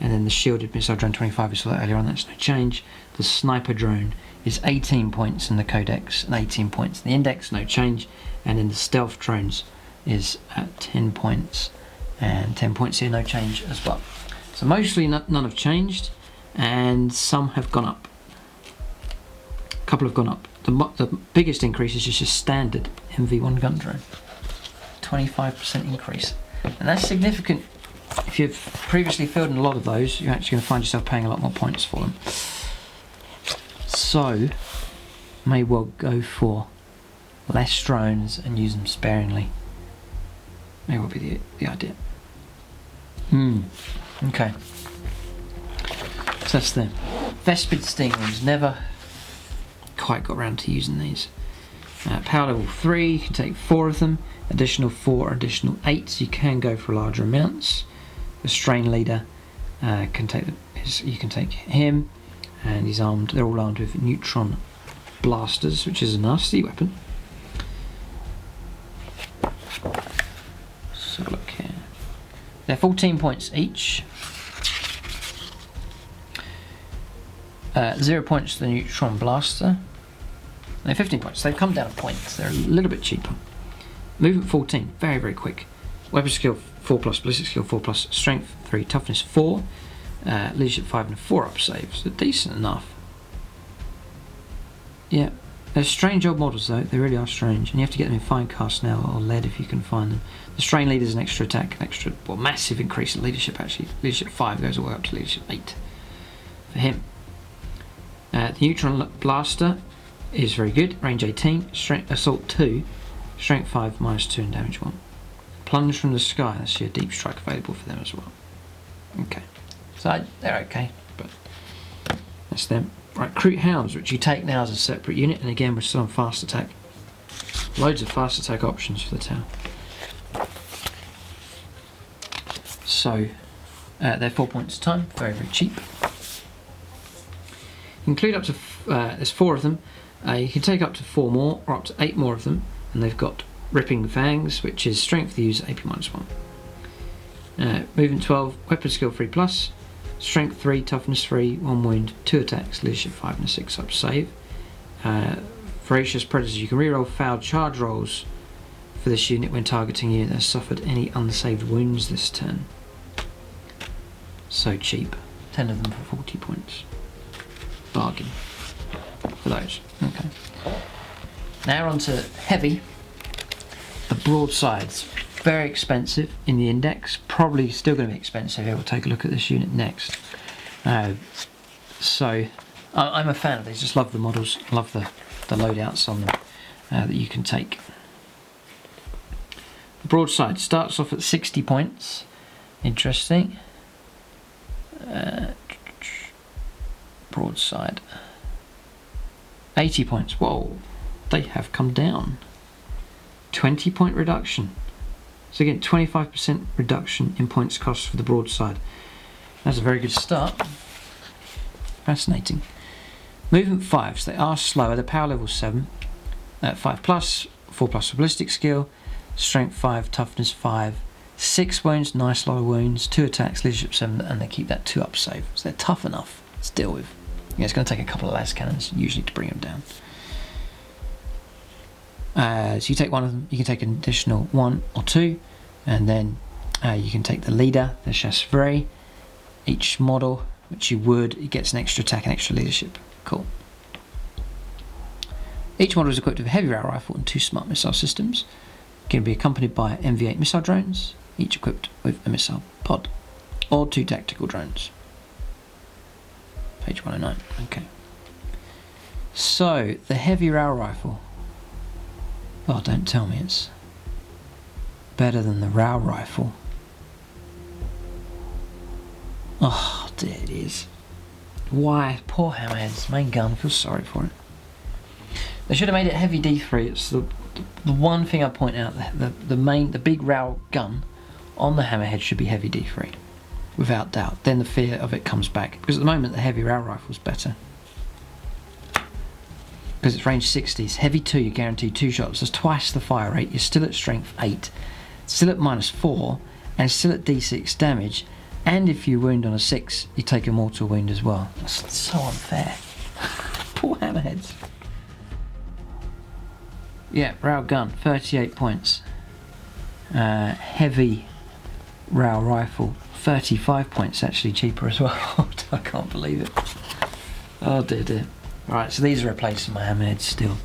And then the shielded missile drone 25, we saw that earlier on, that's no change. The sniper drone is 18 points in the Codex and 18 points in the index, no change. And then the stealth drones is at 10 points and 10 points here, no change as well. So mostly none have changed, and some have gone up. A couple have gone up. The biggest increase is just a standard MV1 gun drone, 25% increase, and that's significant if you've previously filled in a lot of those, you're actually going to find yourself paying a lot more points for them. So, may well go for less drones and use them sparingly. May well be the idea. Okay. So that's them. Vespid Stingrams, never quite got around to using these. Power level 3, you can take 4 of them. Additional 4, additional 8, so you can go for larger amounts. The Strain Leader you can take him, and he's armed. They're all armed with neutron blasters, which is a nasty weapon. Let's have a look here. They're 14 points each. 0 points to the neutron blaster. They're 15 points. They've come down a point. They're a little bit cheaper. Movement 14, very, very quick. Weapon skill 4+, ballistic skill 4+, strength 3, toughness 4, leadership 5 and a 4-up save. So decent enough. Yeah, they're strange old models though. They really are strange, and you have to get them in fine cast now or lead if you can find them. The Strain Leader is an extra attack, massive increase in leadership actually. Leadership 5 goes all the way up to leadership 8 for him. The neutron blaster is very good. Range 18, strength, assault 2. Strength 5, -2 and damage 1. Plunge from the sky, that's your deep strike available for them as well. Okay, so they're okay, but that's them. Right, Kroot Hounds, which you take now as a separate unit, and again we're still on fast attack. Loads of fast attack options for the town. So, they're 4 points a time, very, very cheap. Include up to, there's 4 of them. You can take up to 4 more, or up to 8 more of them. And they've got Ripping Fangs, which is strength to use, AP -1. Movement 12, weapon skill 3+, strength 3, toughness 3, 1 wound, 2 attacks, leadership 5 and a 6-up save. Voracious Predators, you can reroll failed charge rolls for this unit when targeting a unit that has suffered any unsaved wounds this turn. So cheap. 10 of them for 40 points. Bargain for those. Okay. Now on to heavy. The Broadsides. Very expensive in the index. Probably still going to be expensive here. We'll take a look at this unit next. So I'm a fan of these. Just love the models. Love the loadouts on them that you can take. The Broadside starts off at 60 points. Interesting. Broadside. 80 points. Whoa. They have come down. 20-point reduction. So again, 25% reduction in points cost for the Broadside. That's a very good start. Fascinating. Movement 5, so they are slower. They're power level 7. 5+, 4+ for ballistic skill, strength 5, toughness 5, 6 wounds, nice lot of wounds, 2 attacks, leadership 7, and they keep that 2-up save. So they're tough enough to deal with. Yeah, it's going to take a couple of las cannons usually to bring them down. So you take one of them, you can take an additional 1 or 2, and then you can take the leader, the chasseur. Each model, which you would, it gets an extra attack and extra leadership. Cool. Each model is equipped with a heavy rail rifle and 2 smart missile systems. Can be accompanied by MV8 missile drones, each equipped with a missile pod, or 2 tactical drones. Page 109. Okay. So the heavy rail rifle. Oh, don't tell me it's better than the rail rifle. Oh dear, it is. Why? Poor Hammerhead's main gun. I feel sorry for it. They should have made it heavy D3. It's the one thing I point out. The big rail gun on the Hammerhead should be heavy D3, without doubt. Then the fear of it comes back, because at the moment the heavy rail rifle's better. Because it's range 60, it's heavy 2, you're guaranteed 2 shots. There's twice the fire rate. You're still at strength 8, still at -4, and still at D6 damage. And if you wound on a 6, you take a mortal wound as well. That's so unfair. Poor Hammerheads. Yeah, rail gun, 38 points. Heavy rail rifle, 35 points, actually cheaper as well. I can't believe it. Oh dear dear. Right, so these are replacing my Hammerhead still.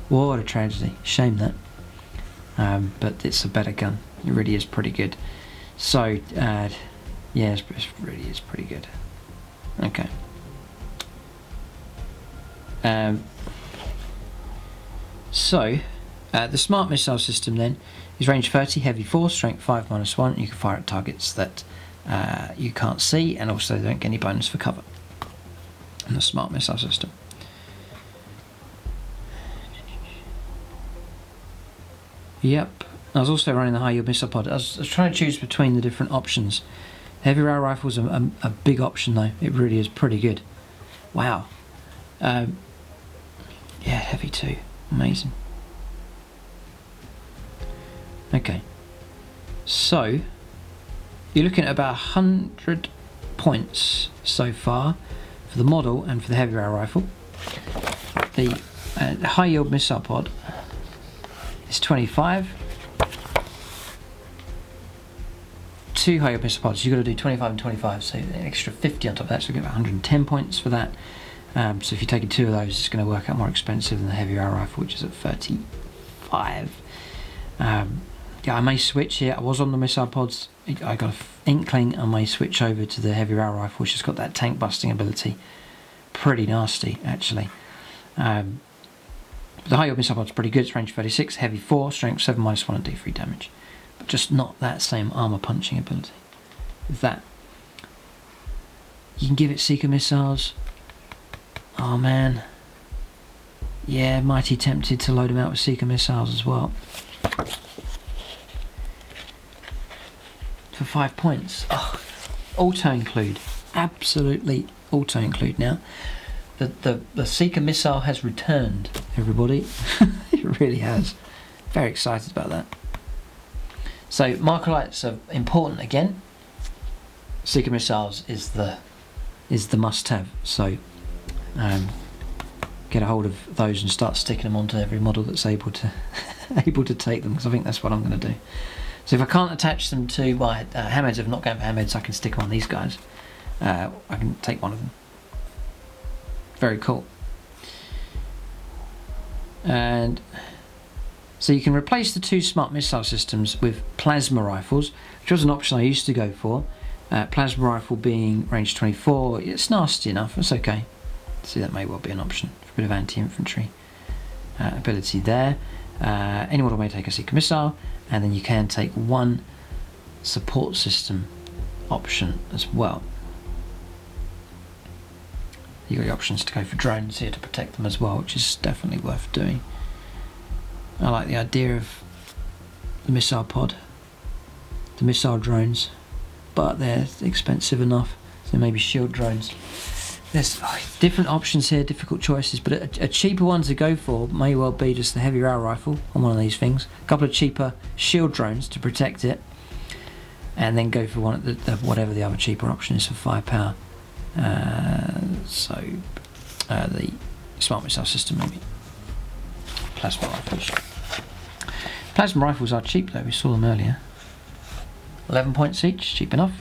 What a tragedy. Shame that. But it's a better gun. It really is pretty good. So yeah, it's pretty good. Okay. So the smart missile system then is range 30, heavy 4, strength 5 -1. You can fire at targets that you can't see, and also they don't get any bonus for cover in the smart missile system. Yep, I was also running the high yield missile pod. I was trying to choose between the different options. Heavy rail rifles are a big option though. It really is pretty good. Wow. Yeah, heavy too. Amazing. Okay. So you're looking at about 100 points so far for the model and for the heavy rail rifle. The high yield missile pod is 25. 2 high yield missile pods, you've got to do 25 and 25, so an extra 50 on top of that, so you get about 110 points for that. So if you're taking 2 of those, it's going to work out more expensive than the heavy rail rifle, which is at 35. Yeah, I may switch here. I was on the missile pods. I got an inkling I may switch over to the heavy rail rifle, which has got that tank busting ability. Pretty nasty, actually. But the high yield missile pod's pretty good. It's range 36, heavy 4, strength 7 -1 and D3 damage. But just not that same armor punching ability. With that, you can give it seeker missiles. Oh man. Yeah, mighty tempted to load them out with seeker missiles as well. For 5 points. Oh, auto include. Absolutely auto include now. The seeker missile has returned, everybody. It really has. Very excited about that. So Markerlights are important again. Seeker missiles is the must-have. So get a hold of those and start sticking them onto every model that's able to take them, because I think that's what I'm going to do. So if I can't attach them to my hammerheads, if I'm not going for hammerheads, I can stick them on these guys. I can take one of them. Very cool. And so you can replace the 2 smart missile systems with plasma rifles, which was an option I used to go for. Plasma rifle being range 24, it's nasty enough, it's okay. See, that may well be an option for a bit of anti-infantry ability there. Any model may take a seeker missile, and then you can take 1 support system option as well. You've got the options to go for drones here to protect them as well, which is definitely worth doing. I like the idea of the missile pod, the missile drones, but they're expensive enough, so maybe shield drones. There's different options here, difficult choices, but a cheaper one to go for may well be just the heavy rail rifle on one of these things, a couple of cheaper shield drones to protect it, and then go for one of the whatever the other cheaper option is for firepower. The smart missile system, maybe. Plasma rifles. Plasma rifles are cheap though, we saw them earlier. 11 points each, cheap enough.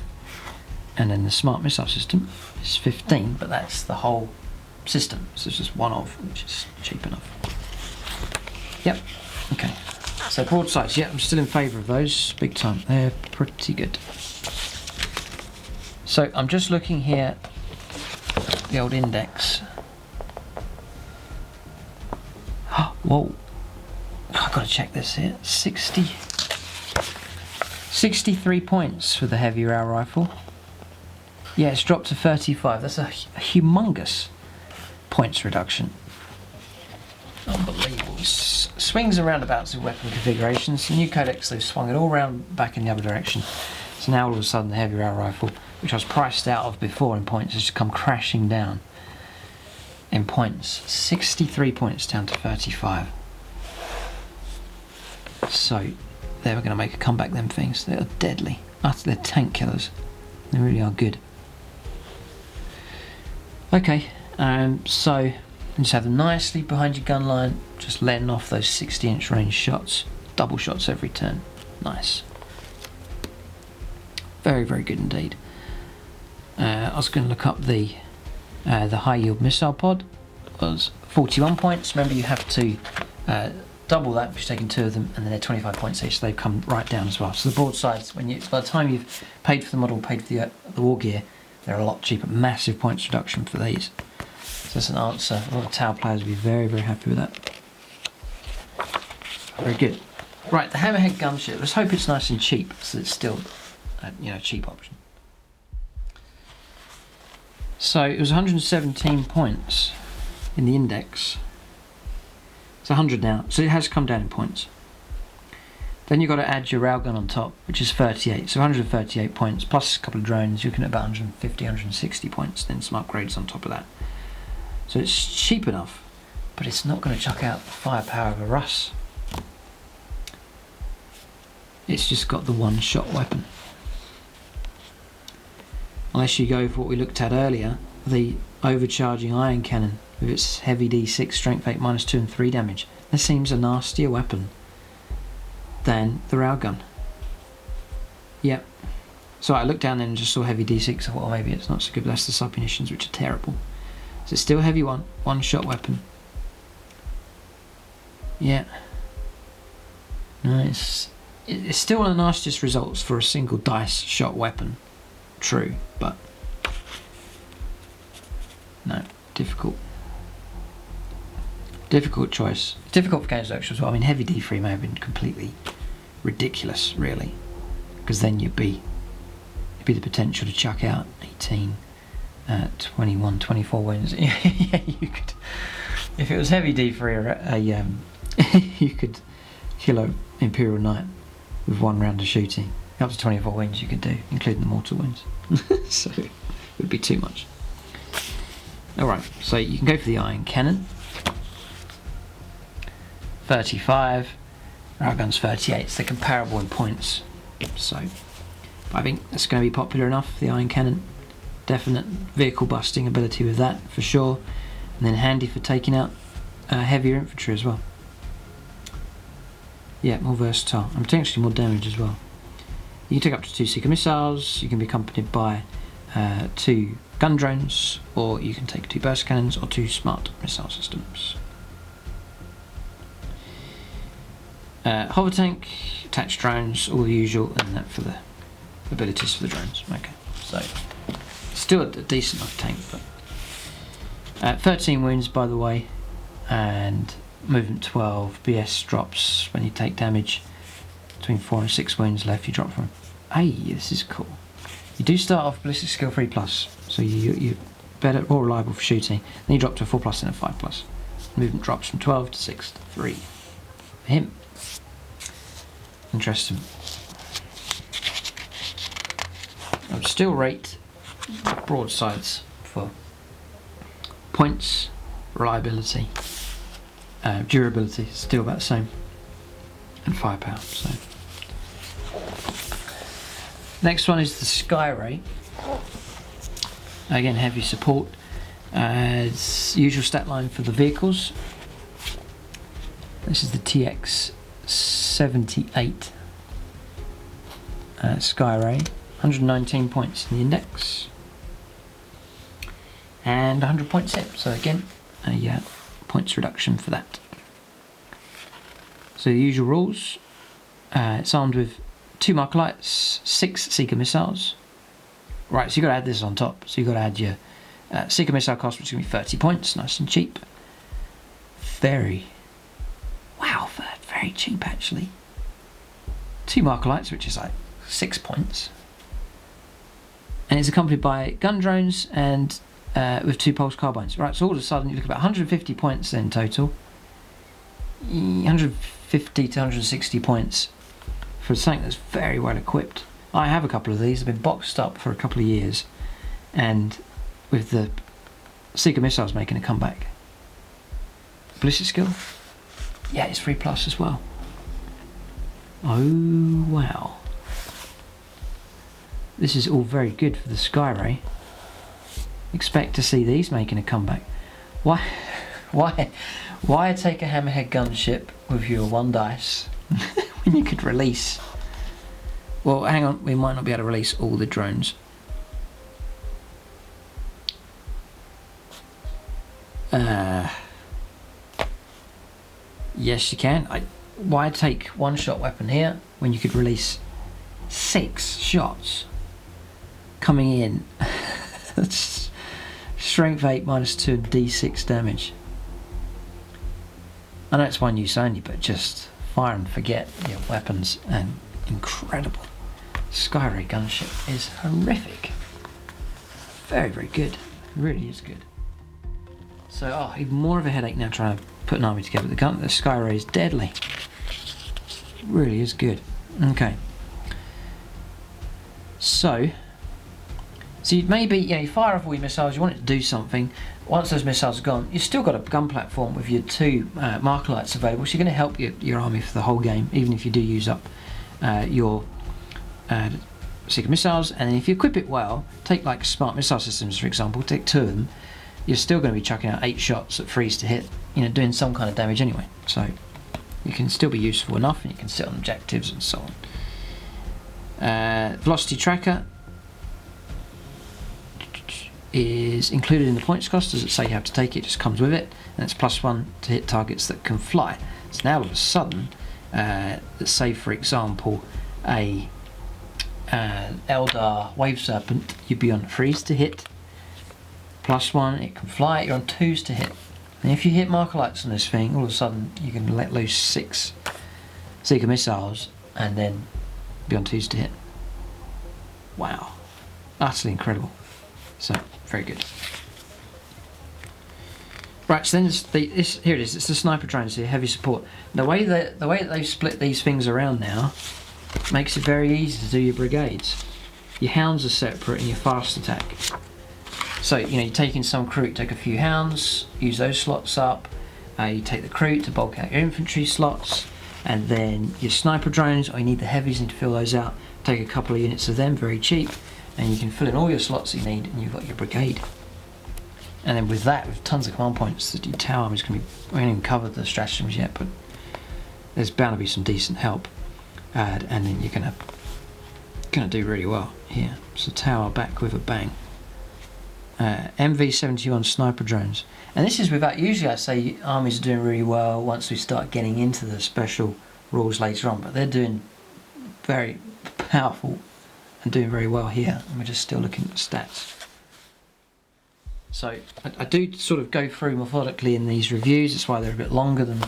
And then the smart missile system is 15, but that's the whole system. So it's just one of, which is cheap enough. Yep, okay. So broadsides, yeah, I'm still in favour of those, big time. They're pretty good. So I'm just looking here, the old index. Whoa, I've got to check this here. 63 points for the heavy rail rifle. Yeah, it's dropped to 35. That's a humongous points reduction. Unbelievable. Swings and roundabouts of weapon configurations. The new Codex, they've swung it all round back in the other direction. So now all of a sudden the heavy rail rifle, which I was priced out of before in points, has just come crashing down in points. 63 points down to 35. So they were going to make a comeback, them things. They're deadly. They're tank killers. They really are good. Okay, so you just have them nicely behind your gun line, just letting off those 60-inch range shots. Double shots every turn. Nice. Very, very good indeed. I was going to look up the high yield missile pod. Was 41 points. Remember, you have to double that if you're taking 2 of them, and then they're 25 points each, so they've come right down as well. So the broadsides, by the time you've paid for the model, paid for the war gear, they're a lot cheaper. Massive points reduction for these. So that's an answer. A lot of Tau players will be very, very happy with that. Very good. Right, the Hammerhead gunship. Let's hope it's nice and cheap, so it's still a cheap option. So it was 117 points in the index. It's 100 now, so it has come down in points. Then you've got to add your railgun on top, which is 38. So 138 points, plus a couple of drones, you're looking at about 150, 160 points, then some upgrades on top of that. So it's cheap enough, but it's not going to chuck out the firepower of a Russ. It's just got the one-shot weapon. Unless you go for what we looked at earlier, the overcharging iron cannon with its heavy D6, strength 8, -2 and 3 damage. That seems a nastier weapon than the railgun. Yep. So I looked down there and just saw heavy D6. I thought, well, maybe it's not so good, but that's the submunitions, which are terrible. So it's still a heavy one-shot weapon. Yeah. No, it's still one of the nastiest results for a single dice shot weapon. True, but no, difficult choice. Difficult for Games Workshop as well. I mean, heavy D3 may have been completely ridiculous, really, because then you'd be the potential to chuck out 18, 21, 24 wins. Yeah, you could. If it was heavy D3, you could kill an Imperial Knight with 1 round of shooting. Up to 24 wins you could do, including the mortal wins. So it would be too much. Alright, so you can go for the iron cannon. 35. Railgun's 38. So they're comparable in points. So I think that's going to be popular enough, the iron cannon. Definite vehicle busting ability with that, for sure. And then handy for taking out heavier infantry as well. Yeah, more versatile. And potentially more damage as well. You can take up to 2 Seeker missiles, you can be accompanied by 2 gun drones, or you can take 2 burst cannons or 2 smart missile systems. Hover tank, attached drones, all the usual, and that for the abilities for the drones. Okay, so still a decent enough tank, but 13 wounds by the way, and movement 12, BS drops when you take damage. Between 4 and 6 wounds left, you drop from. Hey, this is cool. You do start off ballistic skill 3+, so you're better, more reliable for shooting. Then you drop to a 4+ and a 5+. Movement drops from 12 to 6 to 3. For him. Interesting. I would still rate broadsides for points, reliability, durability, still about the same, and firepower. So. Next one is the Skyray. Again, heavy support. It's usual stat line for the vehicles. This is the TX 78 Skyray. 119 points in the index. And 100 points hit. So again, a points reduction for that. So the usual rules. It's armed with 2 Markerlights, 6 Seeker missiles. Right, so you've got to add this on top. So you've got to add your Seeker missile cost, which is going to be 30 points, nice and cheap. Very cheap actually. 2 Markerlights, which is like 6 points. And it's accompanied by gun drones and with 2 pulse carbines. Right, so all of a sudden you look at about 150 points then total. 150 to 160 points for something that's very well equipped. I have a couple of these, they've been boxed up for a couple of years, and with the Seeker missiles making a comeback. Ballistic skill? Yeah, it's 3+ as well. Oh wow. This is all very good for the Skyray. Expect to see these making a comeback. Why take a Hammerhead gunship with your 1 dice when you could release? Well, hang on, we might not be able to release all the drones. Yes, you can. Why take one-shot weapon here when you could release 6 shots coming in? That's strength 8 minus 2 d6 damage. I know it's one use only, but just fire and forget your weapons, and incredible. Skyray gunship is horrific. Very, very good. It really is good. So, even more of a headache now trying to put an army together. The Skyray is deadly. It really is good. Okay. So you maybe, you fire off all your missiles, you want it to do something. Once those missiles are gone, you've still got a gun platform with your 2 Markerlights available, so you're going to help your army for the whole game, even if you do use up your Seeker missiles. And then if you equip it well, take like smart missile systems for example, take 2 of them, you're still going to be chucking out 8 shots at freeze to hit, doing some kind of damage anyway. So you can still be useful enough, and you can sit on objectives and so on. Velocity tracker is included in the points cost. Doesn't say you have to take it, just comes with it, and it's +1 to hit targets that can fly. So now all of a sudden, let's say for example a Eldar Wave Serpent, you'd be on freeze to hit, +1, it can fly, you're on 2s to hit. And if you hit Markerlights on this thing, all of a sudden you can let loose 6 Seeker missiles and then be on 2s to hit. Wow, utterly incredible. So, very good. Right, so then here it is, it's the sniper drones here, heavy support. The way that they've split these things around now makes it very easy to do your brigades. Your hounds are separate and your fast attack. So, you're taking some Kroot, take a few hounds, use those slots up. You take the Kroot to bulk out your infantry slots, and then your sniper drones, you need the heavies, you need to fill those out. Take a couple of units of them, very cheap, and you can fill in all your slots that you need, and you've got your brigade. And then with that, with tons of command points, the tower army is going to be, we haven't even covered the stratagems yet, but there's bound to be some decent help. And then you're going to do really well here. So tower back with a bang. MV71 sniper drones, and this is without, usually I say armies are doing really well once we start getting into the special rules later on, but they're doing very powerful and doing very well here, and we're just still looking at the stats. So I do sort of go through methodically in these reviews, that's why they're a bit longer than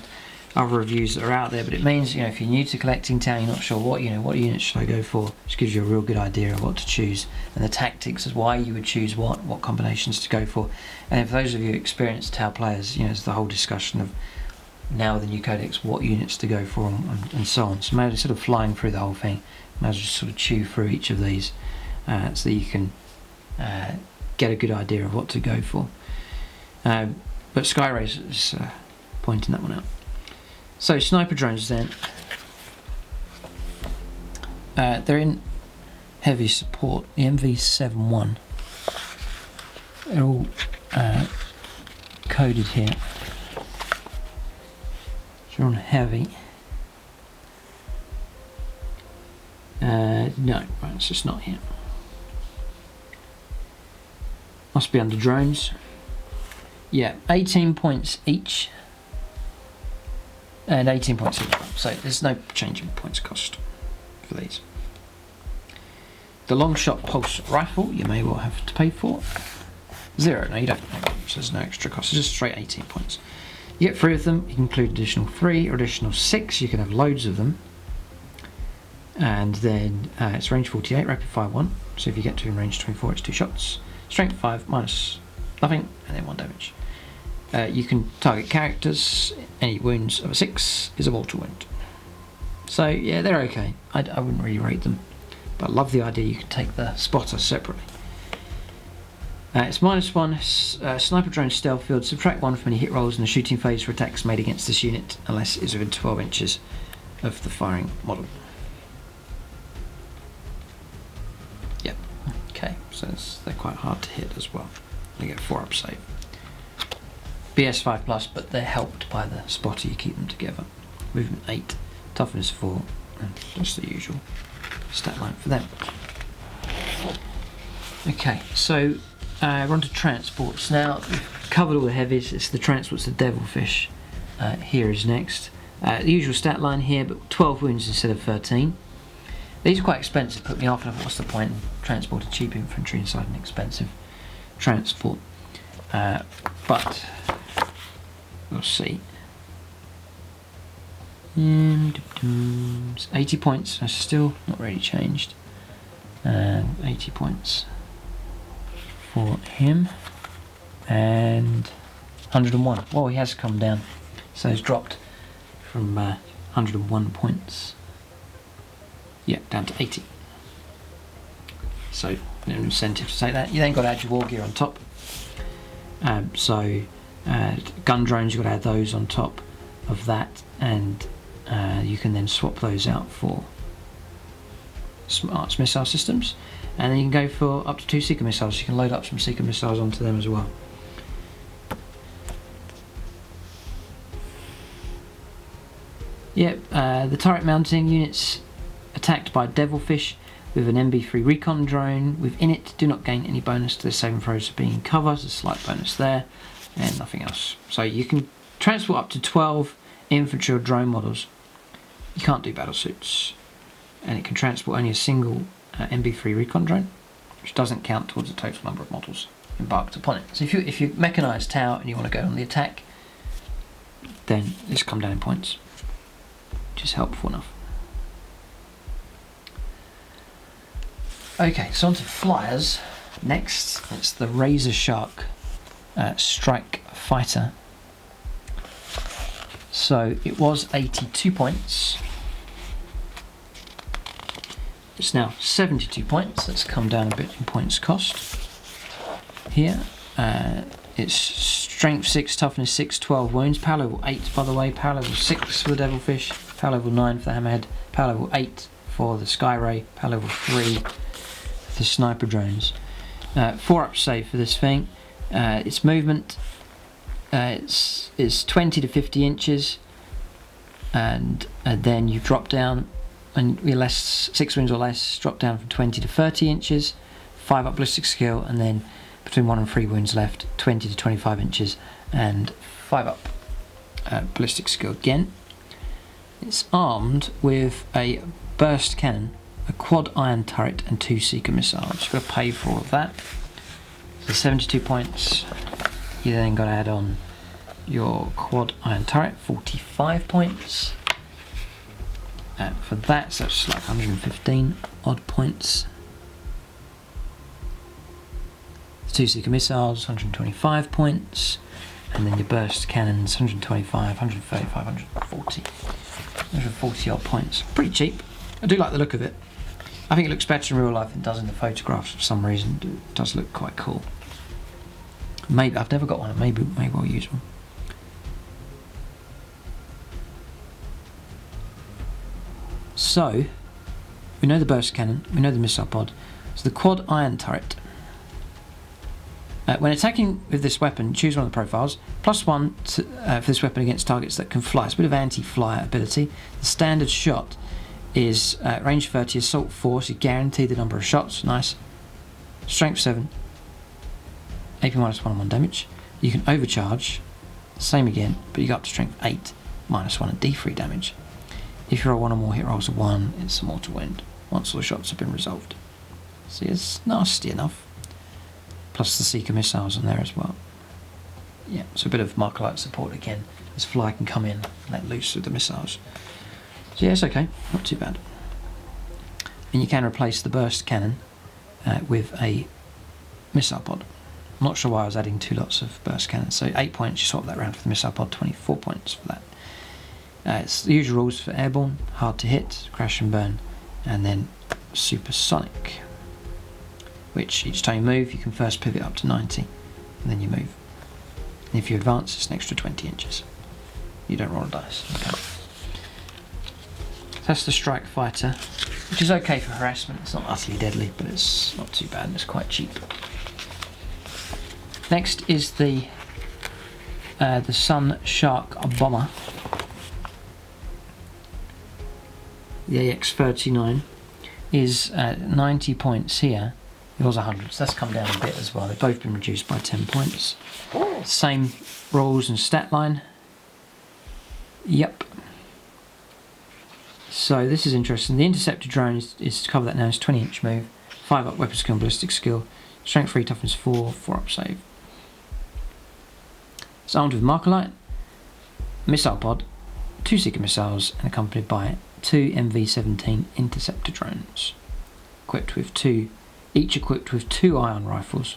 other reviews that are out there, but it means, if you're new to collecting town, you're not sure what unit should I go for, just gives you a real good idea of what to choose, and the tactics is why you would choose what combinations to go for. And for those of you experienced Tau players, there's the whole discussion of now with the new Codex what units to go for and so on. So maybe sort of flying through the whole thing, maybe just sort of chew through each of these so that you can get a good idea of what to go for. But Skyray is pointing that one out. So sniper drones then, they're in heavy support, the MV71, they're all coded here, so you're on heavy, no, right, it's just not here, must be under drones, yeah, 18 points each, and 18 points each, so there's no change in points cost for these. The long shot pulse rifle you may well have to pay for. 0, no you don't, so there's no extra cost, it's just straight 18 points. You get 3 of them, you can include additional 3 or additional 6, you can have loads of them. And then it's range 48, rapid fire 1, so if you get to in range 24 it's 2 shots. Strength 5 minus nothing, and then 1 damage. You can target characters, any wounds of a 6 is a mortal wound. So yeah, they're okay, I wouldn't really rate them, but I love the idea you can take the spotter separately. It's -1, sniper drone stealth field, subtract 1 from any hit rolls in the shooting phase for attacks made against this unit, unless it's within 12 inches of the firing model. Yep, okay, so they're quite hard to hit as well. They get 4 up save. BS 5+, but they're helped by the spotter, you keep them together. Movement 8, toughness 4, and just the usual stat line for them. Okay, so we're on to transports. Now, we've covered all the heavies, it's the transports, the devilfish here is next. The usual stat line here, but 12 wounds instead of 13. These are quite expensive, put me off, and I thought, what's the point in transporting cheap infantry inside an expensive transport? But we'll see. 80 points, that's still not really changed. 80 points for him, and 101. Well, he has come down, so he's dropped from 101 points, yeah, down to 80. So no incentive to take that. You then got to add your war gear on top. Gun drones, you've got to add those on top of that, and you can then swap those out for smart missile systems, and then you can go for up to 2 Seeker missiles. You can load up some Seeker missiles onto them as well. Yep, the turret mounting units attacked by Devilfish with an MB3 recon drone within it do not gain any bonus to their saving throws for being in cover. There's a slight bonus there, and nothing else. So you can transport up to 12 infantry or drone models. You can't do battle suits, and it can transport only a single MB3 recon drone, which doesn't count towards the total number of models embarked upon it. So if you mechanise Tau and you want to go on the attack, then it's come down in points, which is helpful enough. Okay, so on to flyers. Next, it's the Razor Shark Strike Fighter. So it was 82 points. It's now 72 points. That's come down a bit in points cost. Here, it's strength 6, toughness 6, 12 wounds. Power level 8, by the way. Power level 6 for the Devilfish. Power level 9 for the Hammerhead. Power level 8 for the Skyray. Power level 3 for the Sniper drones. 4 up save for this thing. Its movement is 20 to 50 inches, and then you drop down, and you're less 6 wounds or less, drop down from 20 to 30 inches, 5 up ballistic skill, and then between 1 and 3 wounds left, 20 to 25 inches, and 5 up ballistic skill again. It's armed with a burst cannon, a quad iron turret, and 2 Seeker missiles. You've got to pay for all of that. So 72 points. You then got to add on your quad iron turret, 45 points. For that, so it's like 115 odd points. 2 Seeker missiles, 125 points. And then your burst cannons, 125, 135, 140 odd points. Pretty cheap. I do like the look of it. I think it looks better in real life than it does in the photographs for some reason. It does look quite cool. Maybe I've never got one. Maybe I'll use one. So we know the burst cannon. We know the missile pod. So the quad iron turret. When attacking with this weapon, choose one of the profiles. +1 for this weapon against targets that can fly. It's a bit of anti-fly ability. The standard shot is range 30, assault 4, so you guarantee the number of shots. Nice. Strength 7, AP -1 on 1 damage. You can overcharge, same again, but you go up to strength 8, -1 and D3 damage. If you roll 1 or more hit rolls of 1, it's a mortal wound once all the shots have been resolved. See, it's nasty enough. Plus the Seeker missiles on there as well. Yeah, so a bit of Markerlight support again, as Fly can come in and let loose with the missiles. So yeah, it's okay, not too bad. And you can replace the burst cannon with a missile pod. I'm not sure why I was adding 2 lots of burst cannons. So 8 points, you swap that round for the missile pod, 24 points for that. It's the usual rules for airborne: hard to hit, crash and burn, and then supersonic, which each time you move you can first pivot up to 90 and then you move. And if you advance, it's an extra 20 inches. You don't roll a dice. Okay. That's the Strike Fighter, which is okay for harassment. It's not utterly deadly, but it's not too bad and it's quite cheap. Next is the Sun Shark Bomber, the AX-39 is 90 points here. It was 100, so that's come down a bit as well. They've both been reduced by 10 points. Same rules and stat line. Yep. So this is interesting. The interceptor drone is to cover that now. It's 20-inch move, 5 up weapon skill and ballistic skill, strength 3, toughness 4, 4 up save. It's armed with Markerlight, missile pod, 2 Seeker missiles, and accompanied by 2 MV-17 interceptor drones, each equipped with 2 ion rifles.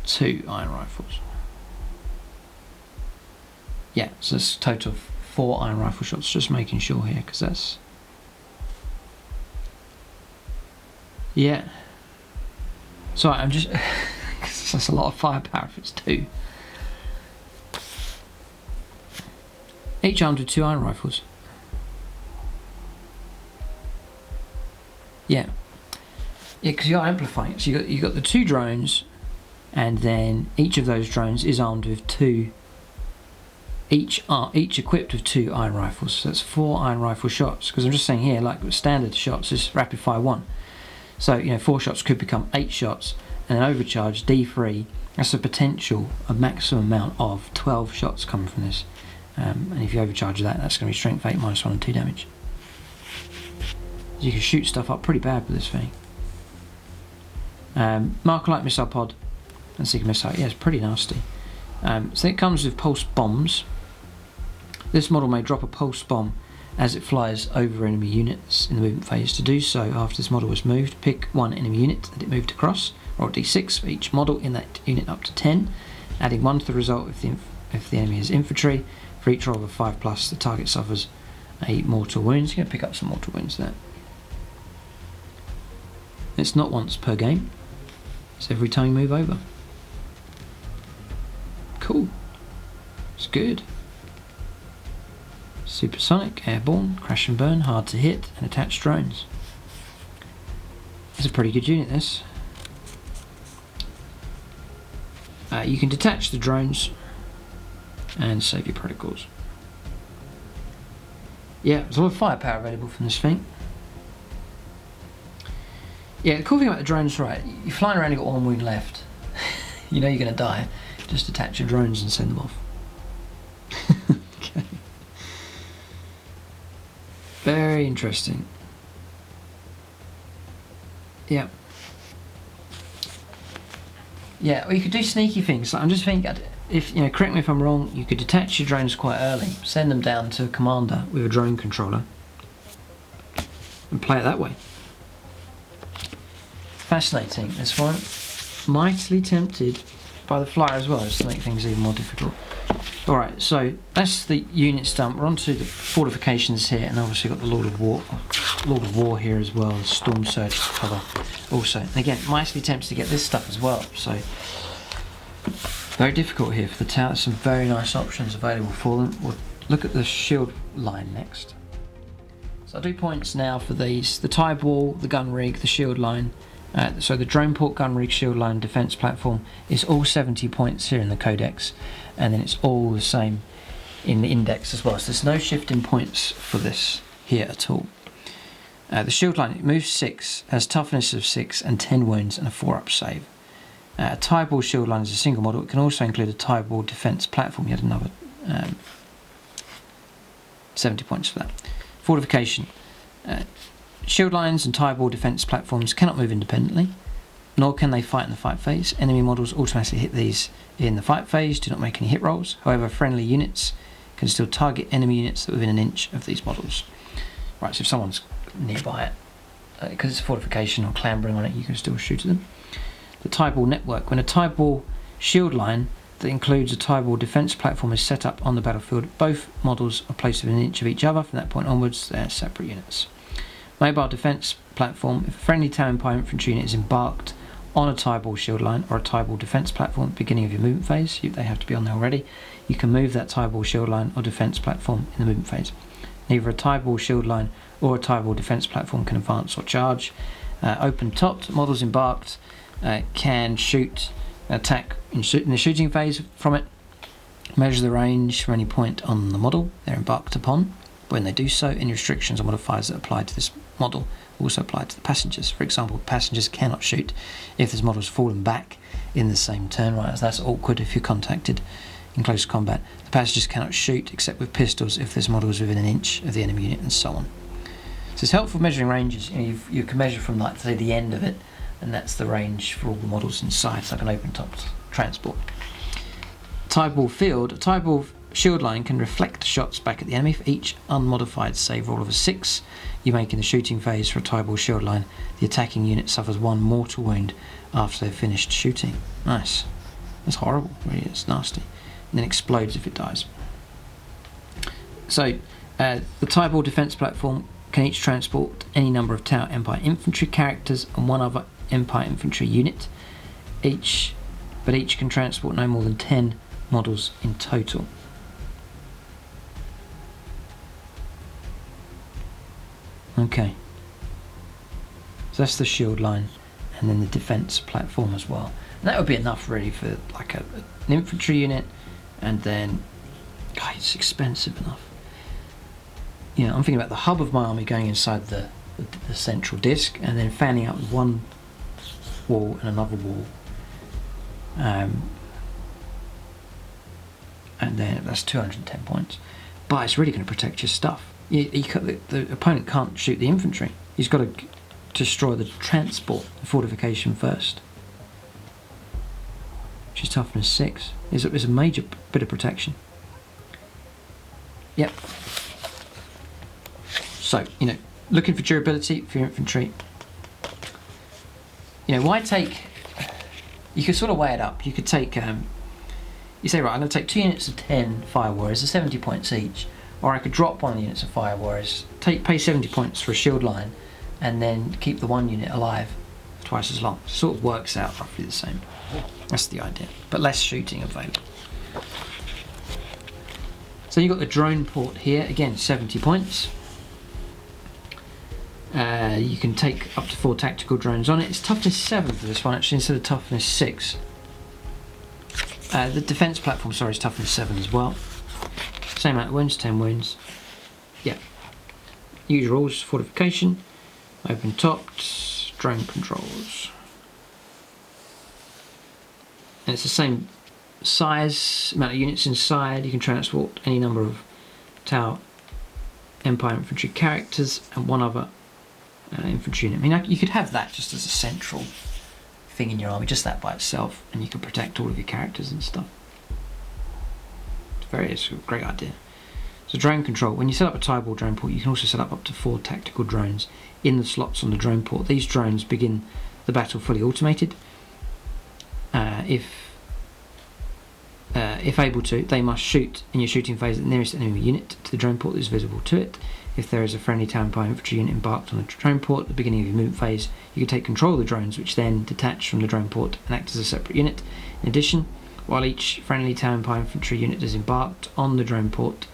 2 iron rifles. Yeah, so it's a total of 4 iron rifle shots, just making sure here, because that's... Yeah. Sorry, I'm just... Cause that's a lot of firepower if it's 2. Each armed with 2 iron rifles. Yeah. Yeah, because you're amplifying it. So you got the 2 drones, and then each of those drones is armed with 2... Each equipped with 2 iron rifles. So that's 4 iron rifle shots. Because I'm just saying here, like standard shots is rapid fire 1. So, you know, 4 shots could become 8 shots, and an overcharge D3. That's a potential, a maximum amount of 12 shots coming from this. And if you overcharge that, that's going to be strength 8 -1 and 2 damage. You can shoot stuff up pretty bad with this thing. Markerlight missile pod and Seeker missile. Yeah, it's pretty nasty. So it comes with pulse bombs. This model may drop a pulse bomb as it flies over enemy units in the movement phase. To do so, after this model was moved, pick 1 enemy unit that it moved across, or a d6 for each model in that unit up to 10, adding 1 to the result if the enemy is infantry. For each roll of a 5+, the target suffers a mortal wound. So you're going to pick up some mortal wounds there. It's not once per game, it's every time you move over. Cool. It's good. Supersonic, airborne, crash and burn, hard to hit, and attached drones. It's a pretty good unit, this. You can detach the drones and save your protocols. Yeah, there's a lot of firepower available from this thing. Yeah, the cool thing about the drones, right, you're flying around, you've got 1 wound left. You know you're going to die. Just attach your drones and send them off. Okay. Very interesting. Yeah. Yeah, or you could do sneaky things. Like, I'm just thinking, if you know, correct me if I'm wrong, you could detach your drones quite early, send them down to a commander with a drone controller, and play it that way. Fascinating, this one. Mightily tempted by the flyer as well, just to make things even more difficult. Alright, so that's the units done. We're on to the fortifications here, and obviously got the Lord of War here as well, Stormsurge to cover also. And again, mightily tempted to get this stuff as well, so very difficult here for the tower. There's some very nice options available for them. We'll look at the shield line next. So I'll do points now for these. The tide wall, the gun rig, the shield line. So the drone port, gun rig, shield line, defence platform is all 70 points here in the Codex, and then it's all the same in the index as well. So there's no shift in points for this here at all. The shield line, it moves 6, has toughness of 6 and 10 wounds and a 4-up save. A tide wall shield line is a single model. It can also include a tide wall defence platform. You had another 70 points for that. Fortification. Shield lines and tide wall defence platforms cannot move independently, nor can they fight in the fight phase. Enemy models automatically hit these in the fight phase, do not make any hit rolls. However, friendly units can still target enemy units that are within an inch of these models. Right, so if someone's nearby it, because it's a fortification or clambering on it, you can still shoot at them. The tide wall network. When a tide wall shield line that includes a tide wall defence platform is set up on the battlefield, both models are placed within an inch of each other. From that point onwards, they're separate units. Mobile defence platform. If a friendly Tower Empire infantry unit is embarked on a tide wall shield line or a tide wall defence platform at the beginning of your movement phase, they have to be on there already, you can move that tide wall shield line or defence platform in the movement phase. Neither a tide wall shield line or a tide wall defence platform can advance or charge. Open topped models embarked can shoot, attack in the shooting phase from it. Measure the range from any point on the model they're embarked upon. When they do so, any restrictions or modifiers that apply to this model also apply to the passengers. For example, passengers cannot shoot if this model has fallen back in the same turn. Right, so that's awkward if you're contacted in close combat. The passengers cannot shoot except with pistols if this model is within an inch of the enemy unit, and so on. So it's helpful measuring ranges. You can measure from, like, say, the end of it, and that's the range for all the models inside. It's like an open-top transport. Tie-ball field. A tie-ball shield line can reflect shots back at the enemy for each unmodified save roll of a 6 you make in the shooting phase. For a tie-ball shield line, the attacking unit suffers 1 mortal wound after they've finished shooting. Nice. That's horrible, really. It's nasty. And then explodes if it dies. So, the tie-ball defense platform can each transport any number of Tau Empire infantry characters and 1 other Empire infantry unit. Each can transport no more than 10 models in total. Okay. So that's the shield line, and then the defense platform as well. And that would be enough really for like an infantry unit, and then, God, it's expensive enough. You know, I'm thinking about the hub of my army going inside the central disc, and then fanning out with one wall and another wall. And then that's 210 points. But it's really going to protect your stuff. The opponent can't shoot the infantry. He's got to destroy the transport, the fortification first. Which is toughness 6. It's a major bit of protection. Yep. So, you know, looking for durability for your infantry. You know, why take... You could sort of weigh it up. You could take... you say, right, I'm going to take 2 units of 10 Fire Warriors, 70 points each. Or I could drop 1 unit of Fire Warriors, pay 70 points for a shield line, and then keep the 1 unit alive for twice as long. It sort of works out roughly the same. That's the idea. But less shooting available. So you've got the drone port here, again 70 points. You can take up to 4 tactical drones on it. It's toughness 7 for this one actually, instead of toughness 6. The defense platform, sorry, is toughness 7 as well. Same amount of wounds, 10 wounds. Yeah. Usual rules, fortification, open topped, drone controls. And it's the same size, amount of units inside. You can transport any number of Tau Empire infantry characters and 1 other infantry unit. I mean, you could have that just as a central thing in your army, just that by itself, and you could protect all of your characters and stuff. It's a great idea. So drone control. When you set up a tie-ball drone port, you can also set up to 4 tactical drones in the slots on the drone port. These drones begin the battle fully automated. If able to, they must shoot in your shooting phase at the nearest enemy unit to the drone port that is visible to it. If there is a friendly Tau Empire infantry unit embarked on the drone port at the beginning of your movement phase, you can take control of the drones, which then detach from the drone port and act as a separate unit. In addition, while each friendly Tau Empire infantry unit is embarked on the drone port,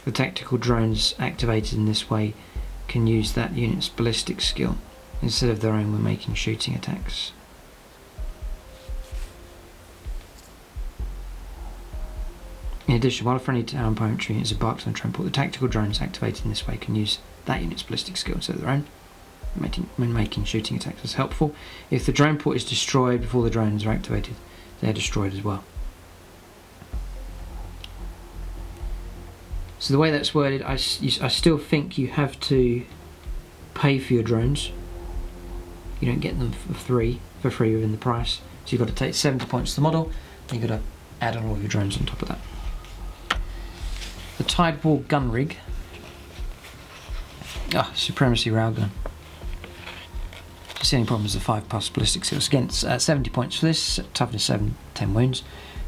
the tactical drones activated in this way can use that unit's ballistic skill instead of their own when making shooting attacks. In addition, while a friendly Tau Empire infantry unit is embarked on the drone port, the tactical drones activated in this way can use that unit's ballistic skill instead of their own when making shooting attacks. That's helpful. If the drone port is destroyed before the drones are activated, they're destroyed as well. So the way that's worded, I still think you have to pay for your drones. You don't get them for free within the price. So you've got to take 70 points to the model, and you've got to add on all your drones on top of that. The Tideball gun rig. Supremacy railgun. Just the only problem is the 5+ ballistic skills. Again, it's 70 points for this, toughness 7, 10 wounds.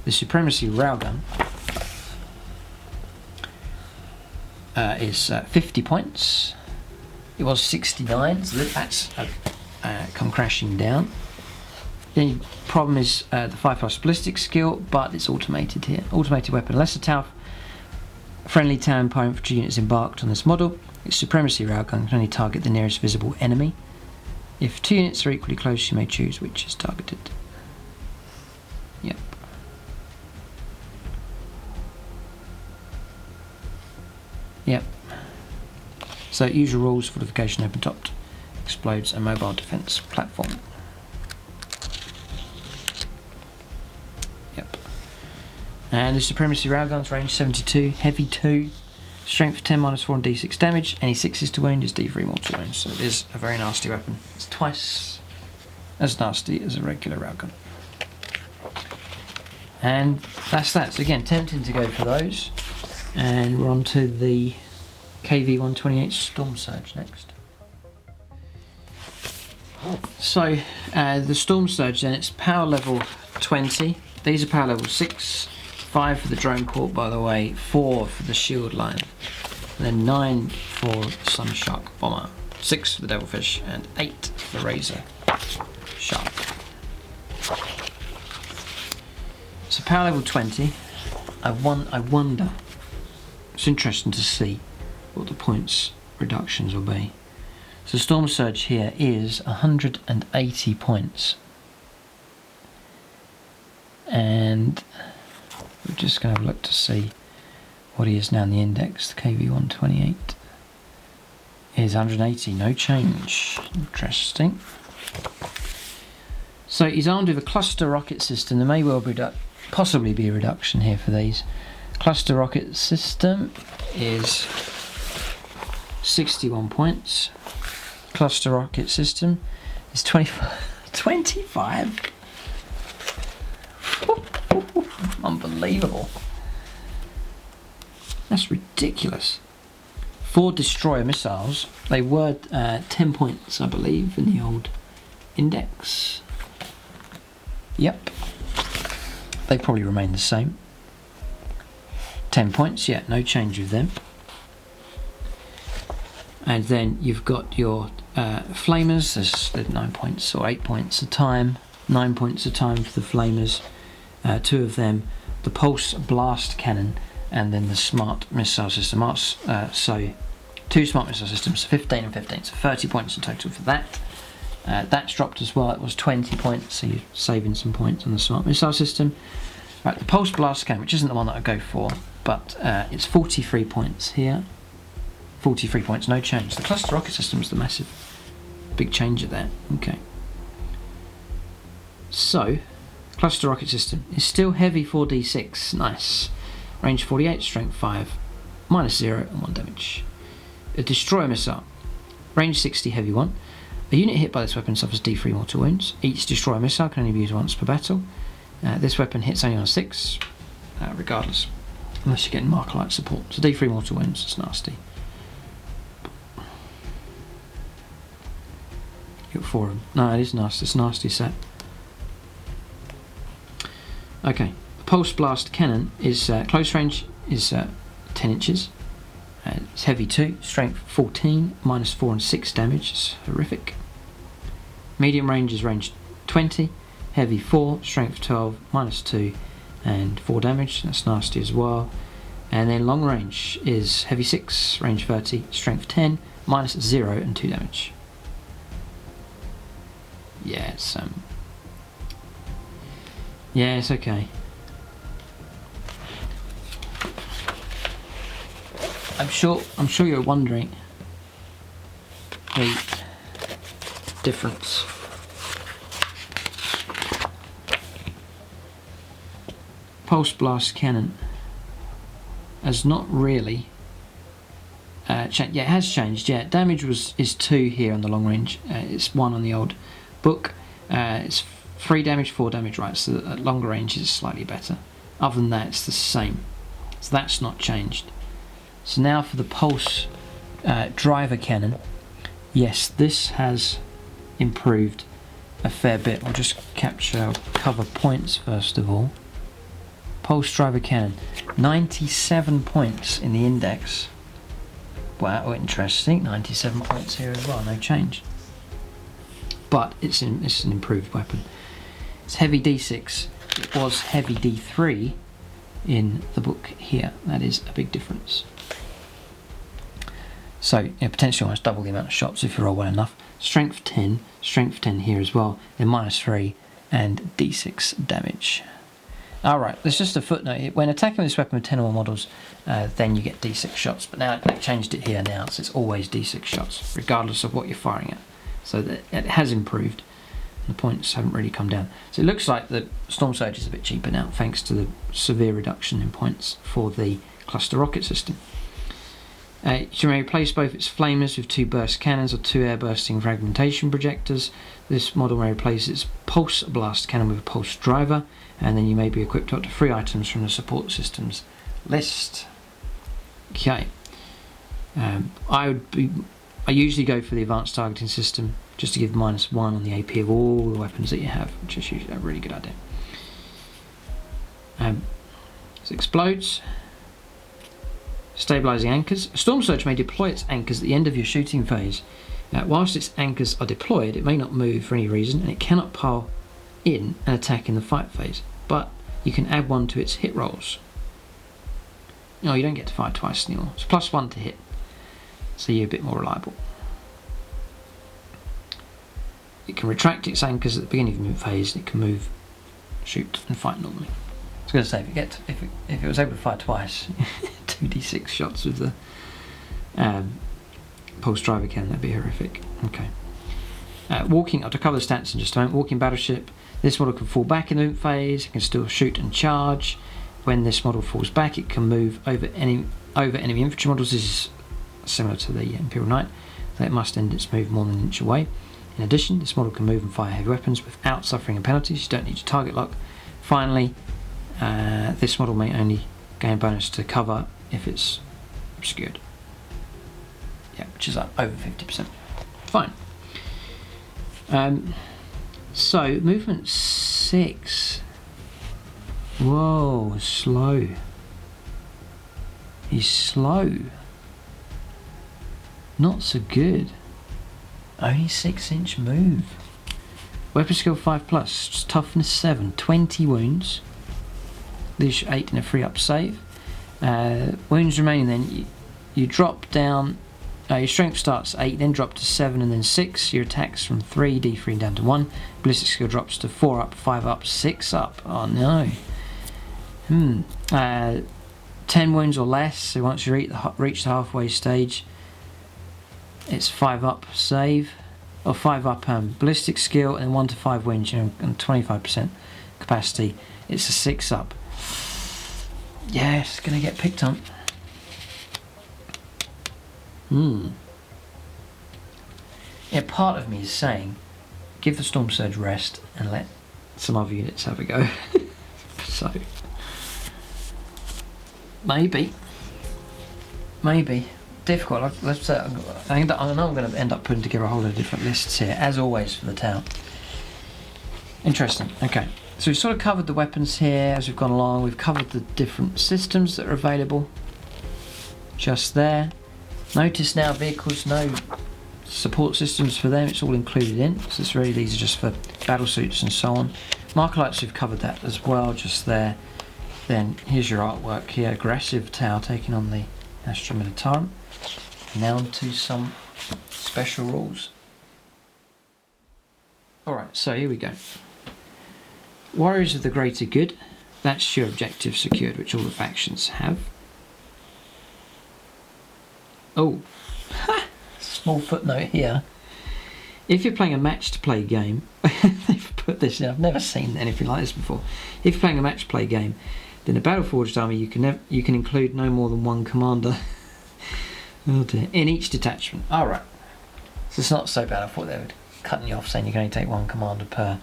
The Supremacy railgun is 50 points. It was 69, so that's come crashing down. The only problem is the 5+ ballistic skill, but it's automated here. Automated weapon. Unless a friendly Tau Empire infantry unit is embarked on this model, its Supremacy railgun can only target the nearest visible enemy. If 2 units are equally close, you may choose which is targeted. Yep. Yep. So usual rules: fortification, open topped, explodes, and mobile defense platform. Yep. And the Supremacy railguns, range 72, heavy 2, strength 10, -4 and d6 damage. Any 6s to wound is d3 mortal wounds. So it is a very nasty weapon. It's twice as nasty as a regular railgun. And that's that. So again, tempting to go for those. And we're on to the KV-128 Stormsurge next. So the Stormsurge then, it's power level 20. These are power level 6, 5 for the drone port, by the way, 4 for the shield line, and then 9 for the Sunshark bomber, 6 for the Devilfish, and 8 for the Razor Shark. So power level 20. I wonder. It's interesting to see what the points reductions will be. So Stormsurge here is 180 points. And we're just going to have a look to see what he is now in the index. The KV-128 is 180, no change. Interesting. So he's armed with a cluster rocket system. There may well be possibly be a reduction here for these. Cluster rocket system is 61 points. Cluster rocket system is 25. Unbelievable. That's ridiculous. 4 destroyer missiles. They were 10 points, I believe, in the old index. Yep. They probably remain the same. 10 points, yeah, no change with them. And then you've got your flamers. There's 9 points or 8 points a time. 9 points a time for the flamers. 2 of them. The pulse blast cannon, and then the smart missile system. So 2 smart missile systems, 15 and 15. So 30 points in total for that. That's dropped as well. It was 20 points, so you're saving some points on the smart missile system. Right, the pulse blast cannon, which isn't the one that I go for, but it's 43 points here. 43 points, no change. The cluster rocket system is the massive big changer there. Okay. So, cluster rocket system is still heavy 4d6. Nice. Range 48, strength 5, -0 and 1 damage. A destroyer missile. Range 60, heavy 1. A unit hit by this weapon suffers d3 mortal wounds. Each destroyer missile can only be used once per battle. This weapon hits only on a 6, regardless, unless you're getting Markerlight support. So d3 mortal wounds, it's nasty. You got 4 of them. No, it is nasty. It's a nasty set. Okay, the pulse blast cannon is close range is 10 inches. It's heavy 2, strength 14, -4 and 6 damage. It's horrific. Medium range is range 20, heavy 4, strength 12, -2 and 4 damage. That's nasty as well. And then long range is heavy 6, range 30, strength 10, -0 and 2 damage. Yeah, it's okay. I'm sure you're wondering the difference. Pulse blast cannon has not really changed. Yeah, it has changed. Yeah, damage is 2 here on the long range. It's 1 on the old book. It's 3 damage, 4 damage, right? So at longer range is slightly better. Other than that, it's the same. So that's not changed. So now for the pulse driver cannon. Yes, this has improved a fair bit. I'll just cover points first of all. Pulse driver cannon, 97 points in the index. Wow, interesting. 97 points here as well, no change. But it's an improved weapon. It's heavy D6. It was heavy D3 in the book here. That is a big difference. So potentially almost double the amount of shots if you roll well enough. Strength 10 here as well. Then -3 and D6 damage. Alright, there's just a footnote. When attacking this weapon with 10 or more models, then you get D6 shots. But now they've changed it here now, so it's always D6 shots, regardless of what you're firing at. So that it has improved. The points haven't really come down. So it looks like the Stormsurge is a bit cheaper now, thanks to the severe reduction in points for the cluster rocket system. You may replace both its flamers with 2 burst cannons or 2 air bursting fragmentation projectors. This model may replace its pulse blast cannon with a pulse driver, and then you may be equipped up to 3 items from the support systems list. Okay. I usually go for the advanced targeting system, just to give -1 on the AP of all the weapons that you have, which is usually a really good idea. It explodes. Stabilising anchors. A Stormsurge may deploy its anchors at the end of your shooting phase. Whilst its anchors are deployed, it may not move for any reason, and it cannot pile in and attack in the fight phase, but you can add 1 to its hit rolls. No, you don't get to fire twice anymore. It's +1 to hit, so you're a bit more reliable. It can retract its anchors at the beginning of the move phase, and it can move, shoot, and fight normally. I was going to say, if it was able to fire twice, 2d6 shots with the pulse driver cannon, that'd be horrific. Okay. Walking, I'll cover the stats in just a moment. Walking battleship. This model can fall back in the move phase. It can still shoot and charge. When this model falls back, it can move over enemy infantry models. This is similar to the Imperial Knight, so it must end its move more than an inch away. In addition, this model can move and fire heavy weapons without suffering any penalties. You don't need your target lock. Finally, this model may only gain a bonus to cover if it's obscured. Yeah, which is like over 50%. Fine. So, movement 6. Whoa, slow. He's slow. Not so good. Only 6-inch move. Weapon skill 5+, toughness 7, 20 wounds. Leash 8 in a free up save. Wounds remaining then, you drop down, your strength starts 8, then drop to 7 and then 6. Your attacks from 3, D3 down to 1. Ballistic skill drops to 4 up, 5 up, 6 up. Oh no. 10 wounds or less, so once you reach the halfway stage, it's 5 up save, or 5 up ballistic skill, and then 1 to 5 wounds, and 25% capacity. It's a 6 up. Yeah, it's going to get picked on. Yeah, part of me is saying, give the Stormsurge rest and let some other units have a go. So, maybe. Difficult. Let's say I know I'm going to end up putting together a whole lot of different lists here, as always for the town. Interesting. Okay, so we've sort of covered the weapons here as we've gone along. We've covered the different systems that are available. Just there. Notice now vehicles, no support systems for them. It's all included in. So it's really, these are just for battle suits and so on. Markerlights, we've covered that as well. Just there. Then here's your artwork here. Aggressive Tau taking on the Astra Militarum. Now on to some special rules. Alright, so here we go. Warriors of the Greater Good. That's your objective secured, which all the factions have. Oh, small footnote here. If you're playing a match-to-play game, they've put this in, I've never seen anything like this before. If you're playing a match-play game, then a Battle-Forged army you can include no more than 1 commander. Oh dear. In each detachment. Alright. So it's not so bad. I thought they were cutting you off saying you can only take 1 commander per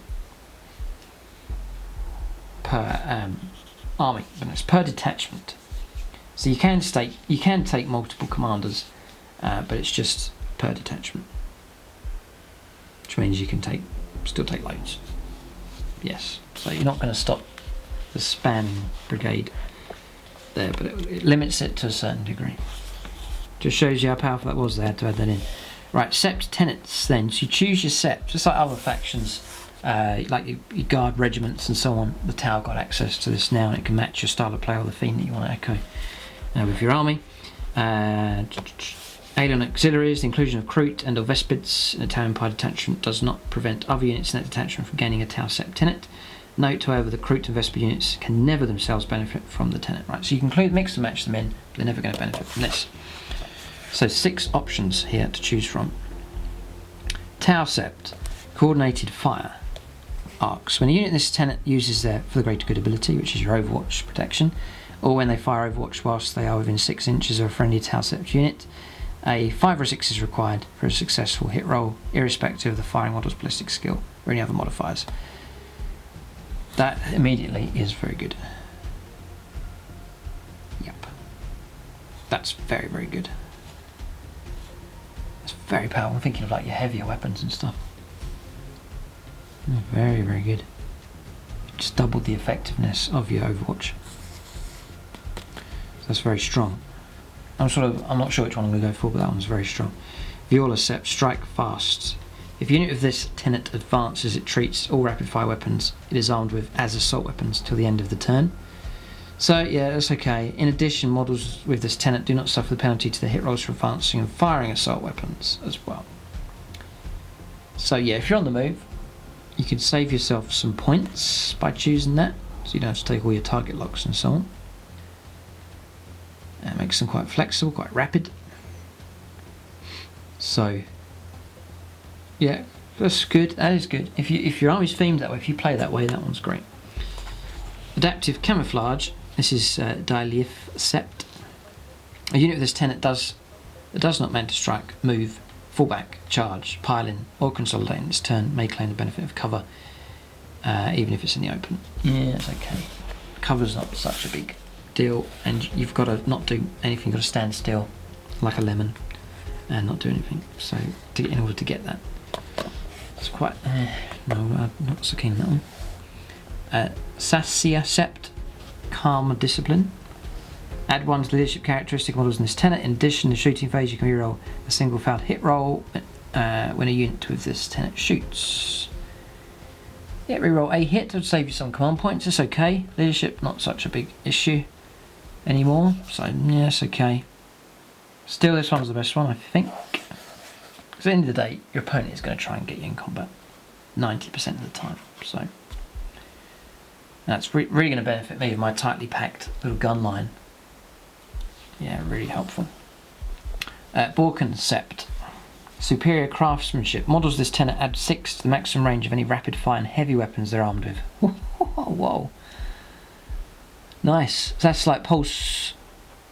army, but it's per detachment. So you can take multiple commanders, but it's just per detachment, which means you can still take loads. Yes. So you're not going to stop the span brigade there, but it limits it to a certain degree. Just shows you how powerful that was. They had to add that in. Right, sept tenets then. So you choose your sept, just like other factions, like your guard regiments and so on. The Tau got access to this now, and it can match your style of play or the theme that you want to echo with your army. Alien auxiliaries, the inclusion of Kroot and or Vespids in a Tau Empire detachment does not prevent other units in that detachment from gaining a Tau sept tenet. Note, however, the Kroot and Vespid units can never themselves benefit from the tenet. Right, so you can mix and match them in, but they're never going to benefit from this. So 6 options here to choose from. Tau sept, coordinated fire. arcs. When a unit in this tenet uses their for the greater good ability, which is your Overwatch protection, or when they fire Overwatch whilst they are within 6 inches of a friendly Tau Sept unit, a 5 or 6 is required for a successful hit roll, irrespective of the firing model's ballistic skill or any other modifiers. That immediately is very good. Yep. That's very, very good. It's very powerful. I'm thinking of like your heavier weapons and stuff. Very, very good. Just doubled the effectiveness of your Overwatch. So that's very strong. I'm not sure which one I'm going to go for, but that one's very strong. Viola Sept, strike fast. If a unit of this tenet advances, it treats all rapid fire weapons it is armed with as assault weapons till the end of the turn. So yeah, that's okay. In addition, models with this tenet do not suffer the penalty to the hit rolls for advancing and firing assault weapons as well. So yeah, if you're on the move, you can save yourself some points by choosing that, so you don't have to take all your target locks and so on. It makes them quite flexible, quite rapid. So yeah, that's good. That is good. If your army's themed that way, if you play that way, that one's great. Adaptive camouflage. This is Dileaf Sept. A unit of this tenet does not meant to strike, move, fall back, charge, pile in, or consolidate in its turn may claim the benefit of cover, even if it's in the open. Yeah, it's okay. Cover's not such a big deal, and you've got to not do anything. You've got to stand still like a lemon and not do anything. So in order to get that, it's quite no, I'm not so keen on that one. Sasia Sept, Calm Discipline. Add 1 to leadership characteristic models in this tenet. In addition, in the shooting phase, you can reroll a single failed hit roll when a unit with this tenet shoots. Yeah, reroll a hit to save you some command points. It's okay. Leadership, not such a big issue anymore. So yeah, it's okay. Still, this one's the best one, I think. Because at the end of the day, your opponent is going to try and get you in combat 90% of the time. So that's really going to benefit me with my tightly packed little gun line. Yeah, really helpful. Borken Sept. Superior craftsmanship. Models this tenet add 6 to the maximum range of any rapid fire and heavy weapons they're armed with. Whoa. Nice. That's like pulse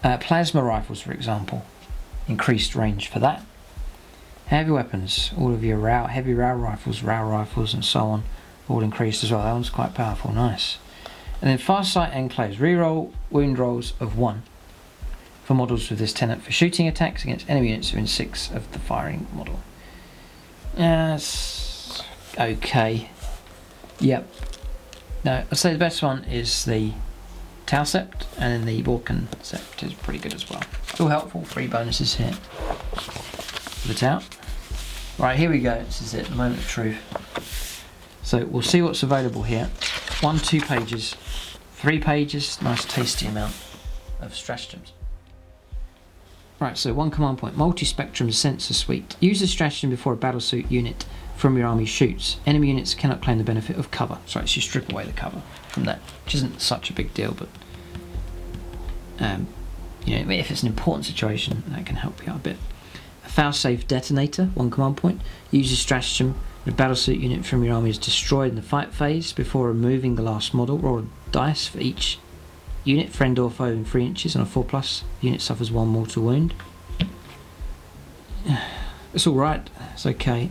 plasma rifles, for example. Increased range for that. Heavy weapons. All of your heavy rail rifles and so on. All increased as well. That one's quite powerful. Nice. And then fast sight enclaves. Reroll wound rolls of 1. For models with this tenet for shooting attacks against enemy units within 6 of the firing model. That's okay. Yep. No, I'd say the best one is the Tau Sept, and then the Borken Sept is pretty good as well. All helpful, 3 bonuses here for the Tau. Right, here we go. This is it, the moment of truth. So we'll see what's available here. 1, 2 pages, 3 pages, nice tasty amount of stratagems. Right, so 1 command point, multi-spectrum sensor suite. Use the stratagem before a battlesuit unit from your army shoots. Enemy units cannot claim the benefit of cover. So you strip away the cover from that, which isn't such a big deal, but you know, if it's an important situation, that can help you out a bit. A fail-safe detonator, 1 command point. Use the stratagem when a battlesuit unit from your army is destroyed in the fight phase. Before removing the last model, roll a dice for each unit, friend or foe in 3 inches on a 4+. Unit suffers 1 mortal wound. It's alright, it's okay.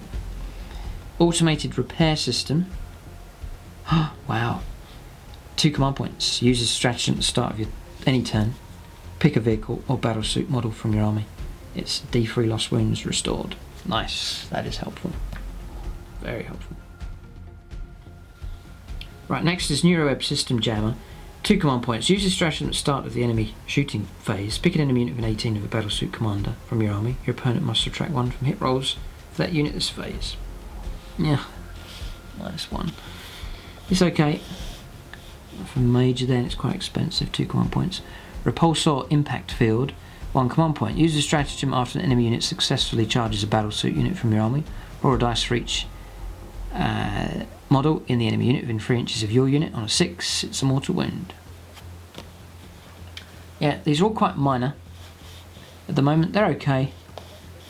Automated repair system. Wow. 2 command points. Use a stratagem at the start of any turn. Pick a vehicle or battlesuit model from your army. It's D3 lost wounds restored. Nice, that is helpful. Very helpful. Right, next is NeuroWeb System Jammer. 2 command points. Use the stratagem at the start of the enemy shooting phase. Pick an enemy unit with an 18 of a battlesuit commander from your army. Your opponent must subtract 1 from hit rolls for that unit this phase. Yeah, nice one. It's okay. For major then, it's quite expensive. 2 command points. Repulsor Impact Field. 1 command point. Use the stratagem after an enemy unit successfully charges a battlesuit unit from your army. Roll a dice for each model in the enemy unit within 3 inches of your unit. On a 6, it's a mortal wound. Yeah, these are all quite minor at the moment. They're okay,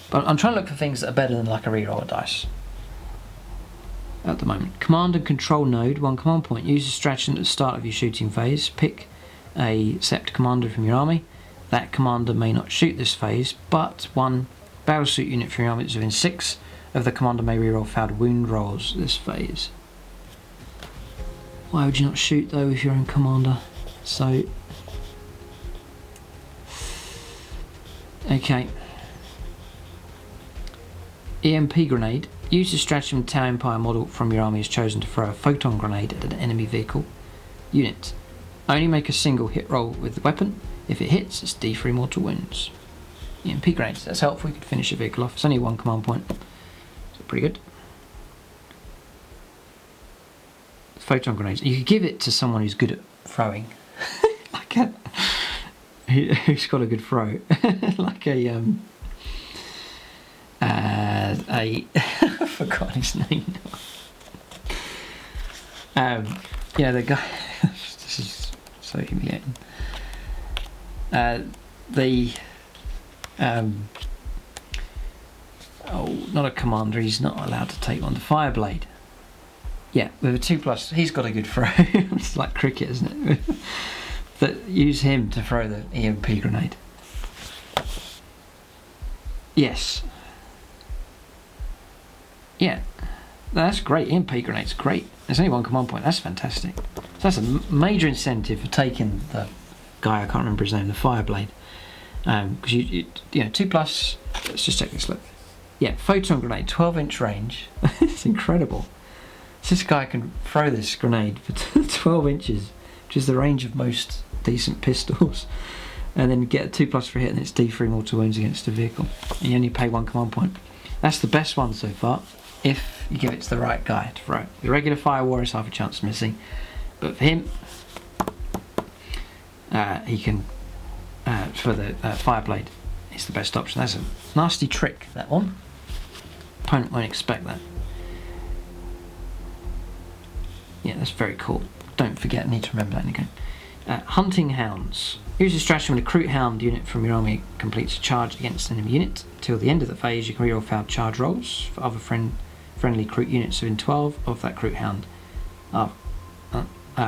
but I'm trying to look for things that are better than like a reroll of dice. at the moment. Command and control node, 1 command point. Use a stratagem at the start of your shooting phase. Pick a sept commander from your army. That commander may not shoot this phase, but 1 battlesuit unit from your army that's within 6 of the commander may reroll failed wound rolls this phase. Why would you not shoot though with your own commander? So, okay. EMP grenade. Use the stratagem Tau Empire model from your army is chosen to throw a photon grenade at an enemy vehicle unit. Only make a single hit roll with the weapon. If it hits, it's D3 mortal wounds. EMP grenades. That's helpful. You could finish a vehicle off. It's only 1 command point. So pretty good. Photon grenades. You could give it to someone who's good at throwing. Like who's got a good throw. Like I forgot his name. Yeah, the guy. This is so humiliating. Not a commander. He's not allowed to take on the Fireblade. Yeah, with a 2+, he's got a good throw. It's like cricket, isn't it? But use him to throw the EMP grenade. Yes. Yeah, that's great. EMP grenade's great. There's only 1 command point. That's fantastic. So that's a major incentive for taking the guy, I can't remember his name, the Fireblade. Because you know, 2+. Let's just check this. Look. Yeah, photon grenade, 12-inch range. It's incredible. So this guy can throw this grenade for 12 inches, which is the range of most decent pistols, and then get a 2+ for a hit, and it's D3 mortal wounds against a vehicle. And you only pay 1 command point. That's the best one so far, if you give it to the right guy to throw it. The regular Fire War is half a chance of missing, but for him, he can, for the Fireblade, it's the best option. That's a nasty trick, that one. Opponent won't expect that. Yeah, that's very cool. Don't forget, I need to remember that in the game. Hunting Hounds. Use a stratagem when a Kroot Hound unit from your army completes a charge against an enemy unit. Till the end of the phase, you can reroll failed charge rolls for other friendly Kroot units within 12 of that Kroot Hound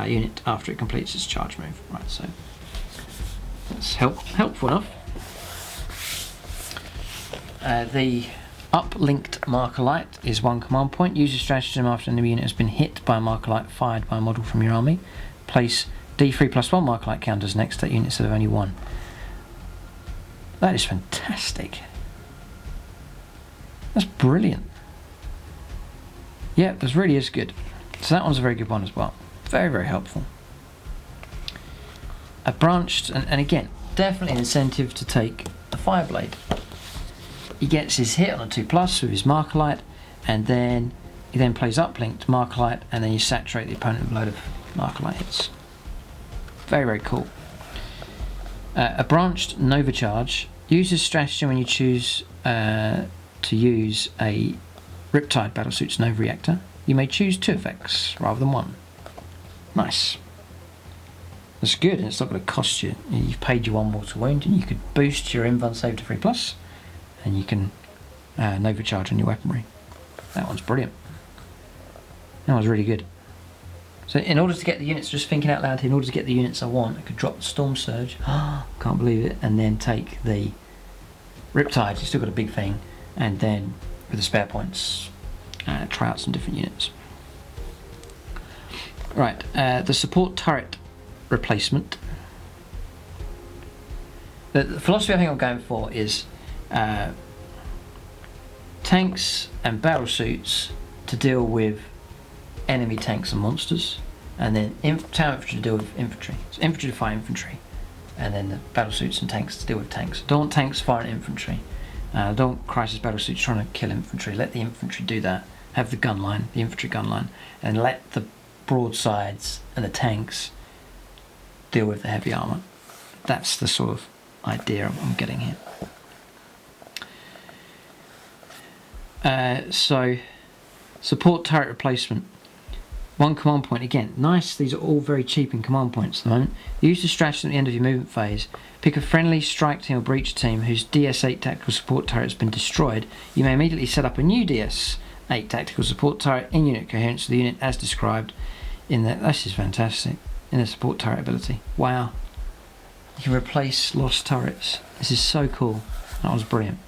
unit after it completes its charge move. Right, so that's helpful enough. The uplinked Markerlight is 1 command point. Use a stratagem after an enemy unit has been hit by a Markerlight fired by a model from your army. Place D3+1 Markerlight counters next to that unit instead of only 1. That is fantastic. That's brilliant. Yeah, this really is good. So that one's a very good one as well. Very, very helpful. A branched, and again, definitely an incentive to take a Fireblade. He gets his hit on a 2+ with his Markerlight, and then he then plays uplinked Markerlight, and then you saturate the opponent with a load of Markerlight hits. Very, very cool. A branched Nova Charge. Use this stratagem when you choose to use a Riptide battlesuit's Nova reactor. You may choose 2 effects rather than 1. Nice. That's good, and it's not going to cost you. You've paid your 1 mortal wound, and you could boost your Invuln save to 3+, and you can Nova Charge on your weaponry. That one's brilliant. That one's really good. So in order to get the units, just thinking out loud here, in order to get the units I want, I could drop the Stormsurge, can't believe it, and then take the Riptide, you still got a big thing, and then with the spare points, try out some different units. Right, the support turret replacement. The philosophy I think I'm going for is tanks and battlesuits to deal with enemy tanks and monsters, and then tower infantry to deal with infantry. So infantry to fight infantry, and then the battlesuits and tanks to deal with tanks. Don't want tanks firing infantry. Don't crisis battlesuits trying to kill infantry. Let the infantry do that. Have the gun line, the infantry gun line, and let the broadsides and the tanks deal with the heavy armour. That's the sort of idea I'm getting here. So, support turret replacement. 1 command point, again, nice, these are all very cheap in command points at the moment. Use the stratagem at the end of your movement phase. Pick a friendly strike team or breach team whose DS8 tactical support turret has been destroyed. You may immediately set up a new DS 8 tactical support turret in unit coherence to the unit as described in the... This is fantastic. In the support turret ability. Wow. You can replace lost turrets. This is so cool. That was brilliant.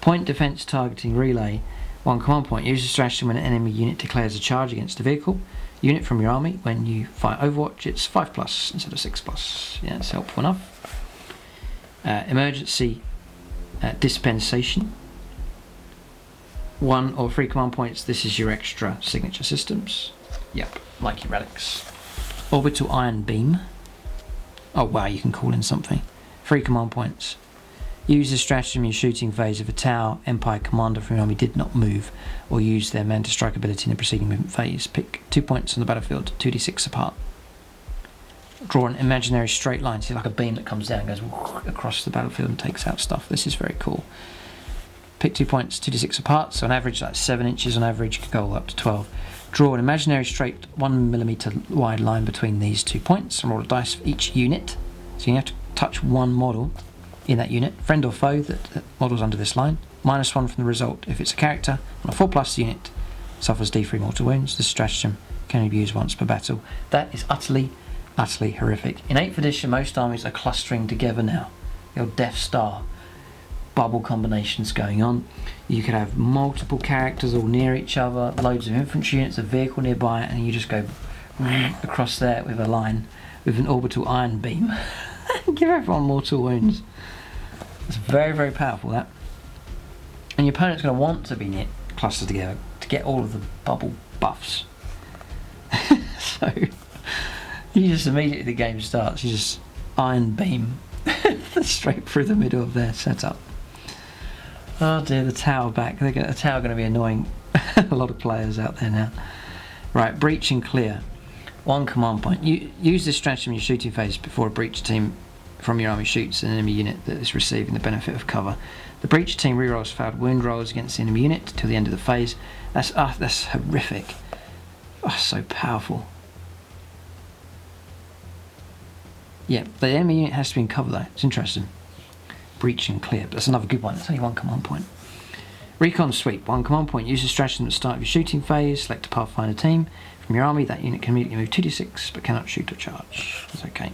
Point defense targeting relay. 1 command point. Use the stratagem when an enemy unit declares a charge against a vehicle. Unit from your army. When you fight Overwatch, it's 5+ instead of 6+. Yeah, it's helpful enough. Emergency dispensation. 1 or 3 command points. This is your extra signature systems. Yep, like your relics. Orbital iron beam. Oh wow, you can call in something. 3 command points. Use the stratagem in your shooting phase if a Tau Empire commander from your army did not move or use their man to strike ability in the preceding movement phase. Pick 2 points on the battlefield, 2d6 apart. Draw an imaginary straight line, so like a beam that comes down and goes across the battlefield and takes out stuff. This is very cool. Pick 2 points, 2d6 apart, so on average that's 7 inches on average, could go all up to 12. Draw an imaginary straight 1mm wide line between these 2 points and roll a dice for each unit. So you have to touch one model in that unit, friend or foe that models under this line. -1 from the result if it's a character. On a 4+ unit suffers D3 mortal wounds. This stratagem can only be used once per battle. That is utterly horrific. In 8th edition, most armies are clustering together now. Your Death Star bubble combinations going on. You could have multiple characters all near each other, loads of infantry units, a vehicle nearby, and you just go across there with a line with an orbital iron beam. Give everyone mortal wounds. It's very powerful, that. And your opponent's going to want to be near, clustered together to get all of the bubble buffs. So you just immediately the game starts, you just iron beam straight through the middle of their setup. Oh dear, the tower back. The tower going to be annoying a lot of players out there now. Right, breach and clear. 1 command point. Use this stratagem in your shooting phase before a breach team from your army shoots an enemy unit that is receiving the benefit of cover. The breach team rerolls failed wound rolls against the enemy unit till the end of the phase. That's horrific. Oh, so powerful. Yeah, the enemy unit has to be in cover though. It's interesting. Breach and clear, but that's another good one. It's only 1 command point. Recon sweep. 1 command point. Use the stratagem at the start of your shooting phase. Select a Pathfinder team from your army. That unit can immediately move 2d6 but cannot shoot or charge. That's okay.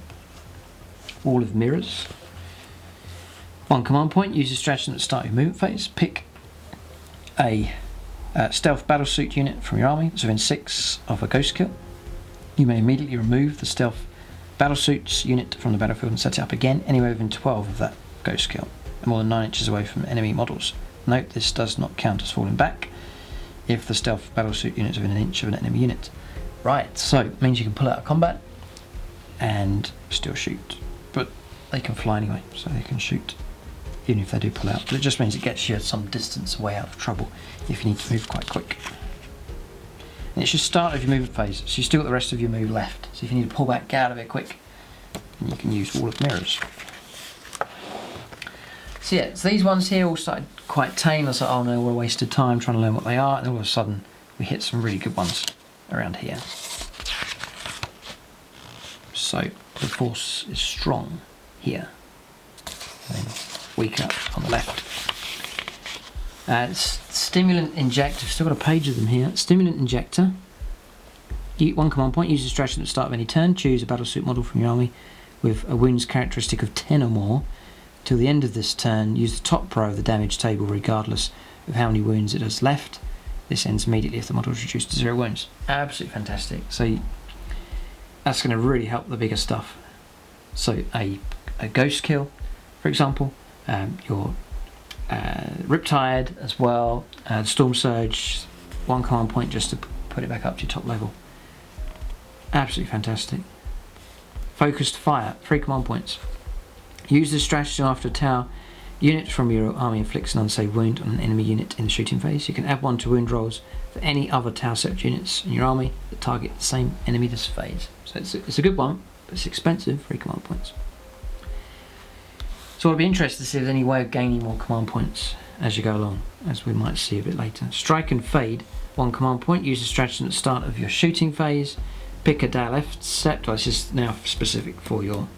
Wall of mirrors. 1 command point. Use the stratagem at the start of your movement phase. Pick a stealth battlesuit unit from your army that's within 6 of a Ghostkeel. You may immediately remove the stealth battlesuits unit from the battlefield and set it up again anywhere within 12 of that Ghostkeel and more than 9 inches away from enemy models. Note this does not count as falling back if the stealth battlesuit unit is within 1 inch of an enemy unit. Right, so it means you can pull out of combat and still shoot, but they can fly anyway, so they can shoot even if they do pull out. But it just means it gets you some distance away out of trouble if you need to move quite quick. And it's your start of your movement phase, so you still got the rest of your move left. So if you need to pull back, get out of it quick, and you can use Wall of Mirrors. So yeah, so these ones here all started quite tame. I was like, oh no, we're a waste of time trying to learn what they are, and all of a sudden we hit some really good ones around here. So the force is strong here, and then weaker on the left. Stimulant injector, still got a page of them here. Stimulant injector. 1 command point, use the stratagem at the start of any turn. Choose a battlesuit model from your army with a wounds characteristic of 10 or more. Till the end of this turn, use the top row of the damage table regardless of how many wounds it has left. This ends immediately if the model is reduced to 0 wounds. Absolutely fantastic. So that's going to really help the bigger stuff. So a Ghostkeel, for example, your Riptide as well, Stormsurge, 1 command point just to put it back up to your top level. Absolutely fantastic. Focused fire, 3 command points. Use the stratagem after a tower unit from your army inflicts an unsaved wound on an enemy unit in the shooting phase. You can add 1 to wound rolls for any other tower sept units in your army that target the same enemy this phase. So it's a good one, but it's expensive, 3 command points. So I'd be interested to see if there's any way of gaining more command points as you go along, as we might see a bit later. Strike and fade, 1 command point. Use the stratagem at the start of your shooting phase. Pick a left sept. Well, this is now specific for your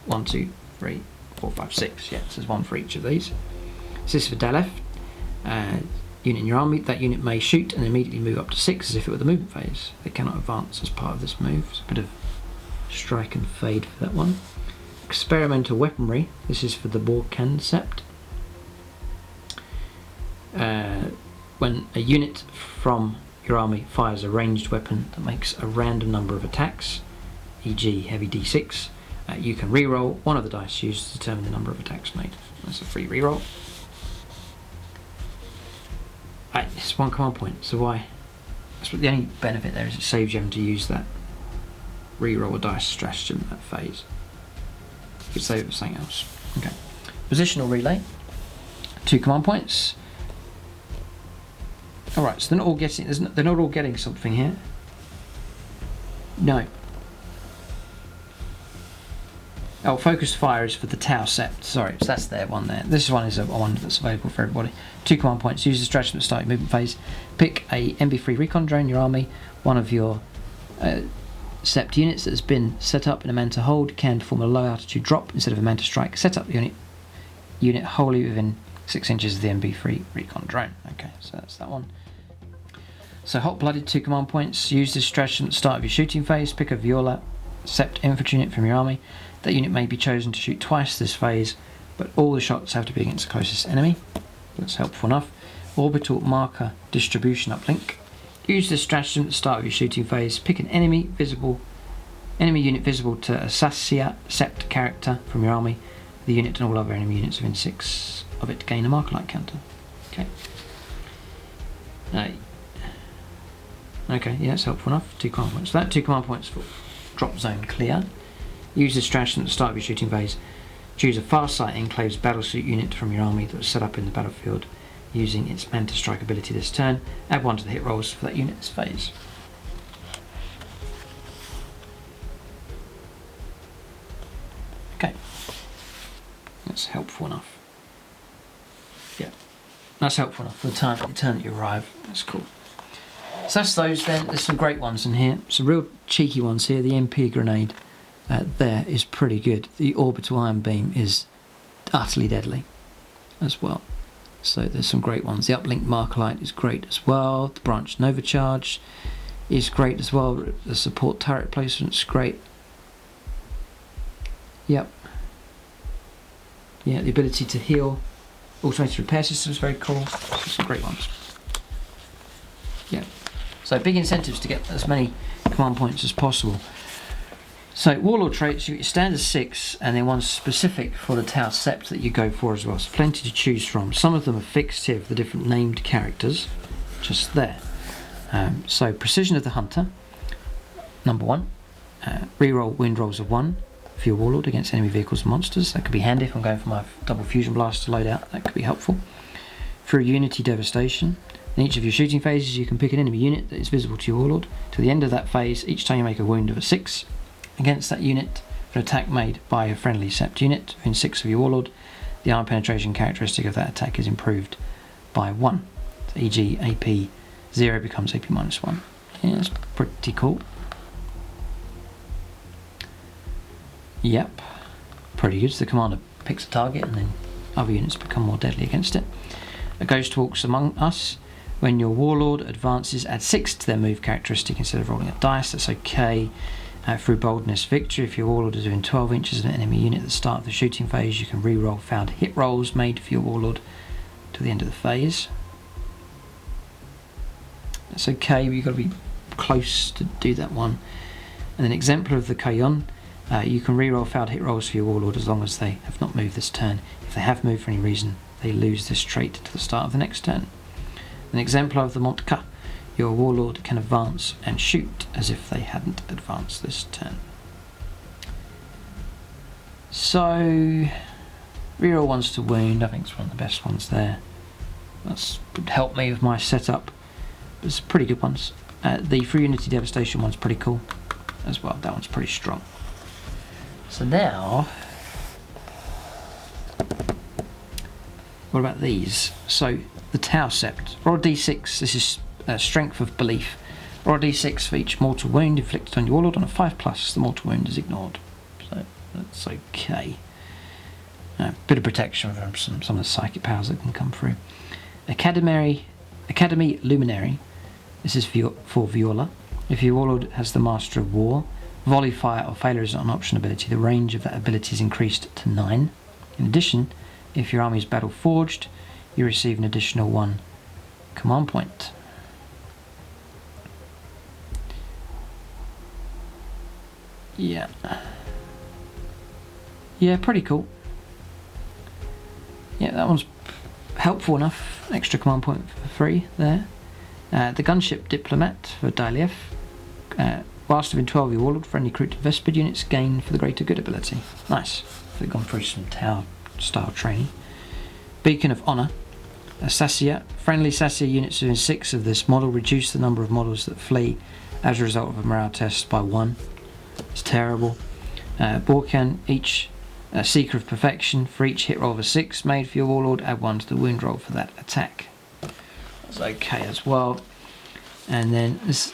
1, 2, 3, 4, 5, 6. Yeah, so there's 1 for each of these. So this is for left. unit in your army. That unit may shoot and immediately move up to 6 as if it were the movement phase. They cannot advance as part of this move. It's a bit of strike and fade for that one. Experimental weaponry. This is for the Borkan sept. When a unit from your army fires a ranged weapon that makes a random number of attacks, e.g. heavy d6, you can reroll one of the dice used to determine the number of attacks made. That's a free reroll. It's 1 command point, so why? That's what the only benefit there is it saves you having to use that reroll a dice stratagem in that phase. You could save it for something else. Okay. Positional relay. 2 command points. Alright, so they're not all getting they're not all getting something here. No. Oh, focused fire is for the Tau sept. Sorry, so that's their one there. This one is a one that's available for everybody. 2 command points. Use the stratagem at the start of your movement phase. Pick a MB3 recon drone in your army. One of your sept units that has been set up in a Manta hold can perform a low altitude drop instead of a Manta strike. Set up the unit wholly within 6 inches of the MB3 recon drone. Okay, so that's that one. So hot-blooded, 2 command points. Use this stratagem at the start of your shooting phase. Pick a Viola sept infantry unit from your army. That unit may be chosen to shoot twice this phase, but all the shots have to be against the closest enemy. That's helpful enough. Orbital marker distribution uplink. Use this stratagem at the start of your shooting phase. Pick an enemy unit visible to a Sassia sept character from your army. The unit and all other enemy units within 6 of it gain a Markerlight counter. Okay. Okay, yeah, that's helpful enough. 2 command points. So that 2 command points for drop zone clear. Use this stratagem at the start of your shooting phase. Choose a Farsight Enclave's battlesuit unit from your army that was set up in the battlefield using its Manta strike ability this turn. Add 1 to the hit rolls for that unit's phase. Okay. That's helpful enough. Yeah. That's helpful enough for the turn that you arrive. That's cool. So that's those then. There's some great ones in here. Some real cheeky ones here. The MP grenade there is pretty good. The orbital iron beam is utterly deadly as well. So there's some great ones. The uplink Markerlight is great as well. The branch Nova charge is great as well. The support turret placement's great. Yep. Yeah, the ability to heal. Automated repair system is very cool. Some great ones. Yeah. So big incentives to get as many command points as possible. So Warlord traits, you get your standard 6 and then one specific for the Tau sept that you go for as well. So plenty to choose from. Some of them are fixed here for the different named characters. Just there. So Precision of the Hunter, number 1. Reroll wind rolls of 1 for your Warlord against enemy vehicles and monsters. That could be handy if I'm going for my double fusion blaster loadout. That could be helpful. For Unity Devastation, in each of your shooting phases you can pick an enemy unit that is visible to your Warlord. To the end of that phase, each time you make a wound of a 6 against that unit for an attack made by a friendly sept unit within 6 of your Warlord, the arm penetration characteristic of that attack is improved by 1. So e.g. AP 0 becomes AP minus 1. Yeah, that's pretty cool. Yep, pretty good. So the commander picks a target and then other units become more deadly against it. A Ghost walks among us. When your Warlord advances, add 6 to their move characteristic instead of rolling a dice. That's okay. Through Boldness Victory, if your Warlord is within 12 inches of an enemy unit at the start of the shooting phase, you can re-roll failed hit rolls made for your Warlord to the end of the phase. That's okay, but you've got to be close to do that one. And then Exemplar of the Kayon, you can re-roll failed hit rolls for your Warlord as long as they have not moved this turn. If they have moved for any reason, they lose this trait to the start of the next turn. An Exemplar of the Montka, your Warlord can advance and shoot as if they hadn't advanced this turn. So, reroll 1s to wound, I think it's one of the best ones there. That would help me with my setup. It's pretty good ones. The Free Unity Devastation one's pretty cool as well, that one's pretty strong. So now, what about these? So, the Tau sept. Roll a d6, this is strength of belief. Roll a d6 for each mortal wound inflicted on your Warlord. On a 5+, the mortal wound is ignored. So that's okay. Bit of protection from some of the psychic powers that can come through. Academy Academy Luminary. This is for Viola. If your Warlord has the Master of War, Volley Fire or Failure is not an option ability. The range of that ability is increased to 9. In addition, if your army is Battle Forged, you receive an additional 1 command point. Yeah, pretty cool. Yeah, that one's helpful enough. Extra command point for free there. The gunship Diplomat for Daliev. Whilst within 12 of your Warlord, friendly Kroot Vespid units gain for the greater good ability. Nice. We've gone through some tower style training. Beacon of Honour. Sasia. Friendly Sasia units within 6 of this model reduce the number of models that flee as a result of a morale test by 1. It's terrible. Borkan, each Seeker of Perfection. For each hit roll of a 6 made for your Warlord, add 1 to the wound roll for that attack. That's okay as well. And then this,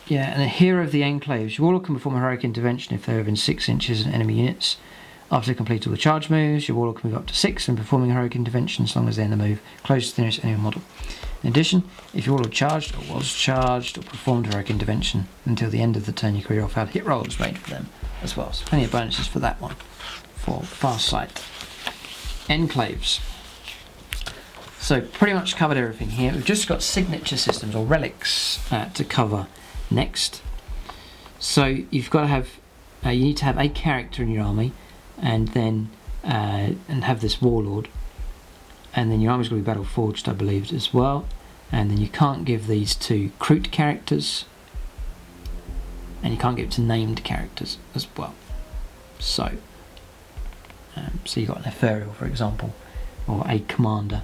and a Hero of the Enclaves. Your Warlord can perform a heroic intervention if they're within 6 inches of enemy units. After complete all the charge moves, your Warlord can move up to 6 when performing a heroic intervention as long as they're in the move closest to the nearest enemy model. In addition, if your Warlord charged or was charged or performed a heroic intervention until the end of the turn, you can reroll failed hit rolls made for them as well. So plenty of bonuses for that one. For Farsight. Enclaves. So pretty much covered everything here. We've just got signature systems or relics to cover next. So you've got to have, you need to have a character in your army, and then and have this Warlord, and then your army's going to be battle forged, I believe, as well. And then you can't give these to Kroot characters, and you can't give it to named characters as well. So you've got an Ethereal, for example, or a commander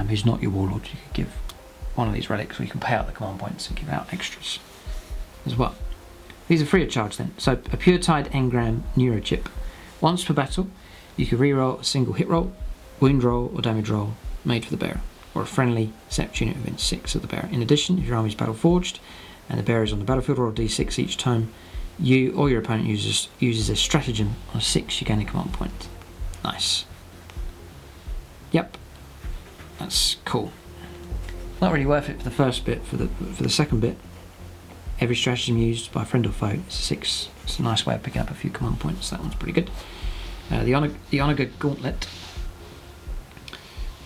who's not your Warlord. You could give one of these relics, or you can pay out the command points and give out extras as well. These are free of charge then. So a Puretide Engram Neurochip. Once per battle, you can reroll a single hit roll, wound roll, or damage roll made for the bearer, or a friendly sept unit within 6 of the bearer. In addition, if your army is battle forged and the bearer is on the battlefield, roll a d6 each time you or your opponent uses a stratagem on a 6, you gain a command point. Nice. Yep, that's cool. Not really worth it for the first bit. For the second bit, every stratagem used by a friend or foe is a 6. It's a nice way of picking up a few command points. That one's pretty good. The Onaga Gauntlet.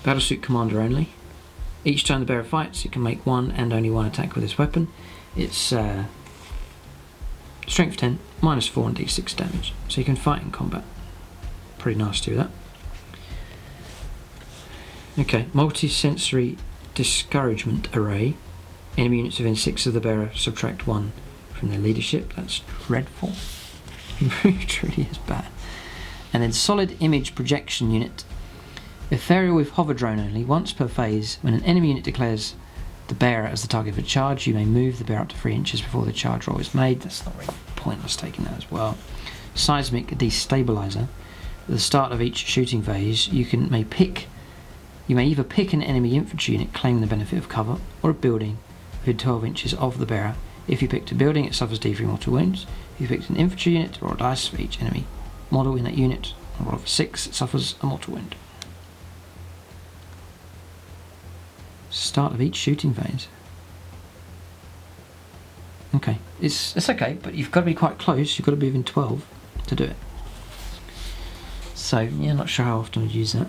Battlesuit commander only. Each time the bearer fights, you can make one and only one attack with this weapon. It's strength 10, -4 and d6 damage. So you can fight in combat. Pretty nice to do that. Okay, multi-sensory discouragement array. Enemy units within 6 of the bearer subtract 1 from their leadership. That's dreadful. It truly is bad. And then solid image projection unit. Ethereal with hover drone only. Once per phase, when an enemy unit declares the bearer as the target of a charge, you may move the bearer up to 3 inches before the charge roll is made. That's not really pointless taking that as well. Seismic destabilizer. At the start of each shooting phase, you may either pick an enemy infantry unit claiming the benefit of cover, or a building within 12 inches of the bearer. If you picked a building, it suffers D3 mortal wounds. If you picked an infantry unit, roll a dice for each enemy model in that unit. On a roll of 6, it suffers a mortal wound. Start of each shooting phase. Okay, it's okay, but you've got to be quite close. You've got to be within 12 to do it. So yeah, not sure how often I'd use that.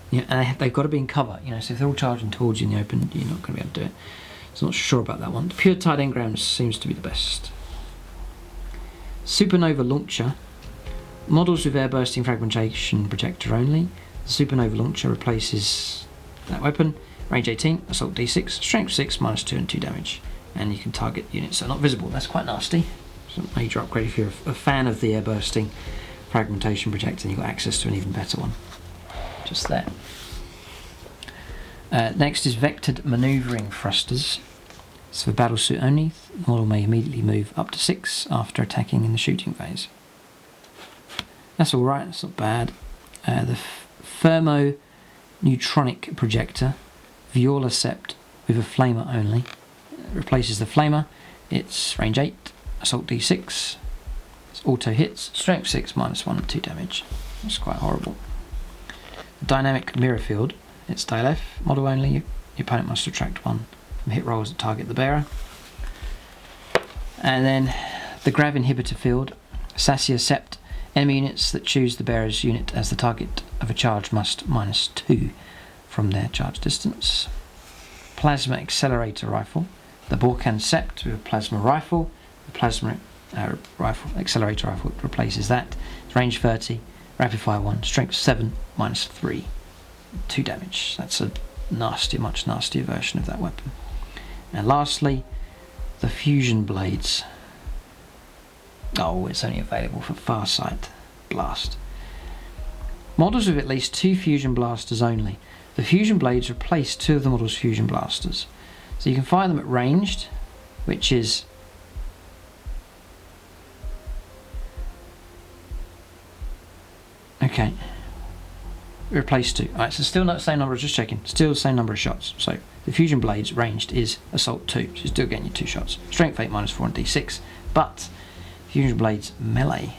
Yeah, and they've got to be in cover, so if they're all charging towards you in the open, you're not going to be able to do it. So I'm not sure about that one. The Puretide Engram seems to be the best. Supernova Launcher. Models with air bursting fragmentation projector only. The Supernova Launcher replaces that weapon. Range 18, assault d6, strength 6, -2 and 2 damage. And you can target units that are not visible. That's quite nasty. It's a major upgrade if you're a fan of the air bursting fragmentation projector, and you've got access to an even better one. Just there. Next is vectored manoeuvring thrusters. It's for battlesuit only. The model may immediately move up to 6 after attacking in the shooting phase. That's alright, that's not bad. The thermoneutronic projector, Viola Sept with a flamer only. It replaces the flamer. It's range 8, assault d6. It's auto hits, strength 6, -1 and 2 damage. That's quite horrible. Dynamic mirror field. It's DLF model only. Your opponent must subtract 1 from hit rolls that target the bearer. And then the grav inhibitor field. Sasia Sept. Enemy units that choose the bearer's unit as the target of a charge must -2 from their charge distance. Plasma accelerator rifle. The Borkan Sept with a plasma rifle. The plasma rifle accelerator rifle replaces that. It's range 30, rapid fire 1, strength 7, -3, 2 damage. That's a nasty, much nastier version of that weapon. And lastly, the fusion blades. Oh, it's only available for Farsight Blast. Models with at least 2 fusion blasters only. The fusion blades replace 2 of the model's fusion blasters. So you can fire them at ranged, which is okay. Replace 2. Alright, so still not the same number, just checking. Still the same number of shots. So the fusion blades ranged is assault 2. So you're still getting your 2 shots. Strength 8 -4 and D6. But fusion blades melee.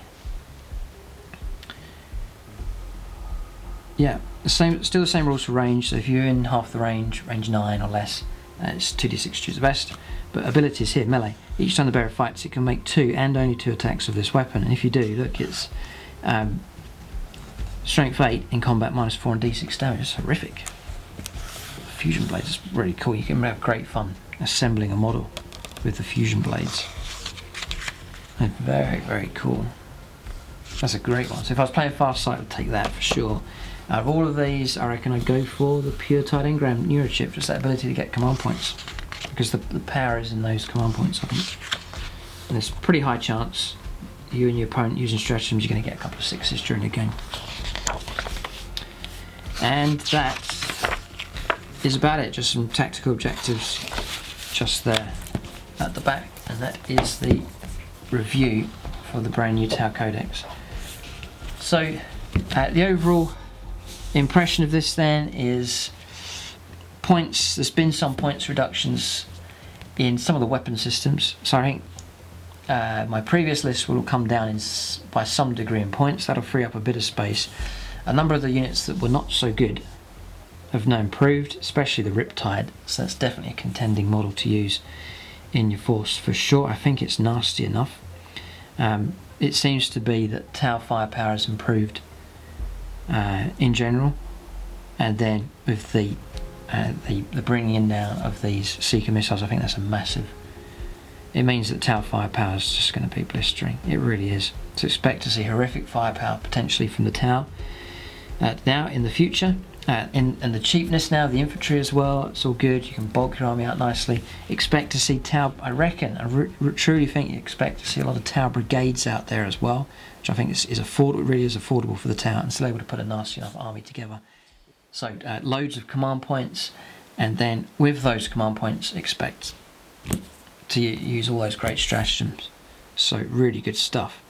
Yeah, still the same rules for range. So if you're in half the range 9 or less, it's 2d6, choose the best. But abilities here, melee. Each time the bearer fights, it can make 2 and only 2 attacks of this weapon. And if you do, look, it's strength 8 in combat -4 and d6 damage. It's horrific. Fusion blades is really cool. You can have great fun assembling a model with the fusion blades. They're very, very cool. That's a great one. So if I was playing Farsight, I'd take that for sure. Out of all of these, I reckon I'd go for the Pure Tide Engram Neurochip, just that ability to get command points. Because the power is in those command points, I think. And there's a pretty high chance you and your opponent using stratagems, you're going to get a couple of 6s during the game. And that is about it. Just some tactical objectives just there at the back. And that is the review for the brand new Tau Codex. So the overall impression of this then is points. There's been some points reductions in some of the weapon systems. So I think my previous list will come down by some degree in points. That'll free up a bit of space. A number of the units that were not so good have now improved, especially the Riptide. So that's definitely a contending model to use in your force for sure. I think it's nasty enough. It seems to be that Tau firepower has improved in general, and then with the bringing in now of these Seeker missiles, I think that's a massive. It means that Tau firepower is just going to be blistering. It really is. So expect to see horrific firepower potentially from the Tau now in the future. And the cheapness now, the infantry as well, it's all good. You can bulk your army out nicely. Expect to see Tau, I reckon, I truly think you expect to see a lot of Tau brigades out there as well, which I think is affordable, really is affordable for the Tau, and still able to put a nasty enough army together. So loads of command points, and then with those command points, expect to use all those great stratagems. So really good stuff.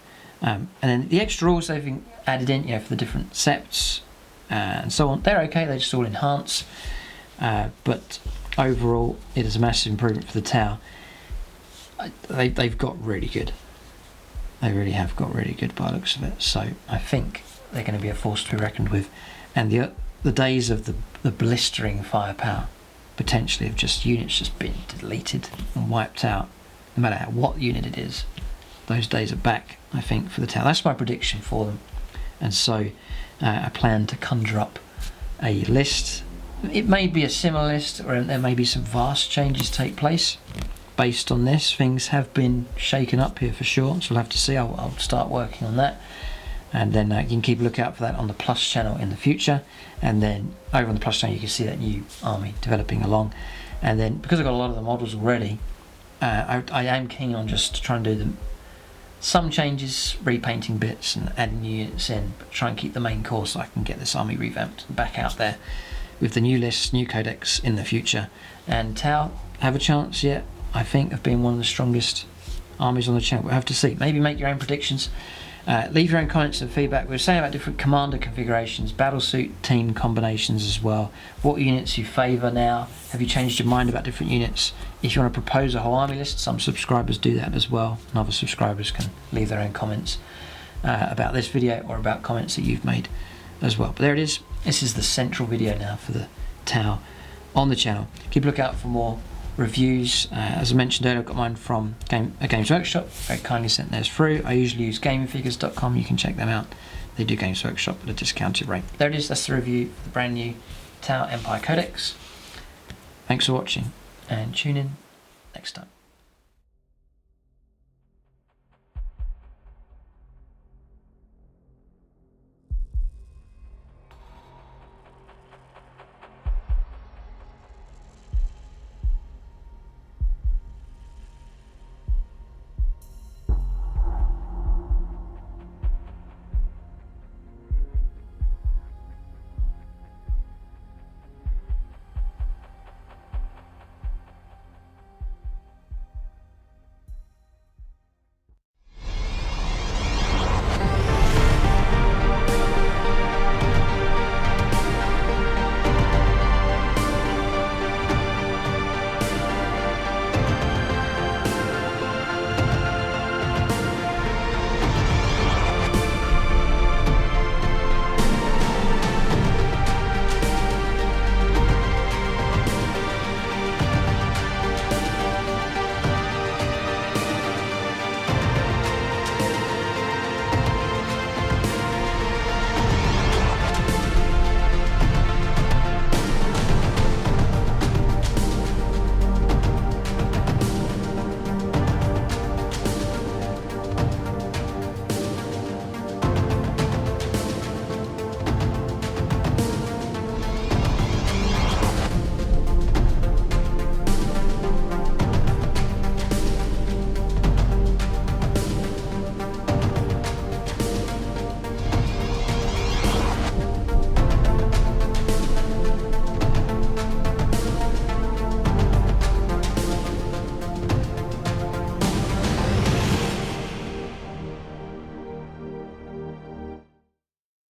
And then the extra rules they've added in, for the different septs, and so on, they're okay, they just all enhance, but overall it is a massive improvement for the Tau. They've got really good. They really have got really good by the looks of it, so I think they're going to be a force to be reckoned with. And the days of the blistering firepower potentially of just units just being deleted and wiped out, no matter what unit it is, those days are back, I think, for the Tau. That's my prediction for them. And so I plan to conjure up a list. It may be a similar list, or there may be some vast changes take place based on this. Things have been shaken up here for sure, so we'll have to see. I'll start working on that, and then you can keep a lookout for that on the Plus channel in the future. And then over on the Plus channel you can see that new army developing along. And then because I've got a lot of the models already, I am keen on just trying to do them. Some changes, repainting bits and adding new units in, but try and keep the main core so I can get this army revamped and back out there with the new lists, new codex in the future. And Tau have a chance yet, I think, of being one of the strongest armies on the channel. We'll have to see. Maybe make your own predictions. Leave your own comments and feedback. We were saying about different commander configurations, battlesuit team combinations as well. What units you favour now? Have you changed your mind about different units? If you want to propose a whole army list, some subscribers do that as well, and other subscribers can leave their own comments about this video or about comments that you've made as well. But there it is. This is the central video now for the Tau on the channel. Keep a lookout for more reviews. As I mentioned earlier, I've got mine from Games Workshop. Very kindly sent those through. I usually use gamingfigures.com. You can check them out. They do Games Workshop at a discounted rate. There it is. That's the review for the brand new Tau Empire Codex. Thanks for watching, and tune in next time.